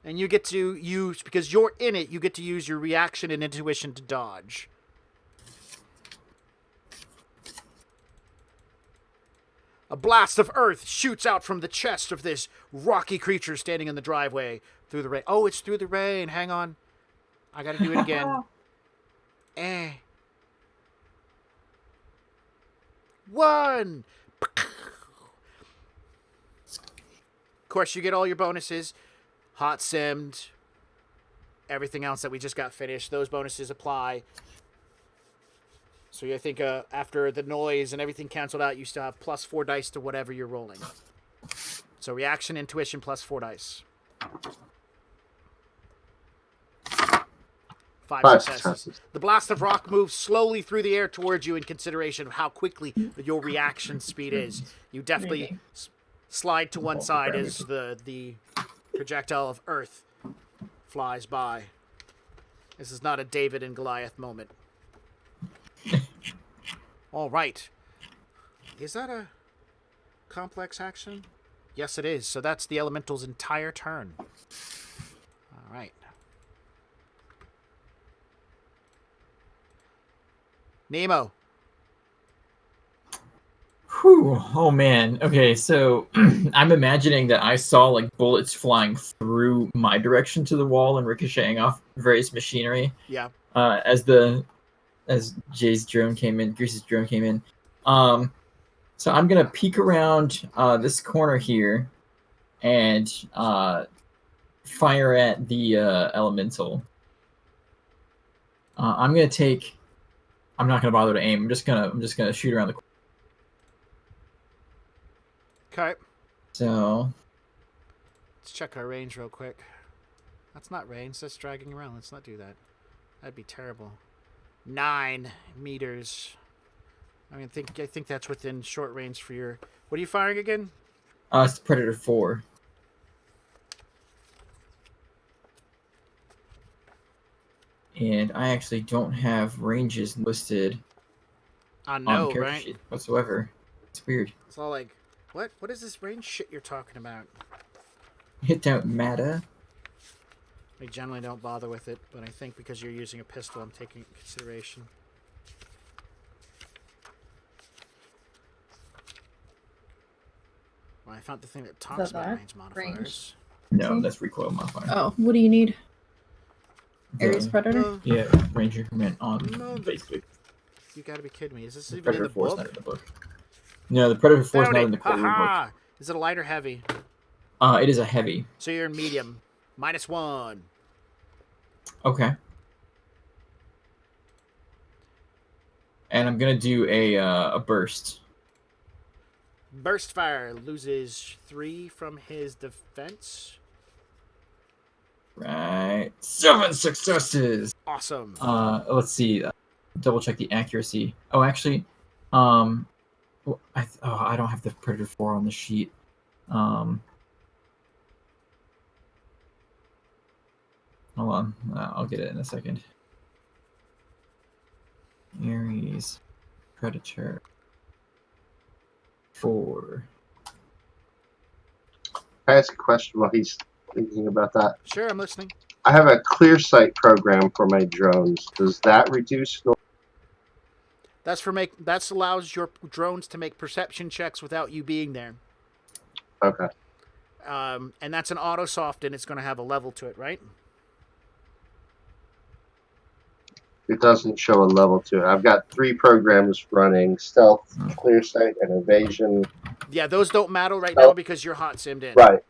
Speaker 1: And you get to use, because you're in it, you get to use your reaction and intuition to dodge. A blast of earth shoots out from the chest of this rocky creature standing in the driveway through the rain. Oh, it's through the rain. Hang on. I gotta do it again. 1! Of course, you get all your bonuses. Hot simmed. Everything else that we just got finished. Those bonuses apply. So I think after the noise and everything canceled out, you still have +4 dice to whatever you're rolling. So reaction, intuition, +4 dice. 5 successes. The blast of rock moves slowly through the air towards you in consideration of how quickly your reaction speed is. You definitely slide to one side as the projectile of earth flies by. This is not a David and Goliath moment. All right. Is that a complex action? Yes, it is. So that's the elemental's entire turn. All right. Nemo.
Speaker 3: Whew. Oh man. Okay, so I'm imagining that I saw like bullets flying through my direction to the wall and ricocheting off various machinery.
Speaker 1: Yeah.
Speaker 3: As Jay's drone came in, Grease's drone came in. So I'm gonna peek around this corner here and fire at the elemental. I'm not gonna bother to aim. I'm just gonna shoot around the corner.
Speaker 1: Okay.
Speaker 3: So
Speaker 1: Let's check our range real quick. That's not range. That's dragging around. Let's not do that. That'd be terrible. 9 meters. I think that's within short range for your... What are you firing again?
Speaker 3: it's Predator 4. And I actually don't have ranges listed
Speaker 1: I
Speaker 3: on
Speaker 1: know,
Speaker 3: the character
Speaker 1: right?
Speaker 3: sheet whatsoever. It's weird.
Speaker 1: It's all like, what? What is this range shit you're talking about?
Speaker 3: It don't matter.
Speaker 1: I generally don't bother with it, but I think because you're using a pistol, I'm taking it into consideration. Well, I found the thing that talks about
Speaker 4: that?
Speaker 1: range modifiers.
Speaker 3: No, that's recoil modifier.
Speaker 4: Oh, what do you need?
Speaker 3: The-
Speaker 4: Ares Predator?
Speaker 3: Yeah, range increment on
Speaker 1: No,
Speaker 3: basically.
Speaker 1: You gotta be kidding me. Is this
Speaker 3: The
Speaker 1: even in
Speaker 3: Predator
Speaker 1: the
Speaker 3: 4 is
Speaker 1: book?
Speaker 3: not in the book. No, the Predator 4 is
Speaker 1: Found
Speaker 3: not
Speaker 1: it.
Speaker 3: in the core rulebook.
Speaker 1: Is it a light or heavy?
Speaker 3: It is a heavy.
Speaker 1: So you're in medium -1.
Speaker 3: Okay. And I'm gonna do a burst.
Speaker 1: Burst fire loses 3 from his defense.
Speaker 3: Right. 7 successes.
Speaker 1: Awesome.
Speaker 3: Let's see. Double check the accuracy. Oh, actually, I don't have the Predator 4 on the sheet. Hold on. I'll get it in a second. Ares Predator 4.
Speaker 6: Can I ask a question while he's thinking about that?
Speaker 1: Sure, I'm listening.
Speaker 6: I have a clear sight program for my drones. Does that reduce noise?
Speaker 1: That allows your drones to make perception checks without you being there.
Speaker 6: Okay.
Speaker 1: And that's an auto soft, and it's going to have a level to it, right?
Speaker 6: It doesn't show a level to it. I've got 3 programs running: stealth, clear sight, and evasion.
Speaker 1: Yeah, those don't matter right now because you're hot simmed in.
Speaker 6: Right.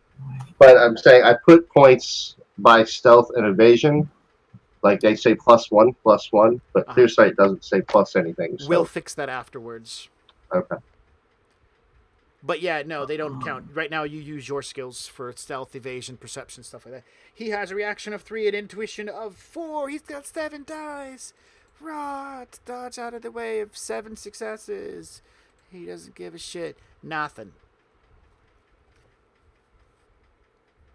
Speaker 6: But I'm saying I put points by stealth and evasion. Like they say +1, +1, but clear sight doesn't say plus anything. So.
Speaker 1: We'll fix that afterwards.
Speaker 6: Okay.
Speaker 1: But yeah, no, they don't count. Right now, you use your skills for stealth, evasion, perception, stuff like that. He has a reaction of 3 and intuition of 4. He's got 7 dice. Rot, dodge out of the way of 7 successes. He doesn't give a shit. Nothing.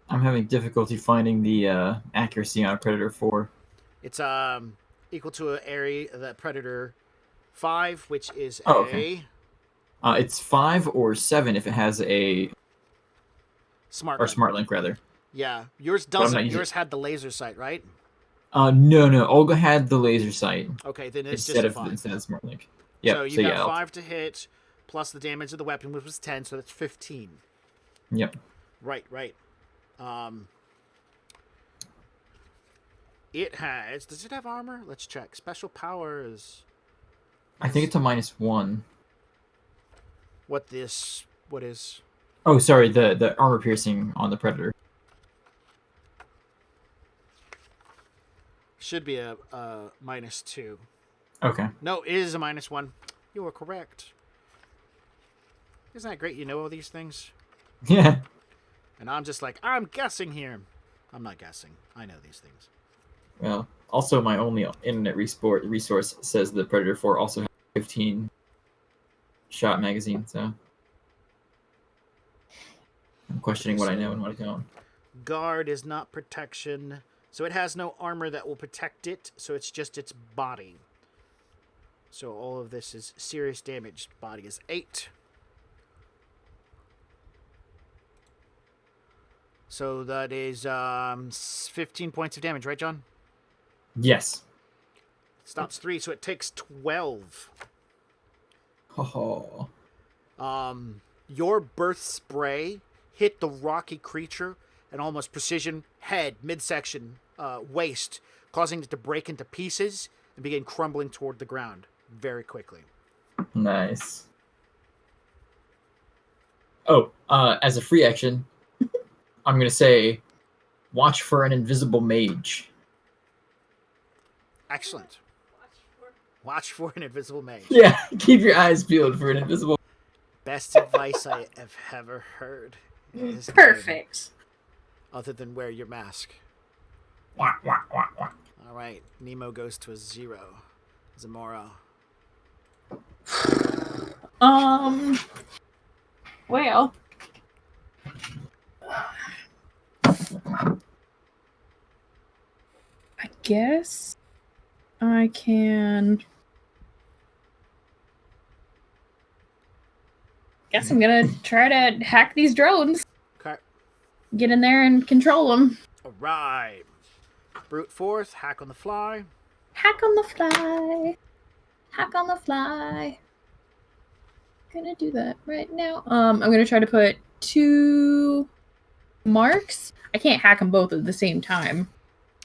Speaker 3: I'm having difficulty finding the accuracy on Predator 4.
Speaker 1: It's equal to an area that Predator 5, which is
Speaker 3: okay. It's 5 or 7 if it has a
Speaker 1: smart
Speaker 3: link rather.
Speaker 1: Yeah, yours doesn't. Yours had the laser sight, right?
Speaker 3: No. Olga had the laser sight.
Speaker 1: Okay, then it's
Speaker 3: instead
Speaker 1: just a 5.
Speaker 3: Instead of smart link. Yeah.
Speaker 1: So you got 5 to hit, plus the damage of the weapon, which was 10, so that's 15.
Speaker 3: Yep.
Speaker 1: Right. It has. Does it have armor? Let's check. Special powers.
Speaker 3: I think it's a -1.
Speaker 1: What is?
Speaker 3: Oh, sorry. The armor piercing on the Predator.
Speaker 1: Should be a -2.
Speaker 3: Okay.
Speaker 1: No, it is a -1. You are correct. Isn't that great? You know all these things.
Speaker 3: Yeah.
Speaker 1: And I'm just like, I'm guessing here. I'm not guessing. I know these things.
Speaker 3: Well, also my only internet resource says the Predator 4 also has 15 shot magazine, so I'm questioning what I know and what I don't.
Speaker 1: Guard is not protection, so it has no armor that will protect it, so it's just its body. So all of this is serious damage. Body is 8. So that is 15 points of damage, right, John?
Speaker 3: Yes.
Speaker 1: Stops 3, so it takes 12.
Speaker 3: Oh.
Speaker 1: Your birth spray hit the rocky creature and almost precision head, midsection, waist, causing it to break into pieces and begin crumbling toward the ground very quickly.
Speaker 3: Nice. Oh, as a free action, I'm going to say, watch for an invisible mage.
Speaker 1: Excellent. Watch for an invisible mage.
Speaker 3: Yeah, keep your eyes peeled for an invisible.
Speaker 1: Best advice I have ever heard.
Speaker 4: Perfect.
Speaker 1: Other than wear your mask.
Speaker 3: Wah, wah, wah, wah.
Speaker 1: All right, Nemo goes to a 0. Zamora.
Speaker 4: Well. I guess I can. Guess I'm gonna try to hack these drones.
Speaker 1: Okay.
Speaker 4: Get in there and control them.
Speaker 1: All right. Brute force, hack on the fly.
Speaker 4: Hack on the fly. Hack on the fly. Gonna do that right now. I'm gonna try to put 2 marks. I can't hack them both at the same time.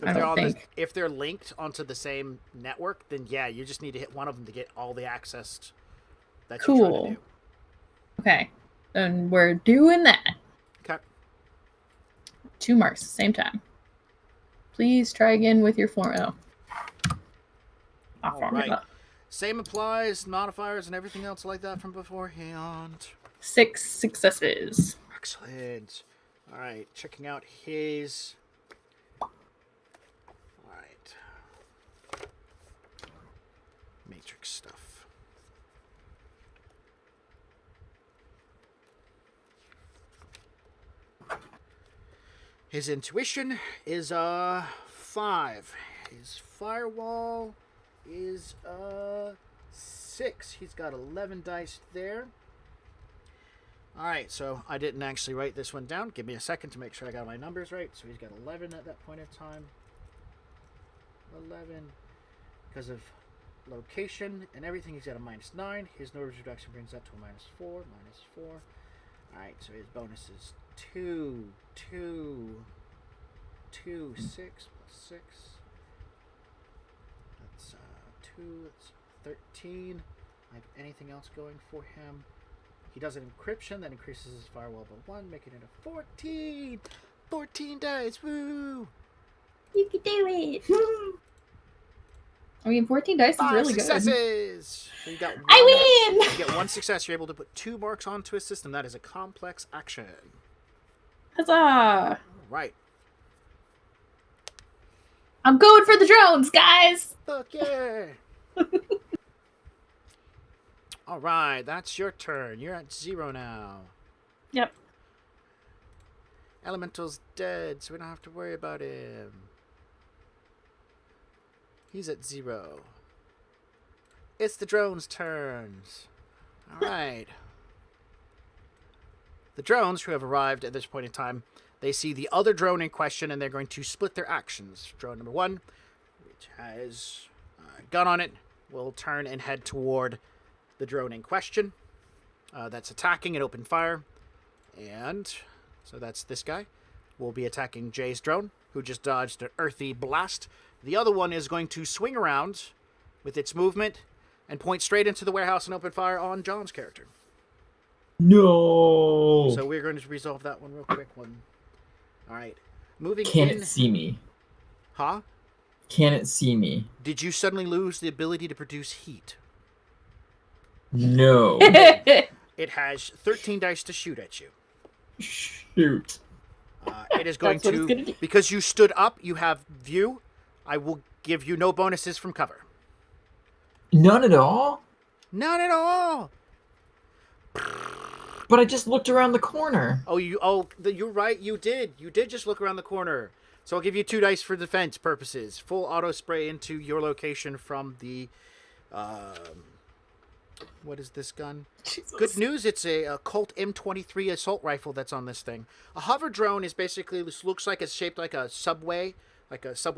Speaker 4: I don't think.
Speaker 1: If they're linked onto the same network, then yeah, you just need to hit one of them to get all the access that you're trying to do.
Speaker 4: Okay. And we're doing that.
Speaker 1: Okay.
Speaker 4: 2 marks at the same time. Please try again with your form. Oh.
Speaker 1: All right. Same applies, modifiers, and everything else like that from beforehand.
Speaker 4: 6 successes.
Speaker 1: Excellent. All right, checking out his. All right. Matrix stuff. His intuition is 5. His firewall is 6. He's got 11 dice there. Alright, so I didn't actually write this one down. Give me a second to make sure I got my numbers right. So he's got 11 at that point in time. 11. Because of location and everything, he's got a -9. His noise reduction brings that to a -4. -4. Alright, so his bonus is 2, 2, 2, 6 plus 6. That's 2, that's 13. I have anything else going for him? He does an encryption that increases his firewall by 1, making it a 14. 14 dice, woo!
Speaker 4: You can do it. I mean, 14 dice is
Speaker 1: 5
Speaker 4: really
Speaker 1: successes. So you got one,
Speaker 4: I win!
Speaker 1: You get 1 success. You're able to put 2 marks onto his system. That is a complex action.
Speaker 4: Huzzah!
Speaker 1: Right.
Speaker 4: I'm going for the drones, guys!
Speaker 1: Fuck yeah! All right, that's your turn. You're at 0 now.
Speaker 4: Yep.
Speaker 1: Elemental's dead, so we don't have to worry about him. He's at 0. It's the drones' turns. All right. The drones who have arrived at this point in time, they see the other drone in question, and they're going to split their actions. Drone number 1, which has a gun on it, will turn and head toward the drone in question. That's attacking and open fire. And so that's this guy. Will be attacking Jay's drone, who just dodged an earthy blast. The other one is going to swing around with its movement and point straight into the warehouse and open fire on John's character.
Speaker 3: No.
Speaker 1: So we're going to resolve that one real quick. All right. Moving
Speaker 3: Can
Speaker 1: in.
Speaker 3: it see me?
Speaker 1: Huh?
Speaker 3: Can it see me?
Speaker 1: Did you suddenly lose the ability to produce heat?
Speaker 3: No.
Speaker 1: It has 13 dice to shoot at you.
Speaker 3: Shoot.
Speaker 1: It is going
Speaker 4: That's what it's
Speaker 1: to,
Speaker 4: gonna do.
Speaker 1: because you stood up, you have view. I will give you no bonuses from cover.
Speaker 3: None at all?
Speaker 1: None at all.
Speaker 3: But I just looked around the corner.
Speaker 1: You're right. You did just look around the corner. So I'll give you 2 dice for defense purposes. Full auto spray into your location from the, what is this gun?
Speaker 4: Jesus.
Speaker 1: Good news, it's a Colt M23 assault rifle that's on this thing. A hover drone is basically, this looks like it's shaped like a subway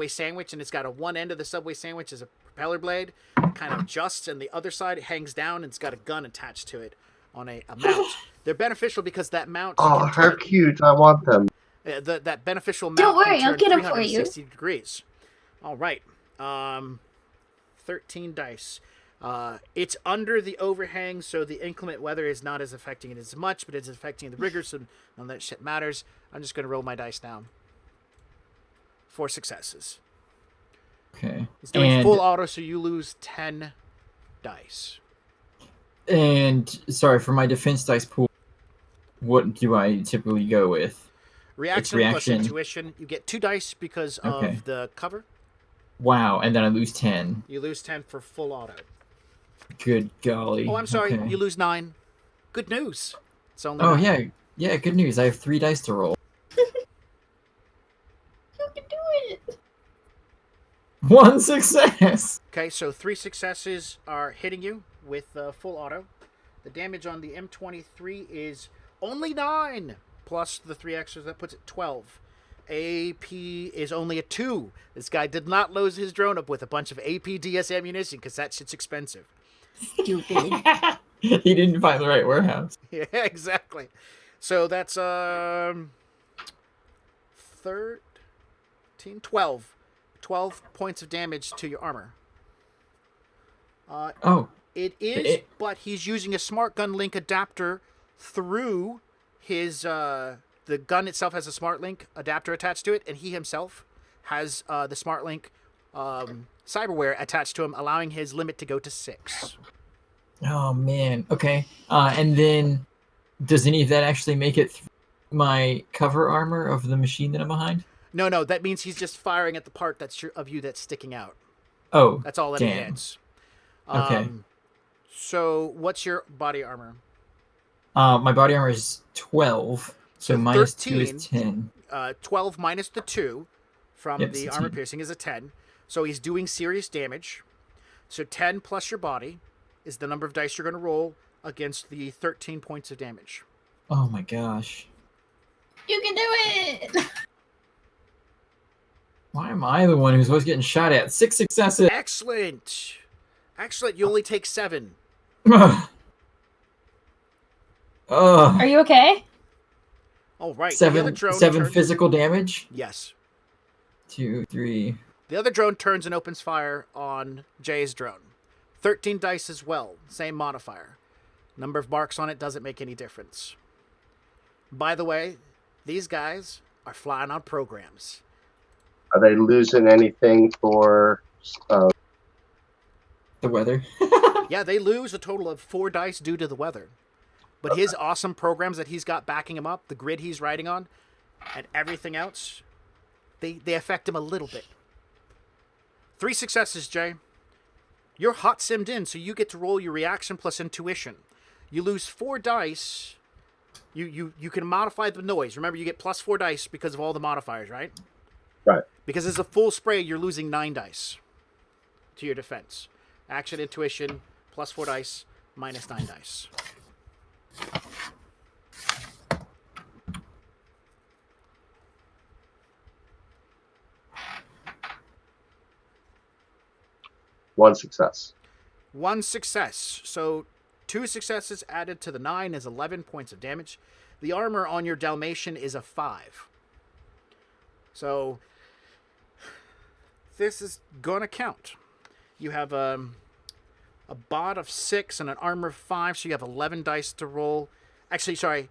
Speaker 1: sandwich, and it's got one end of the subway sandwich is a propeller blade. It kind of adjusts, and the other side hangs down, and it's got a gun attached to it on a mount. They're beneficial because that mount...
Speaker 6: Oh, they're cute. I want them.
Speaker 1: That beneficial mount
Speaker 2: Don't worry,
Speaker 1: can
Speaker 2: I'll
Speaker 1: turn
Speaker 2: get 'em for you.
Speaker 1: 360 degrees. All right. 13 dice. It's under the overhang, so the inclement weather is not as affecting it as much, but it's affecting the rigor, so none of that shit matters. I'm just going to roll my dice down. 4 successes.
Speaker 3: Okay.
Speaker 1: It's doing full auto, so you lose 10 dice.
Speaker 3: And, sorry, for my defense dice pool, what do I typically go with?
Speaker 1: Reaction plus intuition. You get 2 dice because of the cover.
Speaker 3: Wow, and then I lose 10.
Speaker 1: You lose 10 for full auto.
Speaker 3: Good golly.
Speaker 1: Oh, I'm sorry.
Speaker 3: Okay.
Speaker 1: You lose 9. Good news. It's only
Speaker 3: Oh,
Speaker 1: 9.
Speaker 3: yeah, good news. I have 3 dice to roll.
Speaker 4: You can do it!
Speaker 3: 1 success!
Speaker 1: Okay, so 3 successes are hitting you with full auto. The damage on the M23 is only 9, plus the 3 extras. That puts it 12. AP is only a 2. This guy did not load his drone up with a bunch of AP DS ammunition because that shit's expensive.
Speaker 4: Stupid.
Speaker 3: He didn't find the right warehouse.
Speaker 1: Yeah, exactly. So that's 12 points of damage to your armor. It is, but he's using a smart gun link adapter through his the gun itself has a smart link adapter attached to it, and he himself has the SmartLink cyberware attached to him, allowing his limit to go to 6.
Speaker 3: Oh man. Okay. And then, does any of that actually make it through my cover armor of the machine that I'm behind?
Speaker 1: No, that means he's just firing at the part of you that's sticking out.
Speaker 3: Oh,
Speaker 1: That's all that
Speaker 3: damn.
Speaker 1: it hits.
Speaker 3: Okay.
Speaker 1: So what's your body armor?
Speaker 3: My body armor is 12, so minus 2
Speaker 1: 13,
Speaker 3: is 10.
Speaker 1: 12 minus the 2 from
Speaker 3: Yep,
Speaker 1: the
Speaker 3: it's a
Speaker 1: armor
Speaker 3: 10.
Speaker 1: piercing is a 10. So he's doing serious damage. So 10 plus your body is the number of dice you're going to roll against the 13 points of damage.
Speaker 3: Oh my gosh.
Speaker 4: You can do it!
Speaker 3: Why am I the one who's always getting shot at? 6 successes!
Speaker 1: Excellent. Excellent. You only take 7.
Speaker 3: Ugh.
Speaker 4: Are you okay?
Speaker 1: All right. The other
Speaker 3: Seven
Speaker 1: drone turns-
Speaker 3: physical damage?
Speaker 1: Yes.
Speaker 3: 2, 3.
Speaker 1: The other drone turns and opens fire on Jay's drone. 13 dice as well. Same modifier. Number of marks on it doesn't make any difference. By the way, these guys are flying on programs.
Speaker 6: Are they losing anything for?
Speaker 3: The weather.
Speaker 1: Yeah, they lose a total of 4 dice due to the weather. But his awesome programs that he's got backing him up, the grid he's riding on, and everything else, they affect him a little bit. 3 successes, Jay. You're hot simmed in, so you get to roll your reaction plus intuition. You lose 4 dice. You can modify the noise. Remember, you get plus 4 dice because of all the modifiers, right?
Speaker 6: Right.
Speaker 1: Because as a full spray, you're losing 9 dice to your defense. Action, intuition, plus 4 dice, minus 9 dice.
Speaker 6: One success.
Speaker 1: 1 success. So 2 successes added to the 9 is 11 points of damage. The armor on your Dalmatian is a 5. So this is gonna count. You have a bot of 6 and an armor of 5, so you have 11 dice to roll. Actually, sorry.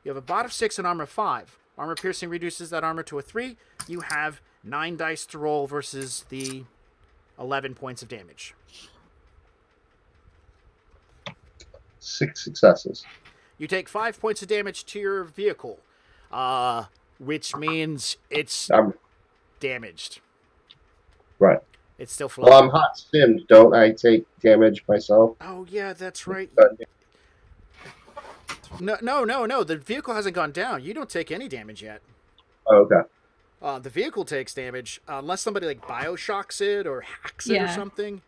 Speaker 1: You have a bot of 6 and armor of 5. Armor piercing reduces that armor to a 3. You have 9 dice to roll versus the 11 points of damage.
Speaker 6: 6 successes.
Speaker 1: You take 5 points of damage to your vehicle, which means it's damaged.
Speaker 6: Right.
Speaker 1: It's still
Speaker 6: Well,
Speaker 1: floating.
Speaker 6: I'm hot simmed. Don't I take damage myself?
Speaker 1: Oh, yeah, that's right. No. The vehicle hasn't gone down. You don't take any damage yet.
Speaker 6: Oh, okay.
Speaker 1: The vehicle takes damage unless somebody like Bioshocks it or hacks it or
Speaker 4: Yeah.
Speaker 1: something.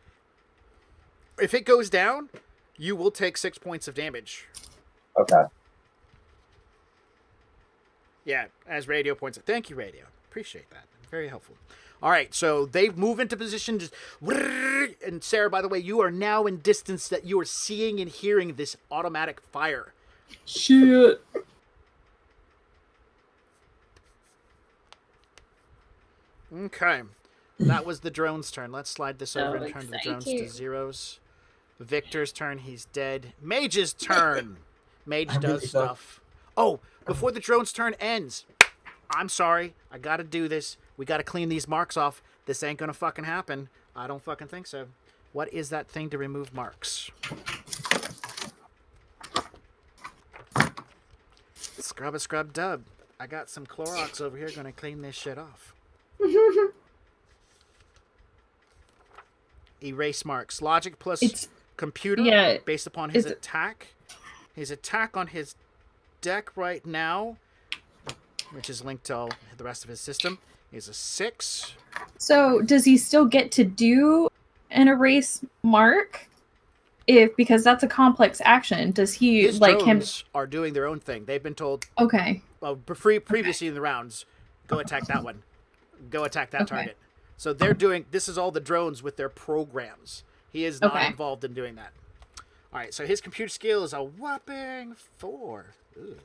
Speaker 1: If it goes down, you will take 6 points of damage.
Speaker 6: Okay.
Speaker 1: Yeah, as Radio points out. Thank you, Radio. Appreciate that. Very helpful. All right, so they move into position. Just and Sarah, by the way, you are now in distance that you are seeing and hearing this automatic fire.
Speaker 3: Shit.
Speaker 1: Okay, that was the drone's turn. Let's slide this over
Speaker 4: So
Speaker 1: and turn the drones to
Speaker 4: exciting.
Speaker 1: zeros. Victor's turn. He's dead. Mage's turn. Mage
Speaker 3: I
Speaker 1: does
Speaker 3: really thought-
Speaker 1: stuff. Oh, before the drone's turn ends, I'm sorry. I gotta do this. We gotta clean these marks off. This ain't gonna fucking happen. I don't fucking think so. What is that thing to remove marks? Scrub a scrub dub. I got some Clorox over here gonna clean this shit off. Erase marks. Logic plus
Speaker 4: It's
Speaker 1: computer
Speaker 4: yeah,
Speaker 1: based upon his
Speaker 4: is it-
Speaker 1: attack. His attack on his deck right now, which is linked to all the rest of his system, is a 6.
Speaker 4: so does he still get to do an erase mark? Because that's a complex action. Does he
Speaker 1: His
Speaker 4: like him?
Speaker 1: drones are doing their own thing. They've been told,
Speaker 4: Okay.
Speaker 1: well, previously in the rounds, go attack that one. Go attack that
Speaker 4: Okay.
Speaker 1: target. So they're doing, this is all the drones with their programs. He is not
Speaker 4: Okay.
Speaker 1: involved in doing that. All right, so his computer skill is a whopping 4. Ugh.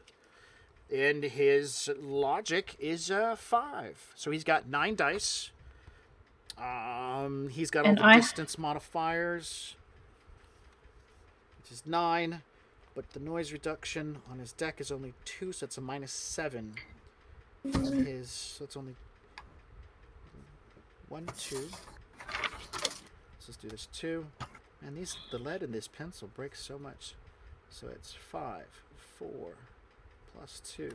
Speaker 1: And his logic is a 5. So he's got 9 dice. He's got all
Speaker 4: And
Speaker 1: the
Speaker 4: I-
Speaker 1: distance modifiers, which is 9. But the noise reduction on his deck is only 2, so it's a -7. On his, so it's only 1, 2. Let's just do this 2. And the lead in this pencil breaks so much. So it's 5, 4, plus 2,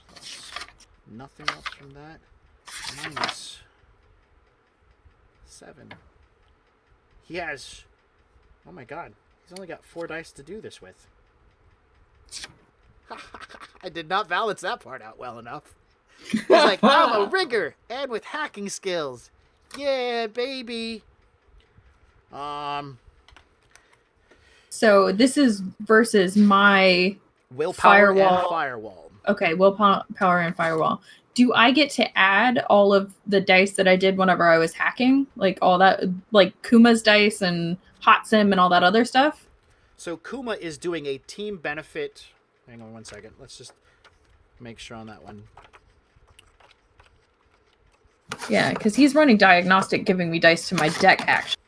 Speaker 1: plus nothing else from that, minus 7. He has, oh my god, he's only got 4 dice to do this with. I did not balance that part out well enough. He's like, I'm a rigger, and with hacking skills. Yeah, baby.
Speaker 4: So this is versus my
Speaker 1: Willpower and
Speaker 4: Firewall.
Speaker 1: firewall.
Speaker 4: okay, willpower and firewall. Do I get to add all of the dice that I did whenever I was hacking? Like all that, like Kuma's dice and Hot Sim and all that other stuff?
Speaker 1: So Kuma is doing a team benefit. Hang on 1 second. Let's just make sure on that one.
Speaker 4: Yeah, because he's running diagnostic, giving me dice to my deck action.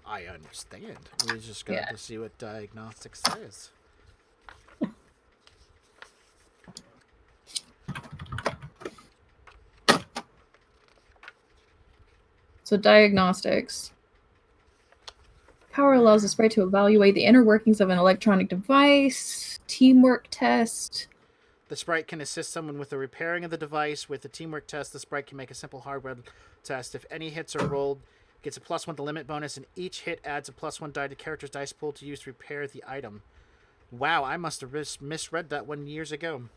Speaker 1: I understand. We just got
Speaker 4: Yeah.
Speaker 1: to see what diagnostics says.
Speaker 4: So diagnostics. Power allows the sprite to evaluate the inner workings of an electronic device. Teamwork test.
Speaker 1: The sprite can assist someone with the repairing of the device. With the teamwork test, the sprite can make a simple hardware test. If any hits are rolled, gets a +1 to limit bonus, and each hit adds a +1 die to character's dice pool to use to repair the item. Wow, I must have misread that one years ago.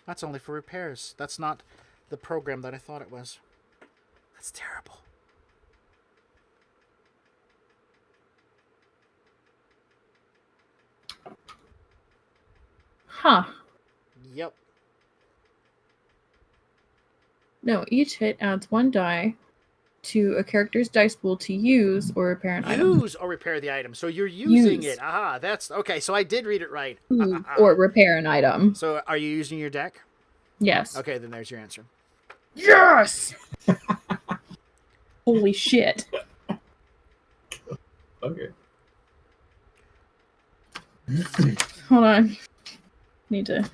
Speaker 1: That's only for repairs. That's not the program that I thought it was. That's terrible.
Speaker 4: Huh.
Speaker 1: Yep.
Speaker 4: No, each hit adds 1 die to a character's dice pool to use or repair an item.
Speaker 1: Use or repair the item. So you're using
Speaker 4: Use.
Speaker 1: it. Aha, that's okay. So I did read it right.
Speaker 4: Or repair an item.
Speaker 1: So are you using your deck?
Speaker 4: Yes.
Speaker 1: Okay, then there's your answer.
Speaker 4: Yes! Holy shit.
Speaker 3: Okay.
Speaker 4: Hold on. Need to.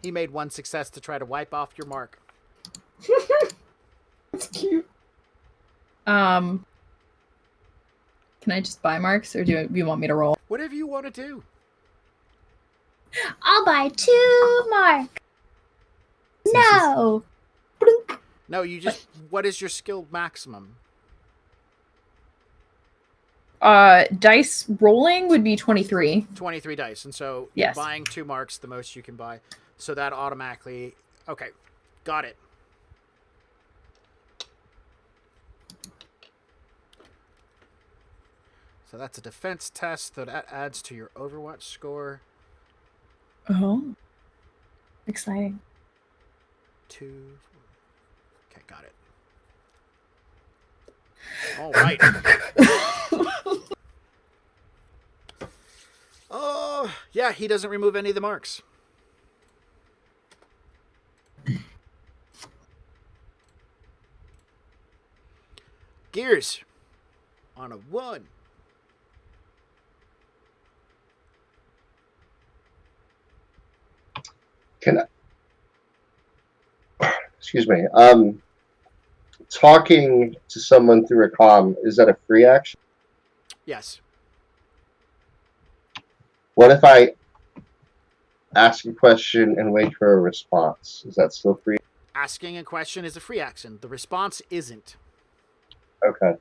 Speaker 1: He made 1 success to try to wipe off your mark.
Speaker 3: That's cute.
Speaker 4: Can I just buy marks, or do you want me to roll?
Speaker 1: Whatever you want to do.
Speaker 7: I'll buy 2 mark. No.
Speaker 1: No, you just. What is your skill maximum?
Speaker 4: Dice rolling would be 23.
Speaker 1: 23 dice. And so
Speaker 4: Yes.
Speaker 1: you're buying 2 marks, the most you can buy. So that automatically. Okay, got it. So that's a defense test, so that adds to your Overwatch score.
Speaker 4: Oh. Exciting.
Speaker 1: 2. Okay, got it. All right. Oh, yeah, he doesn't remove any of the marks. Gears on a 1.
Speaker 6: Can I, excuse me. Talking to someone through a comm, is that a free action?
Speaker 1: Yes.
Speaker 6: What if I ask a question and wait for a response? Is that still free?
Speaker 1: Asking a question is a free action. The response isn't.
Speaker 6: Okay.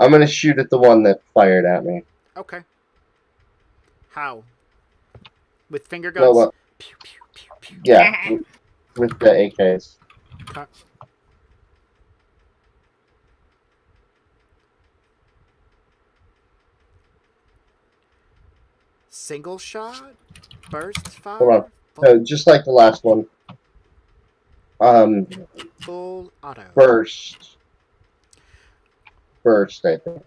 Speaker 6: I'm gonna shoot at the one that fired at me.
Speaker 1: Okay. How? With finger guns?
Speaker 6: Well,
Speaker 1: Pew, pew, pew, pew.
Speaker 6: yeah, with the AKs.
Speaker 1: Okay. Single shot? Burst fire?
Speaker 6: Hold on. No, just like the last one.
Speaker 1: Full auto.
Speaker 6: Burst, I think.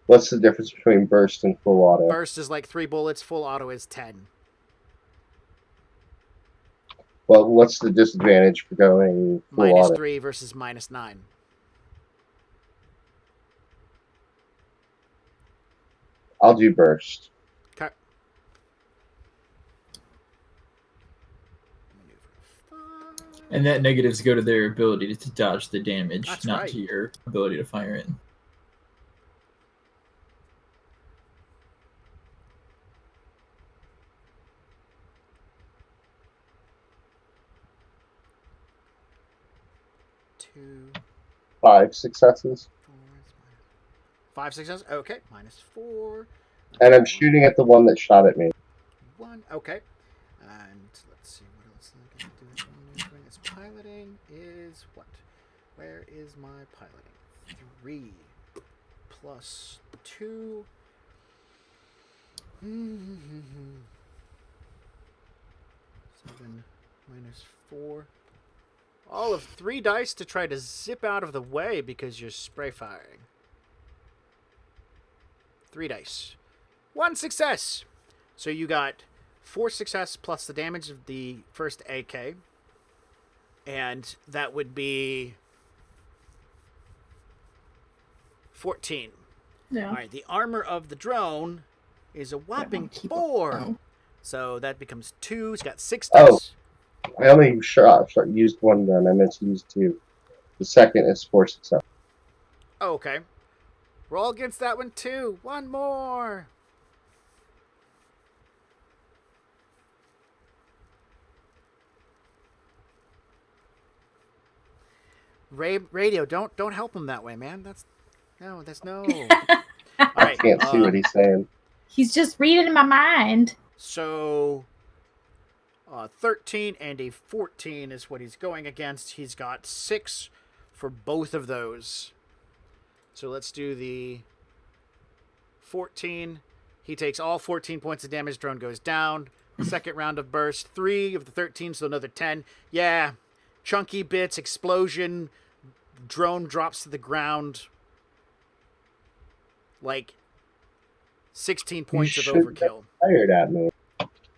Speaker 6: What's the difference between burst and full auto?
Speaker 1: Burst is like 3 bullets. Full auto is 10.
Speaker 6: Well, what's the disadvantage for going full auto?
Speaker 1: -3 versus -9.
Speaker 6: I'll do burst.
Speaker 1: Okay.
Speaker 3: And that negatives go to their ability to dodge the damage,
Speaker 1: That's
Speaker 3: not
Speaker 1: right.
Speaker 3: to your ability to fire it.
Speaker 1: Two,
Speaker 6: 5 successes.
Speaker 1: 5 successes. Okay, -4.
Speaker 6: And I'm shooting at the one that shot at me.
Speaker 1: 1. Okay. And let's see what else I can do. Its piloting is what? Where is my piloting? 3 plus 2. 7 -4. All of 3 dice to try to zip out of the way because you're spray firing. 3 dice. 1 success. So you got 4 success plus the damage of the first AK. And that would be 14.
Speaker 4: Yeah.
Speaker 1: All right, the armor of the drone is a whopping
Speaker 4: keep
Speaker 1: 4.
Speaker 4: Oh.
Speaker 1: So that becomes 2. It's got 6
Speaker 6: Oh.
Speaker 1: dice.
Speaker 6: I only used one gun. I meant to use 2. The second is 4 success.
Speaker 1: Oh, okay. Roll against that one too. 1 more. Radio, don't help him that way, man. That's no. All right.
Speaker 6: Can't see what he's saying.
Speaker 7: He's just reading my mind.
Speaker 1: So, 13 and a 14 is what he's going against. He's got 6 for both of those. So let's do the 14. He takes all 14 points of damage. Drone goes down. Second round of burst. 3 of the 13, so another 10. Yeah. Chunky bits, explosion. Drone drops to the ground. Like 16 points of overkill.
Speaker 6: Fired at me.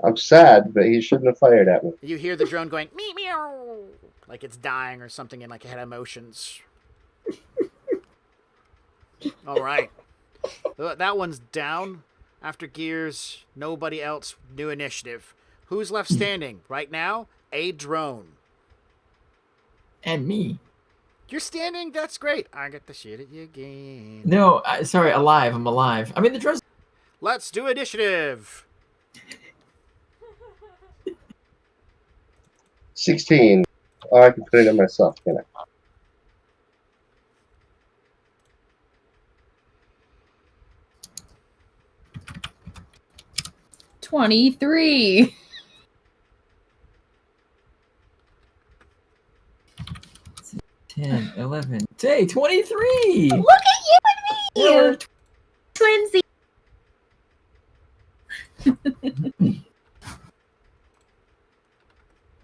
Speaker 6: I'm sad, but he shouldn't have fired at me.
Speaker 1: You hear the drone going meow meow, like it's dying or something, and like it had emotions. All right, that one's down. After Gears, nobody else. New initiative. Who's left standing right now? A drone.
Speaker 3: And me.
Speaker 1: You're standing. That's great. I get the shit at you again.
Speaker 3: No, sorry, alive. I'm alive. I mean, the drone's...
Speaker 1: Let's do initiative.
Speaker 6: 16. Oh, I can put it in myself, can I?
Speaker 4: $23.
Speaker 3: 10, 11. Hey, 23!
Speaker 7: Look at you and me!
Speaker 3: We're
Speaker 7: Twinsy.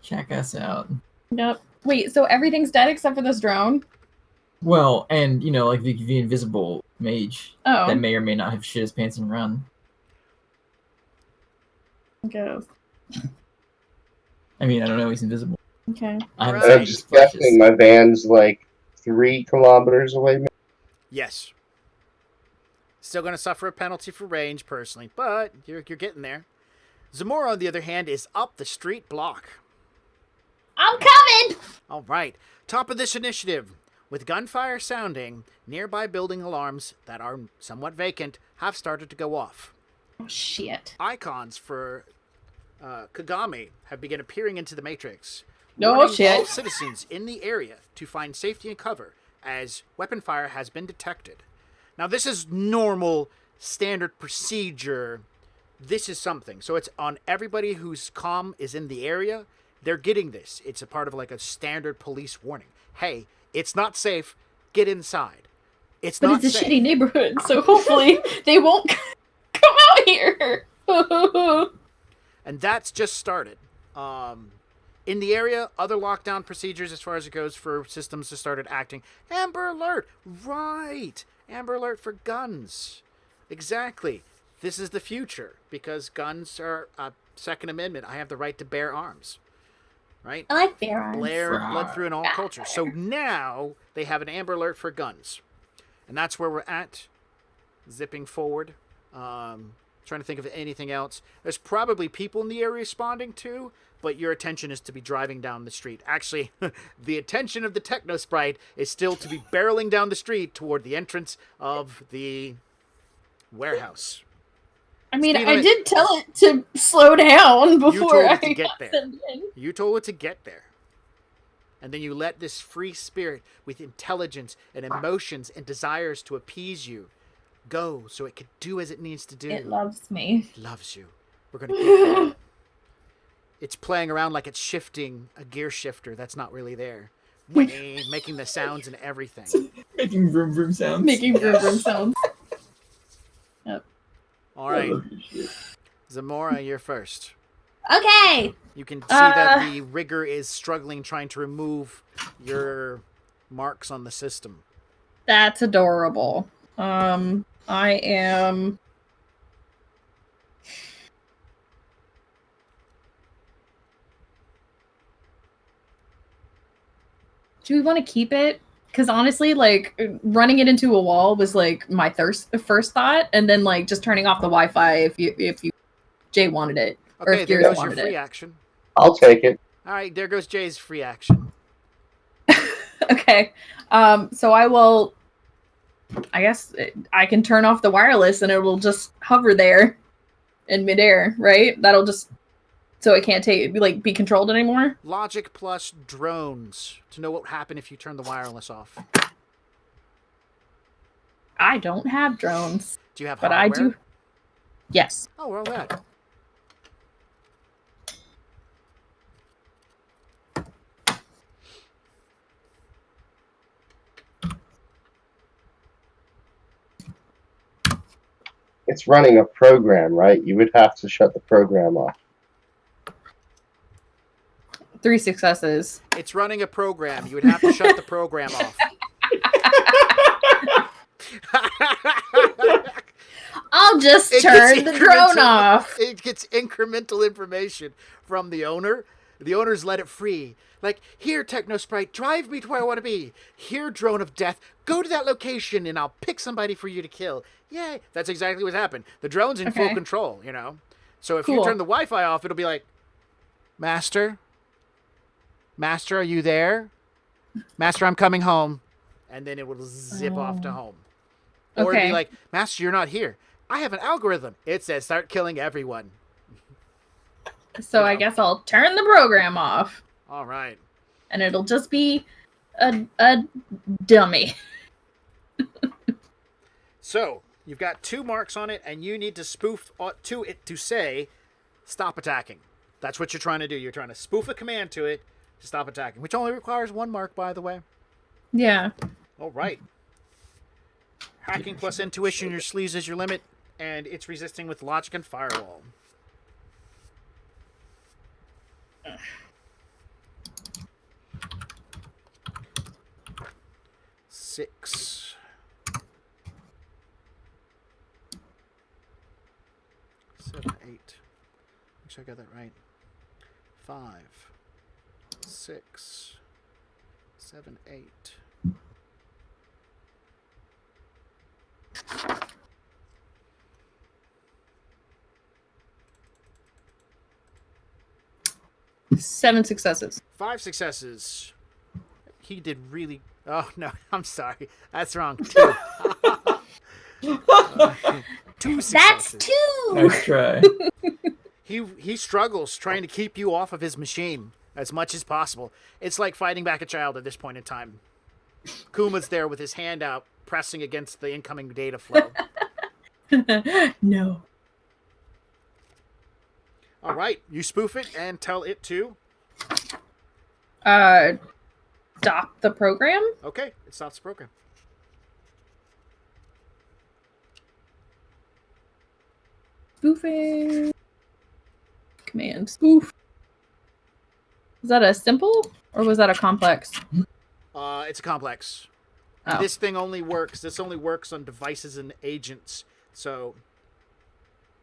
Speaker 3: Check us out.
Speaker 4: Yep. Wait, so everything's dead except for this drone?
Speaker 3: Well, and, you know, like the invisible mage
Speaker 4: Oh.
Speaker 3: that may or may not have shit his pants and run.
Speaker 4: I guess.
Speaker 3: I mean, I don't know, he's invisible.
Speaker 4: Okay.
Speaker 3: I haven't
Speaker 1: Alright.
Speaker 6: I'm
Speaker 3: seen
Speaker 6: just
Speaker 3: his flashes.
Speaker 6: guessing my van's like 3 kilometers away.
Speaker 1: Yes. Still going to suffer a penalty for range, personally, but you're getting there. Zamora, on the other hand, is up the street block.
Speaker 7: I'm coming!
Speaker 1: All right. Top of this initiative. With gunfire sounding, nearby building alarms that are somewhat vacant have started to go off.
Speaker 4: Oh, shit.
Speaker 1: Icons for Kagami have begun appearing into the Matrix.
Speaker 4: No
Speaker 1: warning
Speaker 4: shit.
Speaker 1: all citizens in the area to find safety and cover as weapon fire has been detected. Now, this is normal, standard procedure. This is something. So it's on everybody whose comm is in the area. They're getting this. It's a part of like a standard police warning. Hey, it's not safe. Get inside. It's
Speaker 4: But
Speaker 1: not
Speaker 4: it's a
Speaker 1: safe.
Speaker 4: shitty neighborhood, so hopefully they won't come out here.
Speaker 1: And that's just started. In the area, other lockdown procedures as far as it goes for systems have started acting. Amber Alert! Right! Amber Alert for guns. Exactly. This is the future because guns are a Second Amendment. I have the right to bear arms. Right?
Speaker 7: I like bear arms.
Speaker 1: Blair bled through in all cultures. So now they have an Amber Alert for guns. And that's where we're at. Zipping forward. Trying to think of anything else. There's probably people in the area responding too, but your attention is to be driving down the street. Actually, the attention of the Techno Sprite is still to be barreling down the street toward the entrance of the warehouse.
Speaker 4: I mean,
Speaker 1: Speed
Speaker 4: I
Speaker 1: limit.
Speaker 4: did tell it to slow down before
Speaker 1: told it
Speaker 4: I
Speaker 1: to get
Speaker 4: got
Speaker 1: there.
Speaker 4: sent in.
Speaker 1: You told it to get there. And then you let this free spirit with intelligence and emotions and desires to appease you go so it could do as it needs to do.
Speaker 7: It loves me.
Speaker 1: It loves you. We're going to get there. It's playing around like it's shifting a gear shifter that's not really there. Making the sounds and everything.
Speaker 3: Making vroom vroom sounds.
Speaker 4: Making vroom vroom sounds.
Speaker 1: All right. Zamora, you're first.
Speaker 7: Okay.
Speaker 1: You can see that the rigger is struggling trying to remove your marks on the system.
Speaker 4: That's adorable. I am. Do we want to keep it? Because honestly, like running it into a wall was like my first thought, and then like just turning off the Wi-Fi if you Jay wanted it, or
Speaker 1: Okay,
Speaker 4: if
Speaker 1: there
Speaker 4: Garrett
Speaker 1: goes your
Speaker 4: wanted
Speaker 1: free
Speaker 4: it.
Speaker 1: action.
Speaker 6: I'll take it.
Speaker 1: All right, there goes Jay's free action.
Speaker 4: Okay, so I will. I guess I can turn off the wireless, and it will just hover there in midair, right? That'll just so it can't be controlled anymore.
Speaker 1: Logic plus drones to know what would happen if you turn the wireless off.
Speaker 4: I don't have drones,
Speaker 1: Do you have
Speaker 4: but
Speaker 1: hardware?
Speaker 4: I do. Yes.
Speaker 1: Oh, roll that.
Speaker 6: It's running a program, right? You would have to shut the program off.
Speaker 4: 3 successes.
Speaker 1: It's running a program. You would have to shut the program off.
Speaker 7: I'll just
Speaker 1: It
Speaker 7: turn
Speaker 1: gets
Speaker 7: the drone
Speaker 1: incremental-
Speaker 7: off.
Speaker 1: It gets incremental information from the owner. The owners let it free. Like, here, Technosprite, drive me to where I want to be. Here, Drone of Death, go to that location and I'll pick somebody for you to kill. Yay. That's exactly what happened. The drone's in full
Speaker 4: Okay.
Speaker 1: control, you know? So if you
Speaker 4: Cool.
Speaker 1: turn the Wi-Fi off, it'll be like, Master, are you there? Master, I'm coming home. And then it will zip off to home. Or it'll
Speaker 4: Okay.
Speaker 1: be like, Master, you're not here. I have an algorithm. It says start killing everyone.
Speaker 4: So I guess I'll turn the program off,
Speaker 1: All right.
Speaker 4: and it'll just be a dummy.
Speaker 1: So you've got 2 marks on it, and you need to spoof to it to say, stop attacking. That's what you're trying to do. You're trying to spoof a command to it to stop attacking, which only requires 1 mark, by the way.
Speaker 4: Yeah.
Speaker 1: All right. Hacking plus intuition, your sleeves is your limit, and it's resisting with logic and firewall. Six. 7, 8. Make sure I got that right. 5, 6, 7, 8.
Speaker 4: Seven successes.
Speaker 1: 5 successes. He did really. Oh no, I'm sorry. That's wrong. 2. 2 successes.
Speaker 7: That's 2.
Speaker 3: Nice try.
Speaker 1: He struggles trying to keep you off of his machine as much as possible. It's like fighting back a child at this point in time. Kuma's there with his hand out, pressing against the incoming data flow.
Speaker 4: No.
Speaker 1: All right, you spoof it and tell it to.
Speaker 4: Stop the program?
Speaker 1: Okay, it stops the program.
Speaker 4: Spoofing. Command spoof. Is that a simple or was that a complex?
Speaker 1: It's a complex.
Speaker 4: Oh.
Speaker 1: This only works on devices and agents So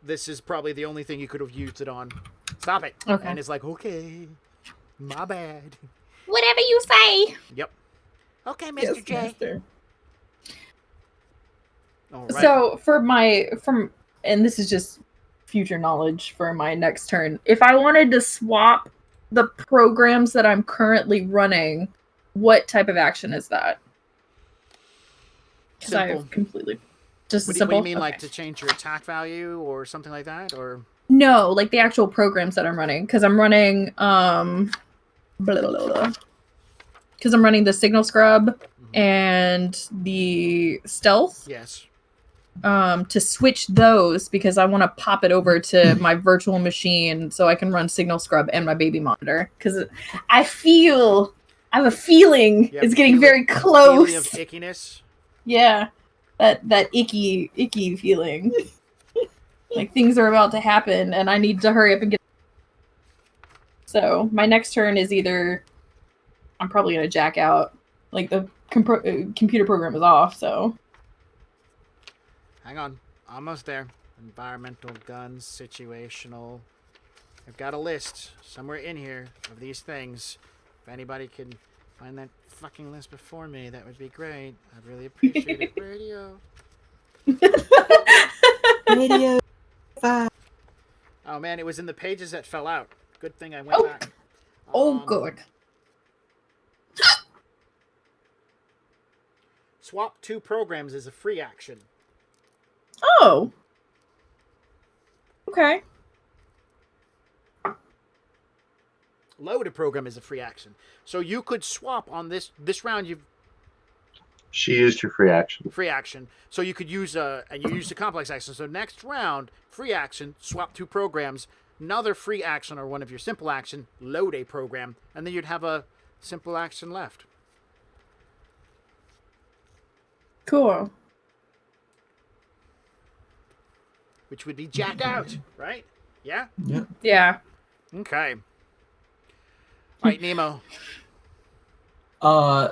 Speaker 1: this is probably the only thing you could have used it on. Stop it.
Speaker 4: Okay.
Speaker 1: And it's like, okay, my bad.
Speaker 7: Whatever you say.
Speaker 1: Yep. Okay, Mr.
Speaker 3: Yes,
Speaker 1: J.
Speaker 3: master.
Speaker 1: All right.
Speaker 4: So and this is just future knowledge for my next turn. If I wanted to swap the programs that I'm currently running, what type of action is that? Because
Speaker 1: Simple.
Speaker 4: I've completely just
Speaker 1: What do
Speaker 4: simple.
Speaker 1: you mean, like
Speaker 4: Okay.
Speaker 1: to change your attack value or something like that, or?
Speaker 4: No, like the actual programs that I'm running, because I'm running because I'm running the signal scrub and the stealth.
Speaker 1: Yes.
Speaker 4: To switch those because I want to pop it over to my virtual machine so I can run signal scrub and my baby monitor because I have a feeling
Speaker 1: You have
Speaker 4: it's
Speaker 1: a
Speaker 4: getting
Speaker 1: feeling-
Speaker 4: very close.
Speaker 1: Feeling of ickiness.
Speaker 4: Yeah, that icky feeling. Like things are about to happen and I need to hurry up and get. So my next turn is either I'm probably gonna jack out. Like the computer program is off, so.
Speaker 1: Hang on. Almost there. Environmental guns, situational. I've got a list somewhere in here of these things. If anybody can find that fucking list before me, that would be great. I'd really appreciate it. Radio.
Speaker 3: Radio 5.
Speaker 1: Oh man, it was in the pages that fell out. Good thing I went
Speaker 4: Oh.
Speaker 1: back.
Speaker 4: Oh, good.
Speaker 1: Swap 2 programs is a free action.
Speaker 4: Oh. Okay.
Speaker 1: Load a program is a free action. So you could swap on this round. You've
Speaker 6: She used her free action.
Speaker 1: free action. So you could use and you used a complex action. So next round, free action, swap 2 programs. Another free action or one of your simple action, load a program, and then you'd have a simple action left.
Speaker 4: Cool.
Speaker 1: Which would be jack out, right? Yeah?
Speaker 3: Yep.
Speaker 4: Yeah.
Speaker 1: Okay. All right, Nemo.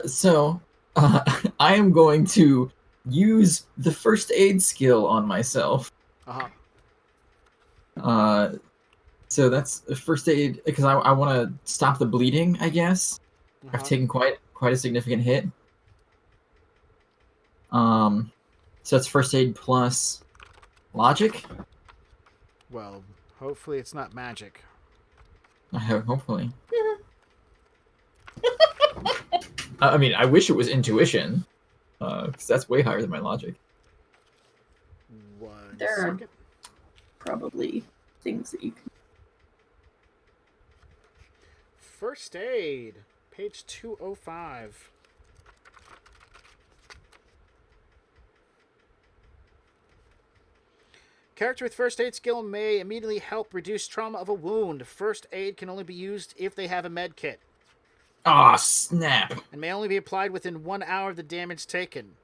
Speaker 3: So I am going to use the first aid skill on myself.
Speaker 1: Uh-huh.
Speaker 3: So that's the first aid because I want to stop the bleeding. I guess I've
Speaker 1: Uh-huh.
Speaker 3: taken quite a significant hit. So that's first aid plus logic.
Speaker 1: Well, hopefully it's not magic.
Speaker 3: Hopefully. I mean, I wish it was intuition, because that's way higher than my logic.
Speaker 1: One
Speaker 4: There are-
Speaker 1: second.
Speaker 4: Probably things that you can.
Speaker 1: First aid, page 205. Character with first aid skill may immediately help reduce trauma of a wound. First aid can only be used if they have a med kit
Speaker 3: Ah, snap!
Speaker 1: and may only be applied within 1 hour of the damage taken.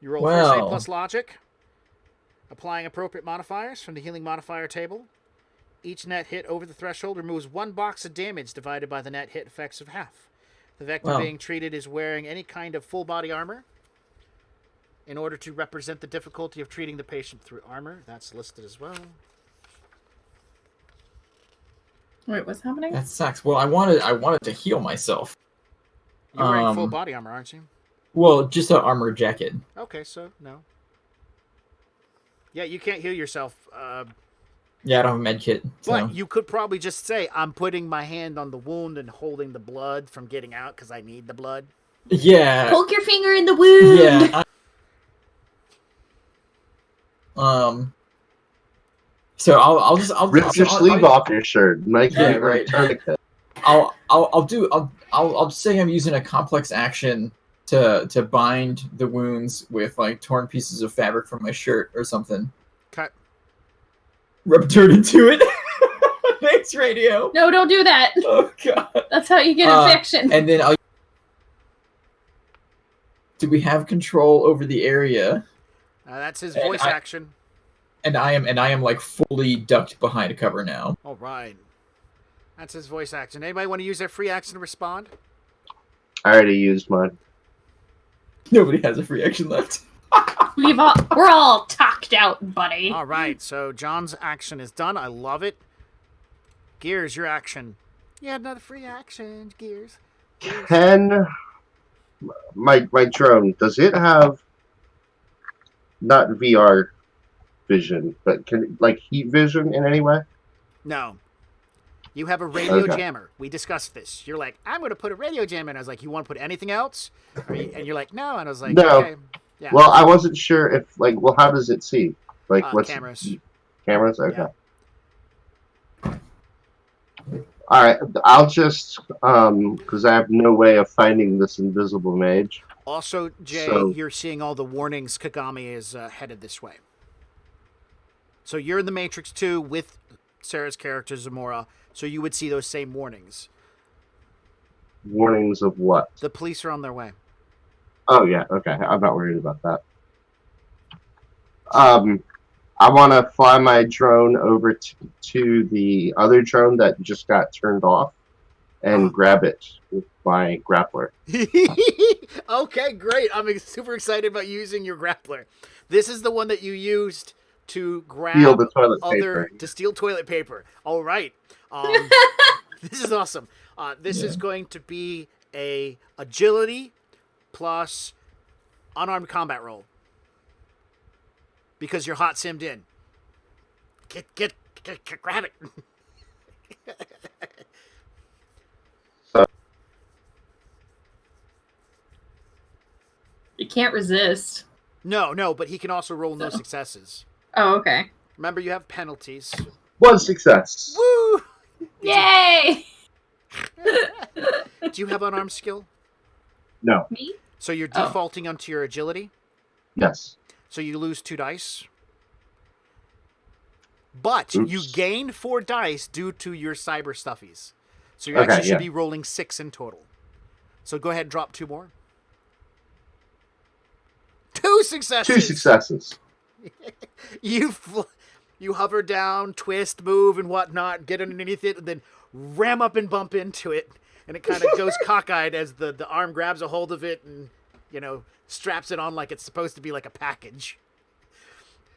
Speaker 1: You roll first aid
Speaker 3: Well.
Speaker 1: plus logic, applying appropriate modifiers from the healing modifier table. Each net hit over the threshold removes 1 box of damage divided by the net hit effects of half. The victim
Speaker 3: Wow.
Speaker 1: being treated is wearing any kind of full body armor in order to represent the difficulty of treating the patient through armor. That's listed as well.
Speaker 4: Wait, what's happening?
Speaker 3: That sucks. Well, I wanted to heal myself.
Speaker 1: You're wearing full
Speaker 3: Um,
Speaker 1: body armor, aren't you?
Speaker 3: Well, just an armor jacket.
Speaker 1: Okay, so no. Yeah, you can't heal yourself.
Speaker 3: Yeah, I don't have a med kit. So.
Speaker 1: But you could probably just say, I'm putting my hand on the wound and holding the blood from getting out because I need the blood.
Speaker 3: Yeah.
Speaker 7: Poke your finger in the wound.
Speaker 3: Yeah. So I'll
Speaker 6: Rip your
Speaker 3: so
Speaker 6: sleeve off your shirt. Make
Speaker 3: Yeah,
Speaker 6: it
Speaker 3: right.
Speaker 6: tourniquet.
Speaker 3: I'll say I'm using a complex action to bind the wounds with like torn pieces of fabric from my shirt or something.
Speaker 1: Cut.
Speaker 3: Rub dirt into it. Thanks, radio.
Speaker 7: No, don't do that.
Speaker 3: Oh god.
Speaker 7: That's how you get infection.
Speaker 3: And then do we have control over the area?
Speaker 1: That's his
Speaker 3: And
Speaker 1: voice
Speaker 3: I-
Speaker 1: action.
Speaker 3: And I am like fully ducked behind a cover now.
Speaker 1: All right. That's his voice action. Anybody want to use their free action to respond?
Speaker 6: I already used mine.
Speaker 3: Nobody has a free action left.
Speaker 7: We're all talked out, buddy.
Speaker 1: All right, so John's action is done. I love it. Gears, your action. Yeah, another free action, Gears.
Speaker 6: Can my drone, does it have not VR vision, but can like heat vision in any way?
Speaker 1: No. You have a radio
Speaker 6: Okay.
Speaker 1: jammer. We discussed this. You're like, I'm going to put a radio jammer in. I was like, you want to put anything else? And you're like, no. And I was like,
Speaker 6: No.
Speaker 1: okay. Yeah.
Speaker 6: Well, I wasn't sure if like, well, how does it see? Like, what's
Speaker 1: cameras.
Speaker 6: Cameras? Okay.
Speaker 1: Yeah.
Speaker 6: All right. I'll just because I have no way of finding this invisible mage.
Speaker 1: Also, Jay,
Speaker 6: So-
Speaker 1: you're seeing all the warnings. Kagami is headed this way. So you're in the Matrix 2 with Sarah's character, Zamora. So you would see those same warnings.
Speaker 6: Warnings of what?
Speaker 1: The police are on their way.
Speaker 6: Oh yeah. Okay. I'm not worried about that. I want to fly my drone over to the other drone that just got turned off and grab it with my grappler.
Speaker 1: Okay, great. I'm super excited about using your grappler. This is the one that you used to grab
Speaker 6: Steal the toilet paper.
Speaker 1: to steal toilet paper. All right. This is awesome. This is going to be a agility plus unarmed combat roll. Because you're hot simmed in. Get grab it.
Speaker 7: You can't resist.
Speaker 1: No, but he can also roll no successes.
Speaker 7: Oh, okay.
Speaker 1: Remember, you have penalties.
Speaker 6: One success.
Speaker 1: Woo!
Speaker 7: Yay!
Speaker 1: Do you have unarmed skill?
Speaker 6: No.
Speaker 7: Me?
Speaker 1: So you're
Speaker 7: Oh.
Speaker 1: defaulting onto your agility.
Speaker 6: Yes.
Speaker 1: So you lose 2 dice. But you
Speaker 6: Oops.
Speaker 1: gain 4 dice due to your cyber stuffies. So you
Speaker 6: Okay,
Speaker 1: actually should
Speaker 6: yeah.
Speaker 1: be rolling 6 in total. So go ahead and drop 2 more. 2 successes.
Speaker 6: 2 successes.
Speaker 1: You hover down, twist, move, and whatnot, get underneath it, and then ram up and bump into it. And it kind of goes cockeyed as the arm grabs a hold of it and, straps it on like it's supposed to be like a package.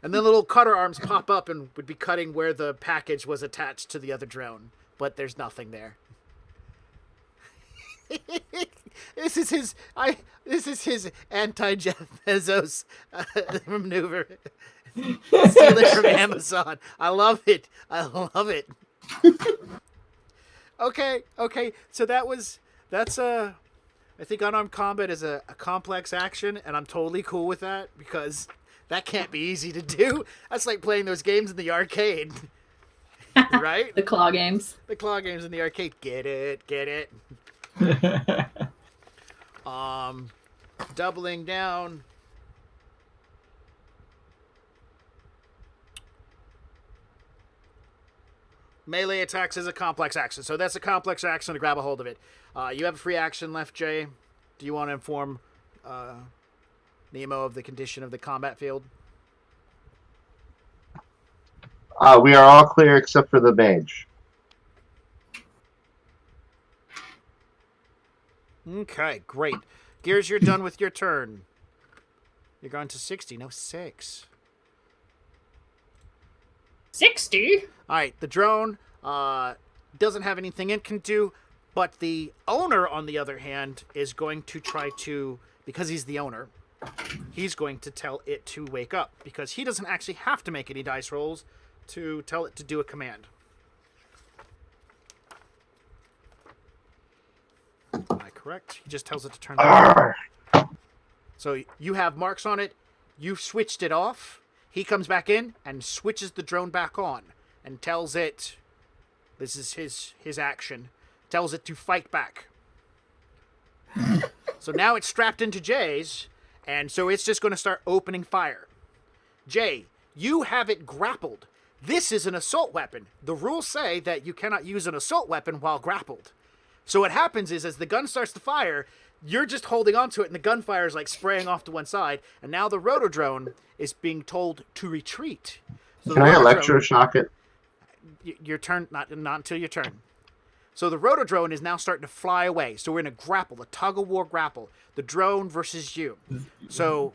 Speaker 1: And then little cutter arms pop up and would be cutting where the package was attached to the other drone. But there's nothing there. This is his anti-Jeff Bezos maneuver. Steal it from Amazon. I love it. Okay. So that's I think unarmed combat is a complex action, and I'm totally cool with that because that can't be easy to do. That's like playing those games in the arcade, right?
Speaker 7: The claw games.
Speaker 1: The claw games in the arcade. Get it. Doubling down. Melee attacks is a complex action, so that's a complex action to grab a hold of it. You have a free action left, Jay. Do you want to inform Nemo of the condition of the combat field?
Speaker 6: We are all clear except for the mage.
Speaker 1: Okay, great. Gears, you're done with your turn. You're going to 60, no 6.
Speaker 7: 60?
Speaker 1: All right, the drone doesn't have anything it can do, but the owner, on the other hand, is going to try to, because he's the owner, he's going to tell it to wake up, because he doesn't actually have to make any dice rolls to tell it to do a command. Am I correct? He just tells it to turn on. So you have marks on it, you've switched it off, he comes back in and switches the drone back on and tells it, this is his action, tells it to fight back. So now it's strapped into Jay's, and so it's just going to start opening fire. Jay, you have it grappled. This is an assault weapon. The rules say that you cannot use an assault weapon while grappled. So what happens is, as the gun starts to fire, you're just holding onto it, and the gunfire is like spraying off to one side, and now the rotodrone is being told to retreat. So
Speaker 6: Can
Speaker 1: the
Speaker 6: I
Speaker 1: rotodrone-
Speaker 6: electroshock it?
Speaker 1: Your turn, not until your turn. So the rotodrone is now starting to fly away. So we're in a grapple, a tug-of-war grapple. The drone versus you. So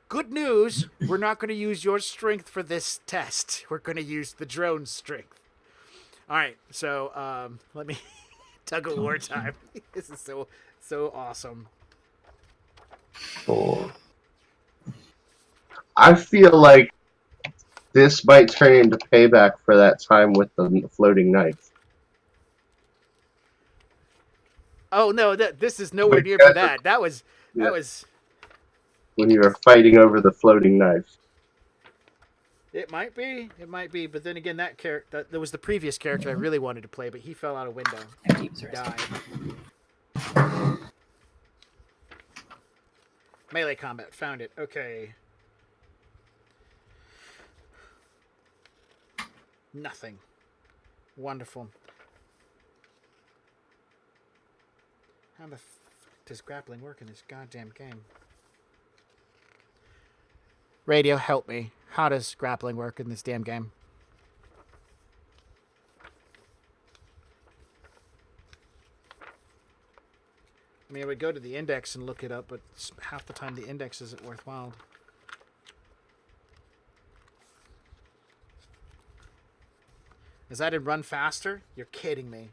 Speaker 1: Good news, we're not going to use your strength for this test. We're going to use the drone's strength. All right, so let me tug of war time. This is so awesome.
Speaker 6: Cool. I feel like this might turn into payback for that time with the floating knife.
Speaker 1: Oh no, this is nowhere
Speaker 6: But
Speaker 1: near
Speaker 6: you
Speaker 1: for
Speaker 6: guys are-
Speaker 1: that. That was
Speaker 6: Yeah.
Speaker 1: that was.
Speaker 6: When you were fighting over the floating knife.
Speaker 1: It might be. But then again, that was the previous character I really wanted to play, but he fell out a window. He died. Melee combat, found it. Okay. Nothing. Wonderful. How the f does grappling work in this goddamn game? Radio, help me. How does grappling work in this damn game? I mean, I would go to the index and look it up, but half the time the index isn't worthwhile. Is that in run faster? You're kidding me.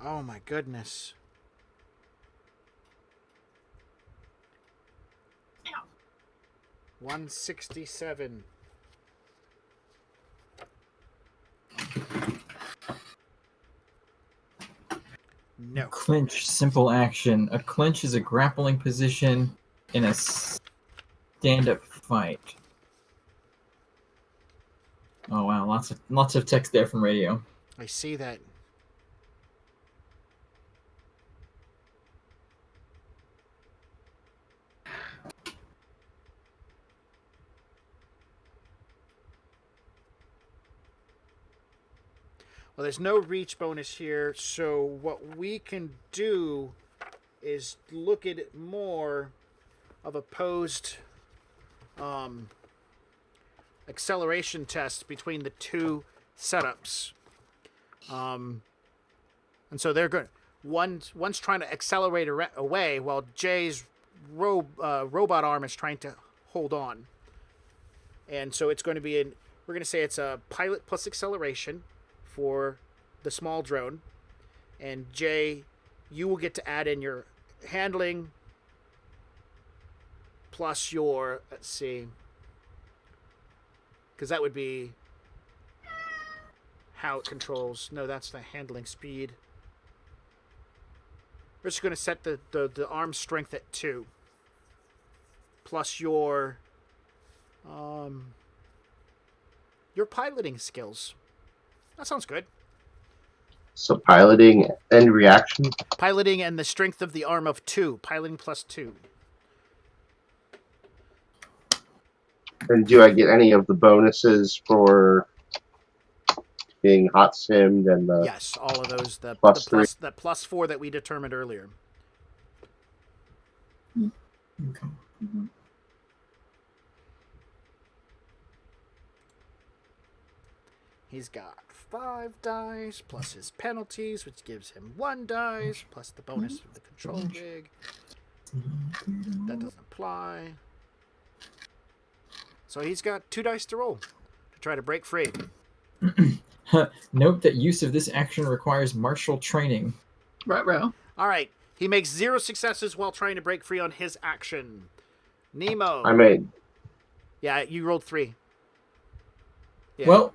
Speaker 1: Oh my goodness.
Speaker 7: Ow.
Speaker 1: 167. No.
Speaker 3: Clinch, simple action. A clinch is a grappling position in a stand-up fight. Oh wow, lots of text there from radio.
Speaker 1: I see that. Well, there's no reach bonus here, so what we can do is look at it more of a posed acceleration test between the two setups. And so they're going. One's trying to accelerate away, while Jay's robot arm is trying to hold on. And so it's going to be we're going to say it's a pilot plus acceleration for the small drone, and Jay, you will get to add in your handling plus your, let's see, because that would be how it controls. No, that's the handling speed. We're just going to set the arm strength at 2 plus your piloting skills. That sounds good.
Speaker 6: So piloting and reaction.
Speaker 1: Piloting and the strength of the arm of 2. Piloting plus 2.
Speaker 6: And do I get any of the bonuses for being hot simmed and the
Speaker 1: Yes, all of those. The
Speaker 6: plus
Speaker 1: the plus 4 that we determined earlier.
Speaker 3: Okay.
Speaker 1: He's got 5 dice plus his penalties, which gives him 1 dice plus the bonus of the control rig. That doesn't apply. So he's got 2 dice to roll to try to break free.
Speaker 3: Note that use of this action requires martial training.
Speaker 4: Ruh-roh.
Speaker 1: All right. He makes 0 successes while trying to break free on his action. Nemo.
Speaker 6: I made.
Speaker 1: Yeah, you rolled 3. Yeah.
Speaker 3: Well,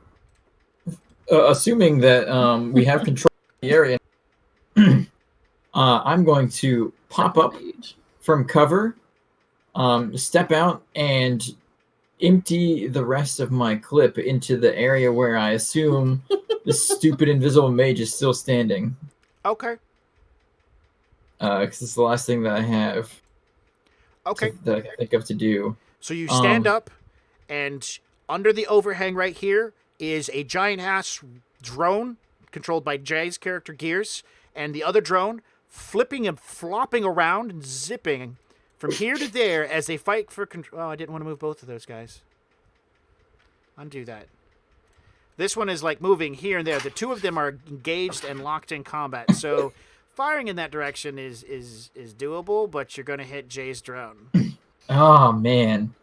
Speaker 3: assuming that we have control of the area, I'm going to pop up from cover, step out, and empty the rest of my clip into the area where I assume the stupid invisible mage is still standing.
Speaker 1: Okay.
Speaker 3: Because it's the last thing that I have.
Speaker 1: Okay.
Speaker 3: That I can think of to do.
Speaker 1: So you stand up, and under the overhang right here is a giant-ass drone controlled by Jay's character Gears, and the other drone flipping and flopping around and zipping From here to there, as they fight for control. Oh, I didn't want to move both of those guys. Undo that. This one is like moving here and there. The two of them are engaged and locked in combat. So firing in that direction is doable, but you're going to hit Jay's drone.
Speaker 3: Oh, man.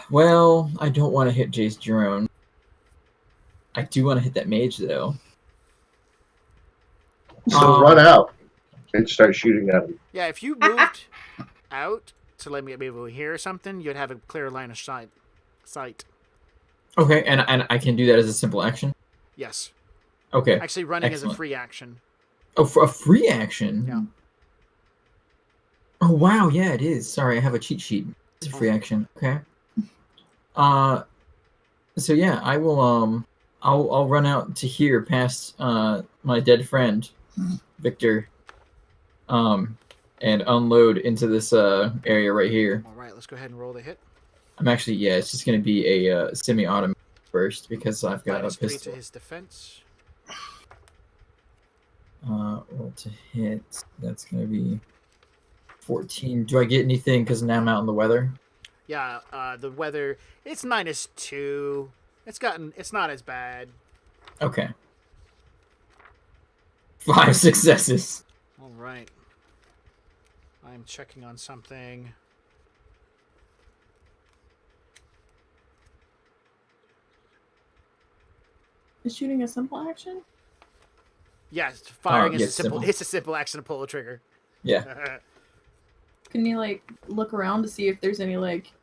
Speaker 3: Well, I don't want to hit Jay's drone. I do want to hit that mage, though.
Speaker 6: So run out and start shooting at him.
Speaker 1: Yeah, if you moved out to let me be able to hear something, you'd have a clear line of sight.
Speaker 3: Okay, and I can do that as a simple action?
Speaker 1: Yes.
Speaker 3: Okay.
Speaker 1: Actually, running is
Speaker 3: Excellent.
Speaker 1: a free action.
Speaker 3: Oh, for a free action?
Speaker 1: Yeah.
Speaker 3: Oh, wow, yeah, it is. Sorry, I have a cheat sheet. It's a free action. Okay. So yeah, I will, I'll run out to here past, my dead friend, Victor, and unload into this, area right here.
Speaker 1: All right, let's go ahead and roll the hit.
Speaker 3: I'm actually, yeah, it's just gonna be a, semi-automatic first, because I've got
Speaker 1: Minus
Speaker 3: a
Speaker 1: 3
Speaker 3: pistol.
Speaker 1: to his defense.
Speaker 3: Roll to hit, that's gonna be 14. Do I get anything, because now I'm out in the weather?
Speaker 1: Yeah, the weather, it's -2. It's not as bad.
Speaker 3: Okay. 5 successes.
Speaker 1: All right. I'm checking on something.
Speaker 4: Is shooting a simple action?
Speaker 1: Yes, firing is
Speaker 3: yes,
Speaker 1: a simple.
Speaker 3: simple.
Speaker 1: It's a simple action to pull the trigger.
Speaker 3: Yeah.
Speaker 4: Can you like look around to see if there's any like,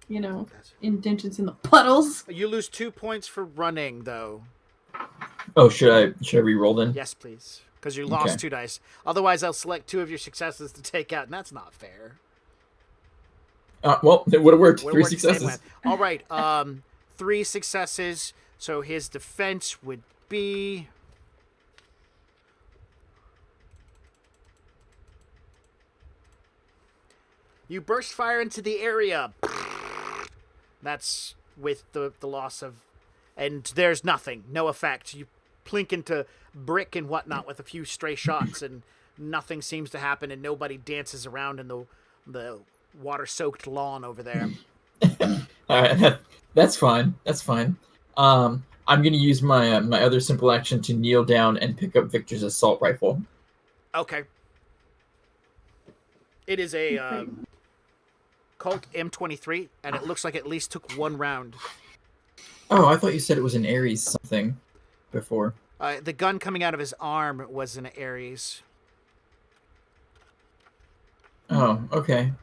Speaker 4: you know, indentions in the puddles?
Speaker 1: You lose 2 points for running, though.
Speaker 3: Oh, should I re-roll then?
Speaker 1: Yes, please, because you lost
Speaker 3: Okay.
Speaker 1: 2 dice. Otherwise, I'll select 2 of your successes to take out, and that's not fair.
Speaker 3: Well, it would have worked.
Speaker 1: Would've
Speaker 3: 3
Speaker 1: worked the same
Speaker 3: successes.
Speaker 1: way. All right. 3 successes. So his defense would be. You burst fire into the area. That's with the loss of. And there's nothing. No effect. You plink into brick and whatnot with a few stray shots, and nothing seems to happen, and nobody dances around in the water-soaked lawn over there.
Speaker 3: All right, that's fine. That's fine. I'm gonna use my my other simple action to kneel down and pick up Victor's assault rifle.
Speaker 1: Okay. It is a Colt M23, and it looks like it at least took 1 round.
Speaker 3: Oh, I thought you said it was an Ares something before.
Speaker 1: The gun coming out of his arm was an Ares.
Speaker 3: Oh, okay.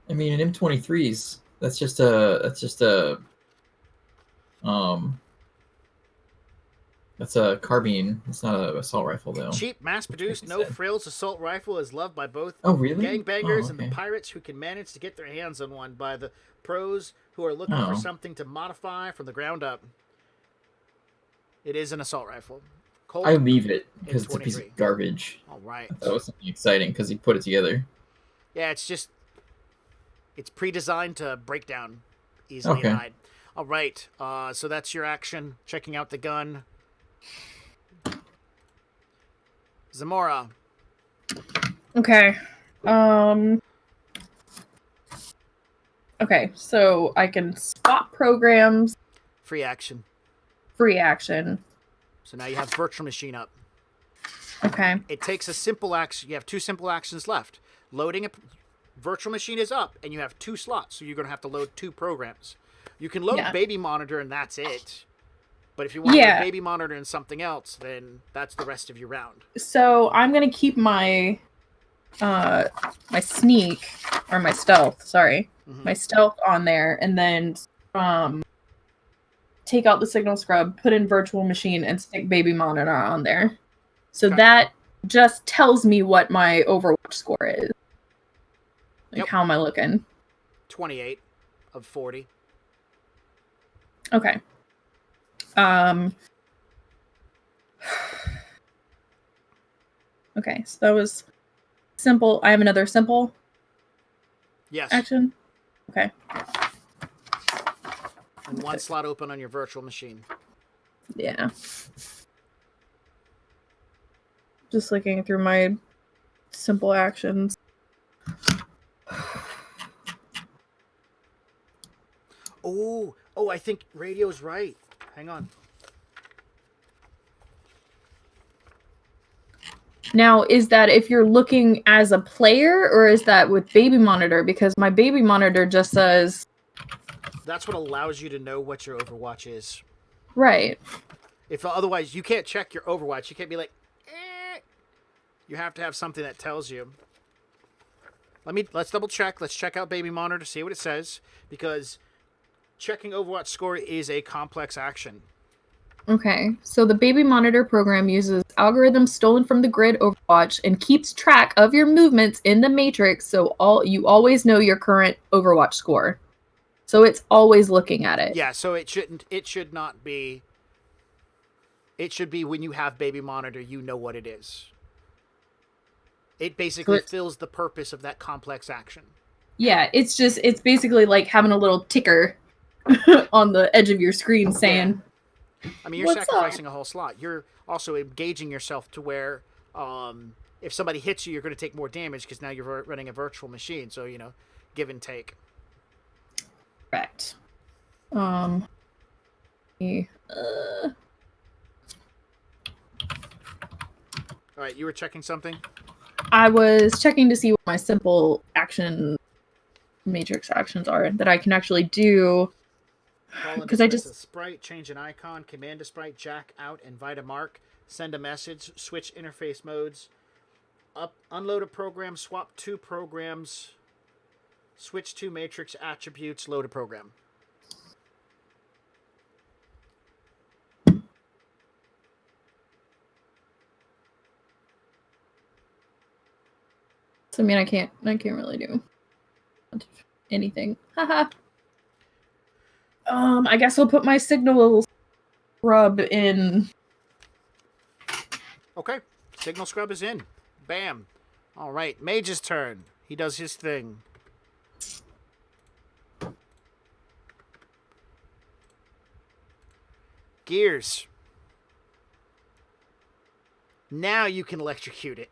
Speaker 3: I mean, an M23's that's just that's a carbine. It's not an assault rifle though.
Speaker 1: Cheap, mass-produced, no frills assault rifle is loved by both
Speaker 3: Oh, really?
Speaker 1: gangbangers
Speaker 3: Oh,
Speaker 1: and the
Speaker 3: okay.
Speaker 1: pirates who can manage to get their hands on one, by the pros who are looking for
Speaker 3: Oh.
Speaker 1: something to modify from the ground up. It is an assault rifle. Colt
Speaker 3: I leave it because it's a piece
Speaker 1: M23.
Speaker 3: of garbage.
Speaker 1: All right.
Speaker 3: That was something exciting because he put it together.
Speaker 1: Yeah, it's pre-designed to break down easily
Speaker 3: Okay.
Speaker 1: and hide. All right, so that's your action. Checking out the gun. Zamora.
Speaker 4: Okay. Okay, so I can spot programs,
Speaker 1: Free action.
Speaker 4: free action.
Speaker 1: So now you have virtual machine up.
Speaker 4: Okay.
Speaker 1: It takes a simple action. You have 2 simple actions left. Loading a virtual machine is up, and you have 2 slots, so you're going to have to load 2 programs. You can load
Speaker 4: Yeah.
Speaker 1: baby monitor, and that's it. But if you want to load baby monitor and something else, then that's the rest of your round.
Speaker 4: So I'm gonna keep my my sneak or my stealth, sorry.
Speaker 1: Mhm.
Speaker 4: My stealth on there, and then take out the signal scrub, put in virtual machine, and stick baby monitor on there. So
Speaker 1: Okay.
Speaker 4: that just tells me what my Overwatch score is. Like,
Speaker 1: Yep.
Speaker 4: how am I looking?
Speaker 1: 28 of 40.
Speaker 4: Okay. Okay, so that was simple. I have another simple
Speaker 1: Yes.
Speaker 4: action. Okay.
Speaker 1: And 1 slot open on your virtual machine.
Speaker 4: Yeah. Just looking through my simple actions.
Speaker 1: Oh, I think radio's right. Hang on.
Speaker 4: Now, is that if you're looking as a player, or is that with baby monitor? Because my baby monitor just says
Speaker 1: That's what allows you to know what your Overwatch is.
Speaker 4: right.
Speaker 1: If otherwise, you can't check your Overwatch. You can't be like, eh. You have to have something that tells you. Let's double check. Let's check out baby monitor, see what it says, because checking Overwatch score is a complex action.
Speaker 4: Okay, so the baby monitor program uses algorithms stolen from the grid Overwatch and keeps track of your movements in the matrix, so you always know your current Overwatch score. So it's always looking at it.
Speaker 1: Yeah, so it should not be. It should be when you have baby monitor, you know what it is. It basically fills the purpose of that complex action.
Speaker 4: Yeah, it's basically like having a little ticker on the edge of your screen saying,
Speaker 1: I mean, you're
Speaker 4: "What's
Speaker 1: sacrificing
Speaker 4: up?"
Speaker 1: a whole slot. You're also engaging yourself to where if somebody hits you, you're going to take more damage because now you're running a virtual machine. So, give and take.
Speaker 4: Correct.
Speaker 1: All right, you were checking something?
Speaker 4: I was checking to see what my simple action matrix actions are that I can actually do. Because I just
Speaker 1: a sprite, change an icon, command a sprite, jack out, invite a mark, send a message, switch interface modes, unload a program, swap two programs, switch two matrix attributes, load a program.
Speaker 4: So, I mean, I can't really do anything. Haha. I guess I'll put my signal scrub in.
Speaker 1: Okay, signal scrub is in. Bam. All right, Mage's turn. He does his thing. Gears. Now you can electrocute it.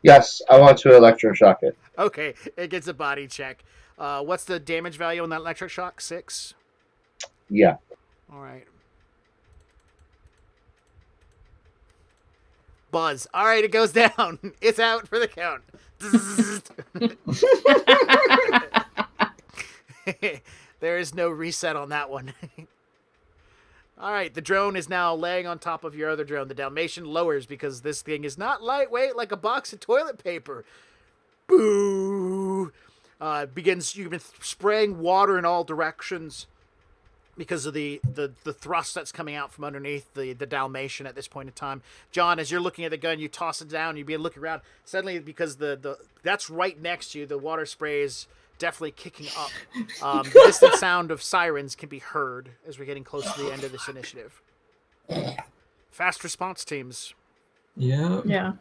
Speaker 6: Yes, I want to electroshock it.
Speaker 1: Okay, it gets a body check. What's the damage value on that electric shock? 6?
Speaker 6: Yeah.
Speaker 1: All right. Buzz. All right, it goes down. It's out for the count. There is no reset on that one. All right, the drone is now laying on top of your other drone. The Dalmatian lowers because this thing is not lightweight like a box of toilet paper. Boo! You've been spraying water in all directions because of the thrust that's coming out from underneath the Dalmatian at this point in time. John, as you're looking at the gun, you toss it down, you begin looking around. Suddenly, because the that's right next to you, the water spray is definitely kicking up. The distant sound of sirens can be heard as we're getting close to the end of this initiative. Fast response teams.
Speaker 3: Yeah.
Speaker 4: Yeah.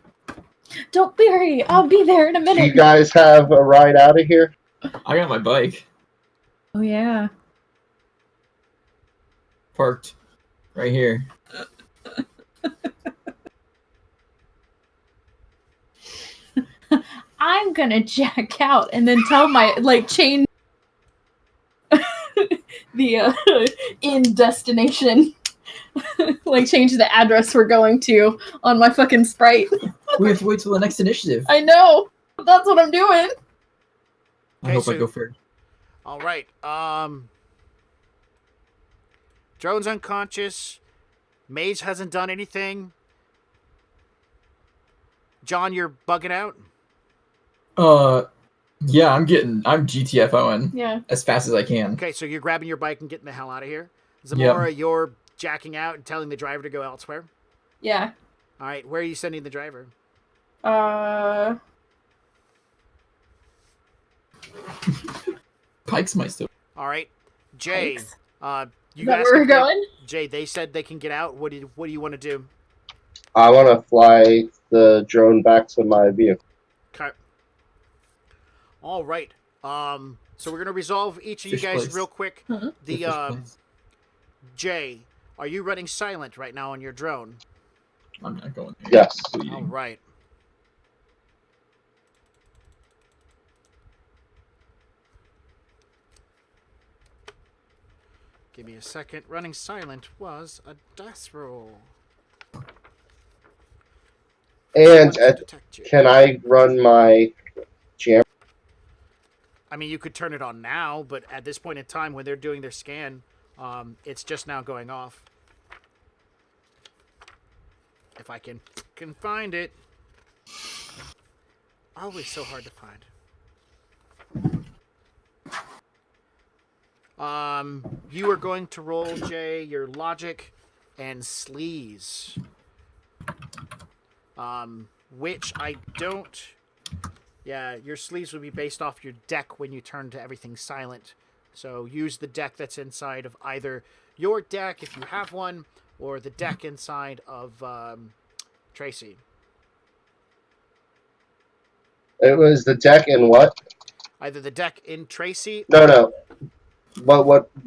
Speaker 4: Don't worry, I'll be there in a
Speaker 6: Do you
Speaker 4: minute.
Speaker 6: guys have a ride out of here?
Speaker 3: I got my bike
Speaker 4: Oh yeah.
Speaker 3: parked right here.
Speaker 4: I'm gonna jack out and then tell my change the in destination. Change the address we're going to on my fucking sprite.
Speaker 3: We have to wait till the next initiative.
Speaker 4: I know. That's what I'm doing.
Speaker 3: I hope I go first.
Speaker 1: All right. Drone's unconscious. Mage hasn't done anything. John, you're bugging out?
Speaker 3: Yeah, I'm GTFOing
Speaker 4: Yeah.
Speaker 3: as fast as I can.
Speaker 1: Okay, so you're grabbing your bike and getting the hell out of here. Zamora, you're jacking out and telling the driver to go elsewhere.
Speaker 4: Yeah.
Speaker 1: All right, where are you sending the driver?
Speaker 3: Pikes might still.
Speaker 1: All right, Jay.
Speaker 4: Thanks.
Speaker 1: You
Speaker 4: Is that
Speaker 1: guys
Speaker 4: where we're going?
Speaker 1: Jay, they said they can get out. What do you want to do?
Speaker 6: I want to fly the drone back to my vehicle.
Speaker 1: Okay. All right. So we're gonna resolve each of you
Speaker 3: Fish
Speaker 1: guys
Speaker 3: place.
Speaker 1: real quick.
Speaker 4: Uh-huh.
Speaker 1: The Jay, are you running silent right now on your drone?
Speaker 3: I'm not going there.
Speaker 6: Yes.
Speaker 1: All right. Give me a second. Running silent was a dice roll.
Speaker 6: And
Speaker 1: Someone to detect you.
Speaker 6: can I run my jam?
Speaker 1: I mean, you could turn it on now, but at this point in time, when they're doing their scan, it's just now going off. If I can find it. Always so hard to find. You are going to roll, Jay, your logic and sleaze. Which I don't... Yeah, your sleeves would be based off your deck when you turn to everything silent. So use the deck that's inside of either your deck, if you have one, or the deck inside of Tracy.
Speaker 6: It was the deck and what?
Speaker 1: Either the deck in Tracy
Speaker 6: No.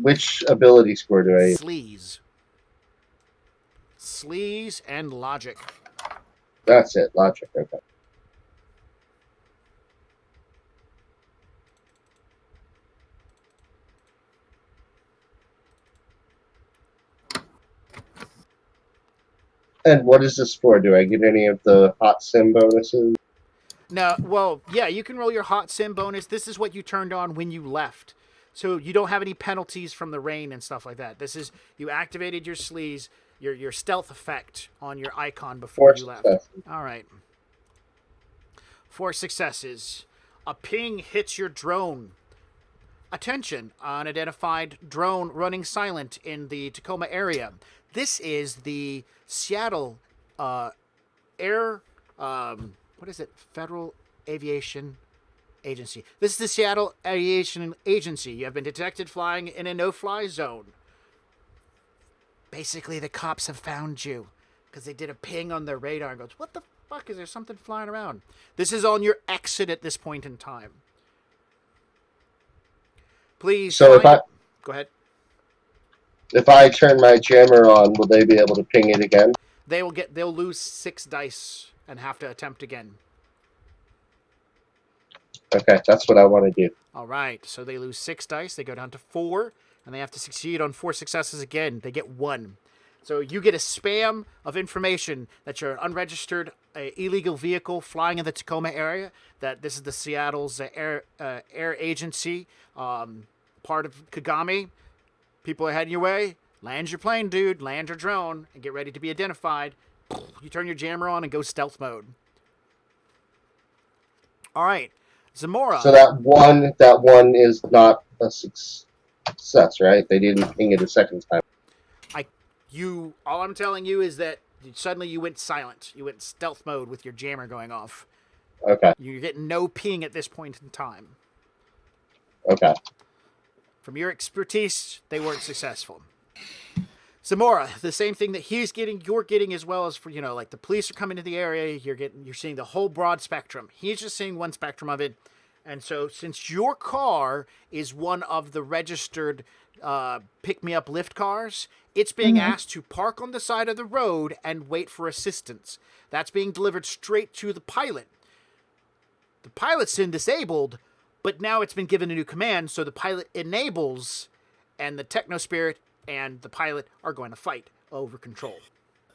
Speaker 6: Which ability score do I use?
Speaker 1: Sleaze. Sleaze and logic.
Speaker 6: That's it, logic, okay. And what is this for? Do I get any of the hot sim bonuses?
Speaker 1: No, well, yeah, you can roll your hot sim bonus. This is what you turned on when you left. So you don't have any penalties from the rain and stuff like that. This is, you activated your sleaze, your stealth effect on your icon before you left. All right. 4 successes. A ping hits your drone. Attention, unidentified drone running silent in the Tacoma area. This is the Seattle Air, what is it? Federal Aviation Agency. This is the Seattle Aviation Agency. You have been detected flying in a no-fly zone. Basically, the cops have found you because they did a ping on their radar and goes, what the fuck? Is there something flying around? This is on your exit at this point in time. Please.
Speaker 6: So
Speaker 1: go ahead.
Speaker 6: If I turn my jammer on, will they be able to ping it again?
Speaker 1: They'll lose 6 dice and have to attempt again.
Speaker 6: Okay, that's what I want to do.
Speaker 1: All right, so they lose 6 dice. They go down to 4, and they have to succeed on 4 successes again. They get 1. So you get a spam of information that you're an unregistered illegal vehicle flying in the Tacoma area, that this is the Seattle's air agency, part of Kagami. People are heading your way. Land your plane, dude. Land your drone and get ready to be identified. You turn your jammer on and go stealth mode. All right. Zamora.
Speaker 6: So that one is not a success, right? They didn't ping it a second time.
Speaker 1: All I'm telling you is that suddenly you went silent. You went stealth mode with your jammer going off.
Speaker 6: Okay.
Speaker 1: You're getting no ping at this point in time.
Speaker 6: Okay.
Speaker 1: From your expertise, they weren't successful. Zamora, the same thing that he's getting, you're getting, as well as for, like the police are coming to the area, you're seeing the whole broad spectrum. He's just seeing one spectrum of it. And so since your car is one of the registered pick-me-up lift cars, it's being asked to park on the side of the road and wait for assistance. That's being delivered straight to the pilot. The pilot's been disabled, but now it's been given a new command, so the pilot enables, and the Technospirit and the pilot are going to fight over control.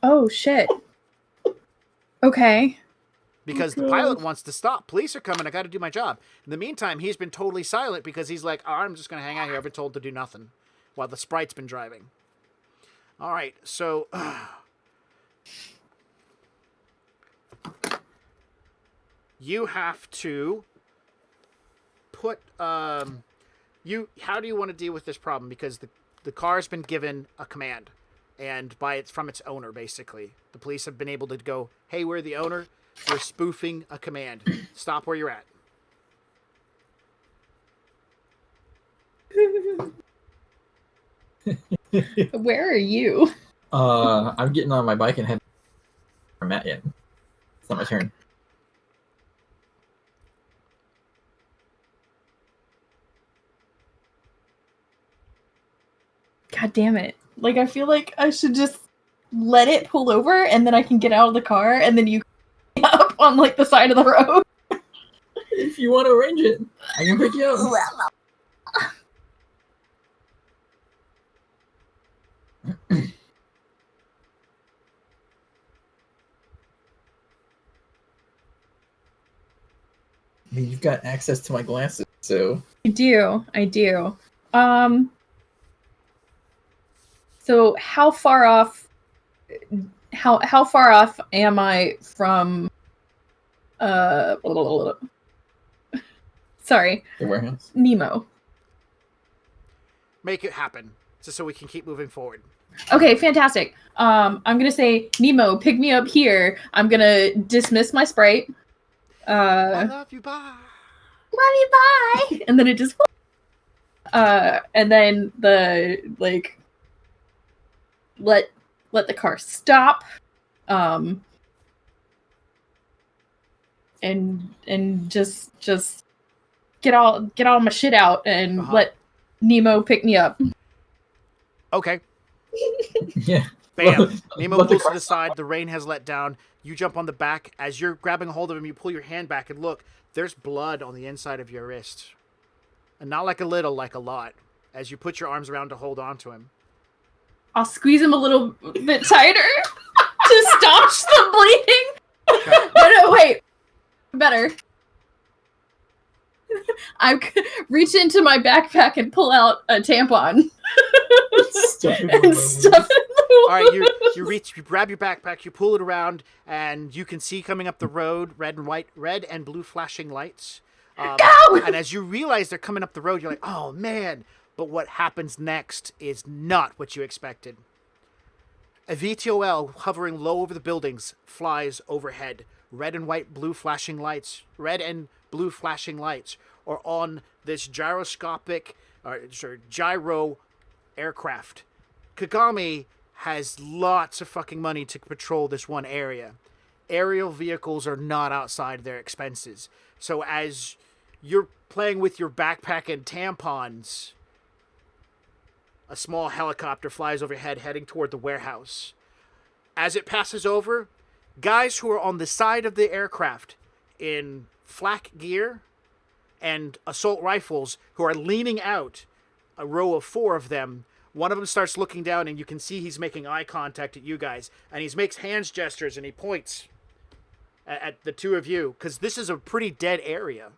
Speaker 4: Oh, shit. Okay.
Speaker 1: Because the pilot wants to stop. Police are coming. I got to do my job. In the meantime, he's been totally silent because he's like, I'm just going to hang out here. I've been told to do nothing while the sprite's been driving. All right, so you have to put how do you want to deal with this problem? Because the car's been given a command, and from its owner, basically. The police have been able to go, hey, we're the owner. We're spoofing a command. Stop where you're at.
Speaker 4: Where are you?
Speaker 3: I'm getting on my bike and heading for Matt yet. It's not my turn.
Speaker 4: God damn it. Like, I feel like I should just let it pull over and then I can get out of the car and then you up on, like, the side of the road.
Speaker 3: If you want to arrange it, I can pick you up. I mean, you've got access to my glasses, so
Speaker 4: I do. So how far off? How far off am I from? Sorry,
Speaker 3: the warehouse.
Speaker 4: Nemo.
Speaker 1: Make it happen, just so we can keep moving forward.
Speaker 4: Okay, fantastic. I'm gonna say, Nemo, pick me up here. I'm gonna dismiss my sprite.
Speaker 1: I love you, bye.
Speaker 4: Love you, bye. And then it just. And then let the car stop. And just get all my shit out and let Nemo pick me up.
Speaker 1: Okay.
Speaker 3: Yeah.
Speaker 1: Bam. Nemo
Speaker 3: Let the
Speaker 1: pulls to
Speaker 3: car
Speaker 1: the side. The rain has let down. You jump on the back. As you're grabbing hold of him, you pull your hand back and look. There's blood on the inside of your wrist. And not like a little, like a lot. As you put your arms around to hold on to him.
Speaker 4: I'll squeeze him a little bit tighter to staunch the bleeding.
Speaker 1: Okay.
Speaker 4: No, wait. Better. I reach into my backpack and pull out a tampon.
Speaker 3: Stuff it
Speaker 4: And stuff it in the
Speaker 1: All right, you grab your backpack, you pull it around, and you can see coming up the road red and blue flashing lights.
Speaker 4: Go!
Speaker 1: And as you realize they're coming up the road, you're like, oh man. But what happens next is not what you expected. A VTOL hovering low over the buildings flies overhead. Red and blue flashing lights are on this gyro aircraft. Kagami has lots of fucking money to patrol this one area. Aerial vehicles are not outside their expenses. So as you're playing with your backpack and tampons, a small helicopter flies overhead heading toward the warehouse. As it passes over, guys who are on the side of the aircraft in flak gear and assault rifles who are leaning out, a row of 4 of them. One of them starts looking down and you can see he's making eye contact at you guys. And he makes hands gestures and he points at the 2 of you because this is a pretty dead area.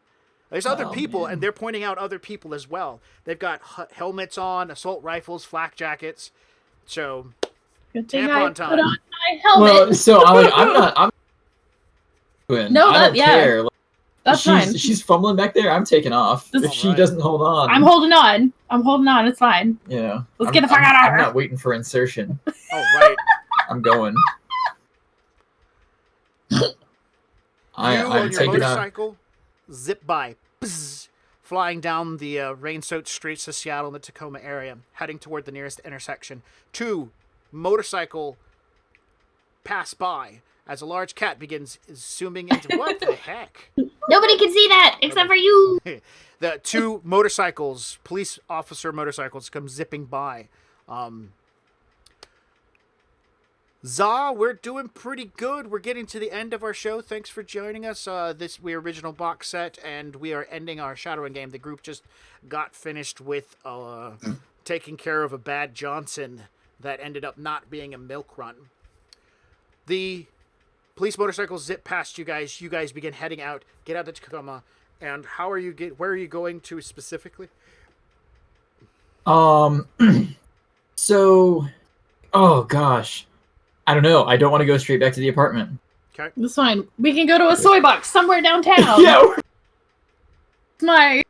Speaker 1: There's other people, and they're pointing out other people as well. They've got helmets on, assault rifles, flak jackets. So,
Speaker 4: Good thing
Speaker 1: tampon
Speaker 4: I
Speaker 1: time.
Speaker 4: put on my helmet.
Speaker 3: Well, so I'm not.
Speaker 4: No,
Speaker 3: I don't care. Like,
Speaker 4: That's fine.
Speaker 3: She's fumbling back there. I'm taking off.
Speaker 4: This-
Speaker 3: If she
Speaker 1: Alright.
Speaker 3: doesn't hold on,
Speaker 4: I'm holding on. It's fine.
Speaker 3: Yeah.
Speaker 4: Let's get the fuck out of
Speaker 3: I'm
Speaker 4: here.
Speaker 3: not waiting for insertion.
Speaker 1: Oh, right.
Speaker 3: I'm going.
Speaker 1: On
Speaker 3: I'm
Speaker 1: your
Speaker 3: taking off.
Speaker 1: motorcycle, zip by, bzz, flying down the rain-soaked streets of Seattle in the Tacoma area, heading toward the nearest intersection. 2 motorcycle pass by as a large cat begins zooming into what the heck?
Speaker 7: Nobody can see that except for you.
Speaker 1: The 2 motorcycles, police officer motorcycles, come zipping by. Za, we're doing pretty good. We're getting to the end of our show. Thanks for joining us. We original box set, and we are ending our Shadowrun game. The group just got finished with taking care of a bad Johnson that ended up not being a milk run. The police motorcycles zip past you guys. You guys begin heading out. Get out to Tacoma. And where are you going to specifically?
Speaker 3: So, oh gosh, I don't know. I don't want to go straight back to the apartment.
Speaker 1: Okay.
Speaker 4: That's fine. We can go to a soy box somewhere downtown.
Speaker 3: Yeah.
Speaker 4: It's my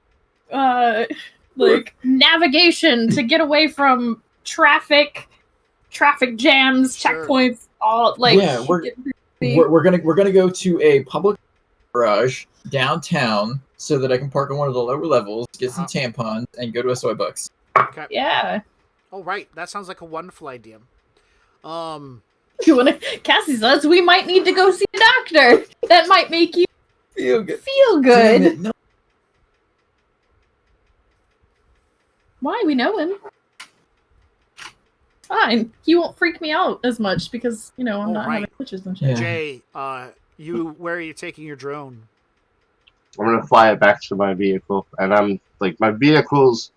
Speaker 4: navigation to get away from traffic jams,
Speaker 1: Sure.
Speaker 4: checkpoints, all
Speaker 3: Yeah, we're gonna go to a public garage downtown so that I can park on one of the lower levels, get some tampons, and go to a soy box.
Speaker 1: Okay.
Speaker 4: Yeah.
Speaker 1: Oh, right. That sounds like a wonderful idea.
Speaker 4: You wanna Cassie says we might need to go see a doctor. That might make you
Speaker 3: Feel good.
Speaker 4: feel
Speaker 3: Damn
Speaker 4: good.
Speaker 3: it, no.
Speaker 4: Why? We know him. Fine. He won't freak me out as much because, I'm
Speaker 1: Oh,
Speaker 4: not
Speaker 1: right.
Speaker 4: having glitches and shit.
Speaker 3: Yeah.
Speaker 1: Jay, where are you taking your drone?
Speaker 6: I'm gonna fly it back to my vehicle, and I'm like, my vehicle's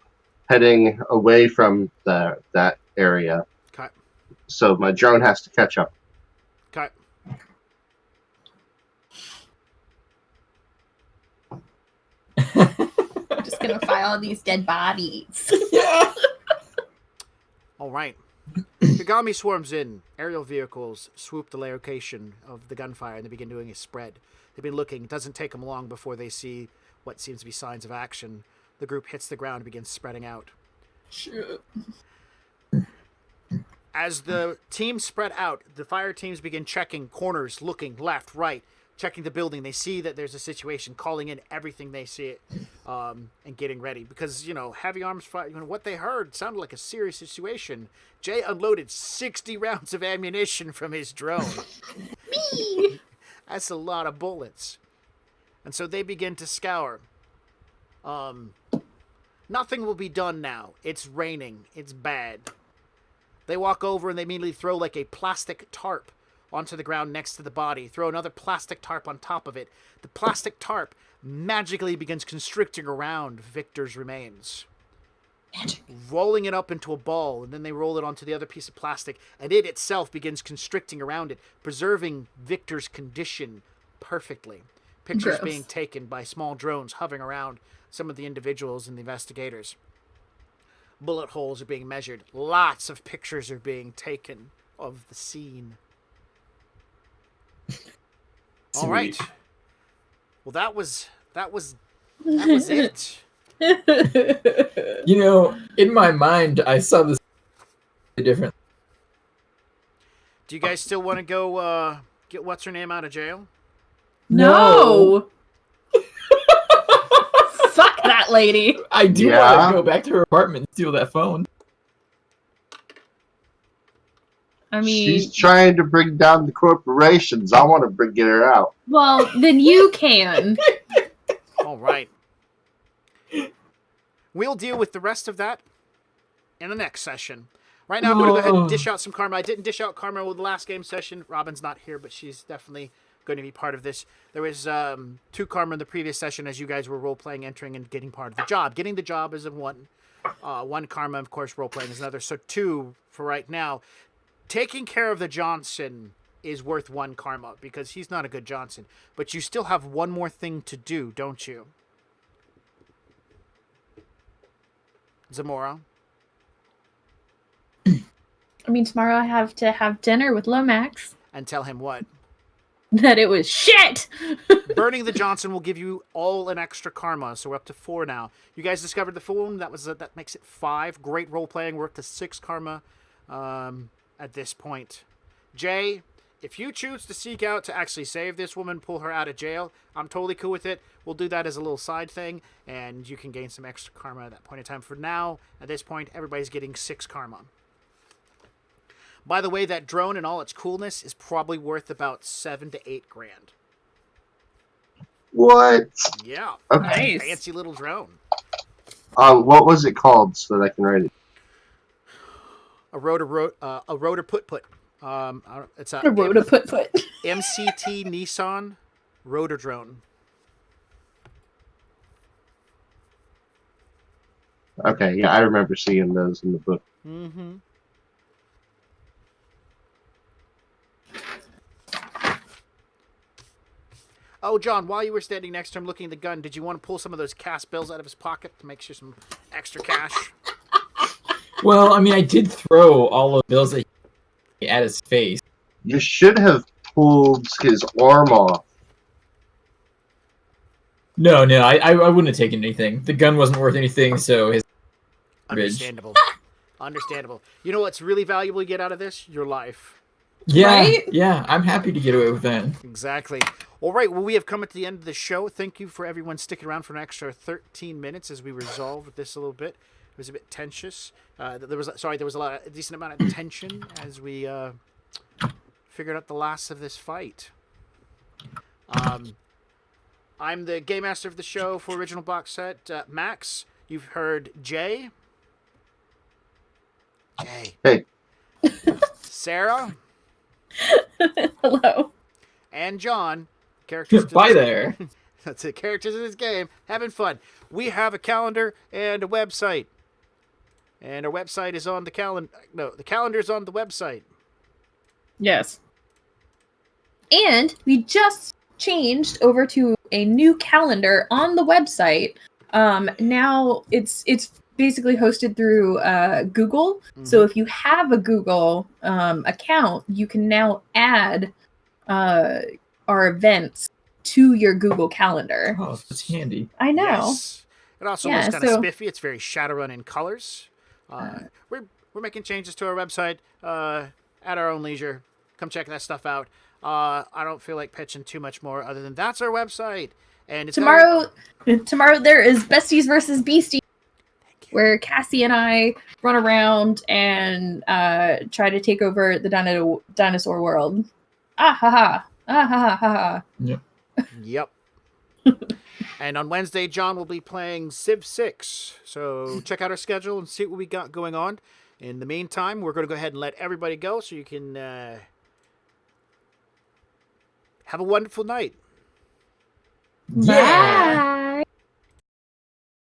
Speaker 6: heading away from that area.
Speaker 1: Okay.
Speaker 6: So my drone has to catch up.
Speaker 1: Okay.
Speaker 4: Just gonna find all these dead bodies.
Speaker 3: Yeah.
Speaker 1: All right. Kagami swarms in. Aerial vehicles swoop the location of the gunfire and they begin doing a spread. They've been looking. It doesn't take them long before they see what seems to be signs of action. The group hits the ground and begins spreading out.
Speaker 3: Shit.
Speaker 1: As the teams spread out, the fire teams begin checking corners, looking left, right, checking the building. They see that there's a situation, calling in everything they see, and getting ready. Because, heavy arms fire, what they heard sounded like a serious situation. Jay unloaded 60 rounds of ammunition from his drone. That's a lot of bullets. And so they begin to scour. Nothing will be done now. It's raining. It's bad. They walk over and they immediately throw like a plastic tarp onto the ground next to the body. Throw another plastic tarp on top of it. The plastic tarp magically begins constricting around Victor's remains.
Speaker 4: Magic.
Speaker 1: Rolling it up into a ball, and then they roll it onto the other piece of plastic, and it itself begins constricting around it, preserving Victor's condition perfectly. Pictures
Speaker 4: Gross.
Speaker 1: being taken by small drones hovering around some of the individuals and the investigators. Bullet holes are being measured. Lots of pictures are being taken of the scene. All right. Well, that was it.
Speaker 3: In my mind, I saw this different.
Speaker 1: Do you guys still want to go get what's her name out of jail?
Speaker 4: No. Fuck that lady.
Speaker 3: I do
Speaker 6: Yeah.
Speaker 3: want to go back to her apartment and steal that phone.
Speaker 4: I mean,
Speaker 6: She's trying to bring down the corporations. I want to get her out.
Speaker 4: well, then you can.
Speaker 1: All right. We'll deal with the rest of that in the next session. Right now, I'm going to go ahead and dish out some karma. I didn't dish out karma with the last game session. Robin's not here, but she's definitely going to be part of this. There was 2 karma in the previous session as you guys were role-playing, entering, and getting part of the job. Getting the job is one. 1 karma, of course, role-playing is another. So 2 for right now. Taking care of the Johnson is worth 1 karma because he's not a good Johnson. But you still have one more thing to do, don't you? Zamora?
Speaker 4: I mean, tomorrow I have to have dinner with Lomax.
Speaker 1: And tell him what?
Speaker 4: That it was shit.
Speaker 1: Burning the Johnson will give you all an extra karma, so we're up to 4 now. You guys discovered the phone. That makes it 5. Great role playing. We're up to 6 karma at this point. Jay, if you choose to seek out to actually save this woman, pull her out of jail, I'm totally cool with it. We'll do that as a little side thing, and you can gain some extra karma at that point in time. For now, at this point, everybody's getting 6 karma. By the way, that drone and all its coolness is probably worth about 7 to 8 grand.
Speaker 6: What?
Speaker 1: Yeah.
Speaker 6: Okay.
Speaker 4: Nice.
Speaker 1: Fancy little drone.
Speaker 6: What was it called so that I can write it?
Speaker 1: A rotor put. It's
Speaker 4: A rota put.
Speaker 1: MCT Nissan rotor drone.
Speaker 6: Okay, yeah, I remember seeing those in the book.
Speaker 1: Mm-hmm. Oh, John, while you were standing next to him looking at the gun, did you want to pull some of those cash bills out of his pocket to make sure some extra cash?
Speaker 3: Well, I mean, I did throw all of the bills that he at his face.
Speaker 6: You should have pulled his arm off.
Speaker 3: No, I wouldn't have taken anything. The gun wasn't worth anything, so his
Speaker 1: Understandable. Understandable. You know what's really valuable you get out of this? Your life.
Speaker 3: Yeah,
Speaker 4: Right?
Speaker 3: yeah, I'm happy to get away with that.
Speaker 1: Exactly. All right, well, we have come at the end of the show. Thank you for everyone sticking around for an extra 13 minutes as we resolved this a little bit. It was a bit tensious. There was a decent amount of tension as we figured out the last of this fight. I'm the game master of the show for Original Box Set. Max, you've heard Jay.
Speaker 6: Hey.
Speaker 1: Sarah.
Speaker 4: Hello.
Speaker 1: And John. Characters.
Speaker 3: Bye there.
Speaker 1: That's the characters in this game. Having fun. We have a calendar and a website. And our website is on the calendar. No, the calendar is on the website.
Speaker 4: Yes. And we just changed over to a new calendar on the website. Now it's basically hosted through Google. So if you have a Google account, you can now add our events to your Google Calendar.
Speaker 3: Oh, that's handy.
Speaker 4: I know.
Speaker 1: Yes. It also
Speaker 4: Yeah,
Speaker 1: looks kind of
Speaker 4: so-
Speaker 1: spiffy. It's very Shadowrun in colors. We're making changes to our website at our own leisure. Come check that stuff out. I don't feel like pitching too much more other than that's our website. And it's
Speaker 4: Tomorrow there is Besties versus Beasties, where Cassie and I run around and try to take over the dinosaur world. Ah ha ha. Ah ha ha ha.
Speaker 3: Yep.
Speaker 1: Yep. And on Wednesday, John will be playing Civ 6. So check out our schedule and see what we got going on. In the meantime, we're going to go ahead and let everybody go so you can have a wonderful night.
Speaker 3: Yeah.
Speaker 4: Bye.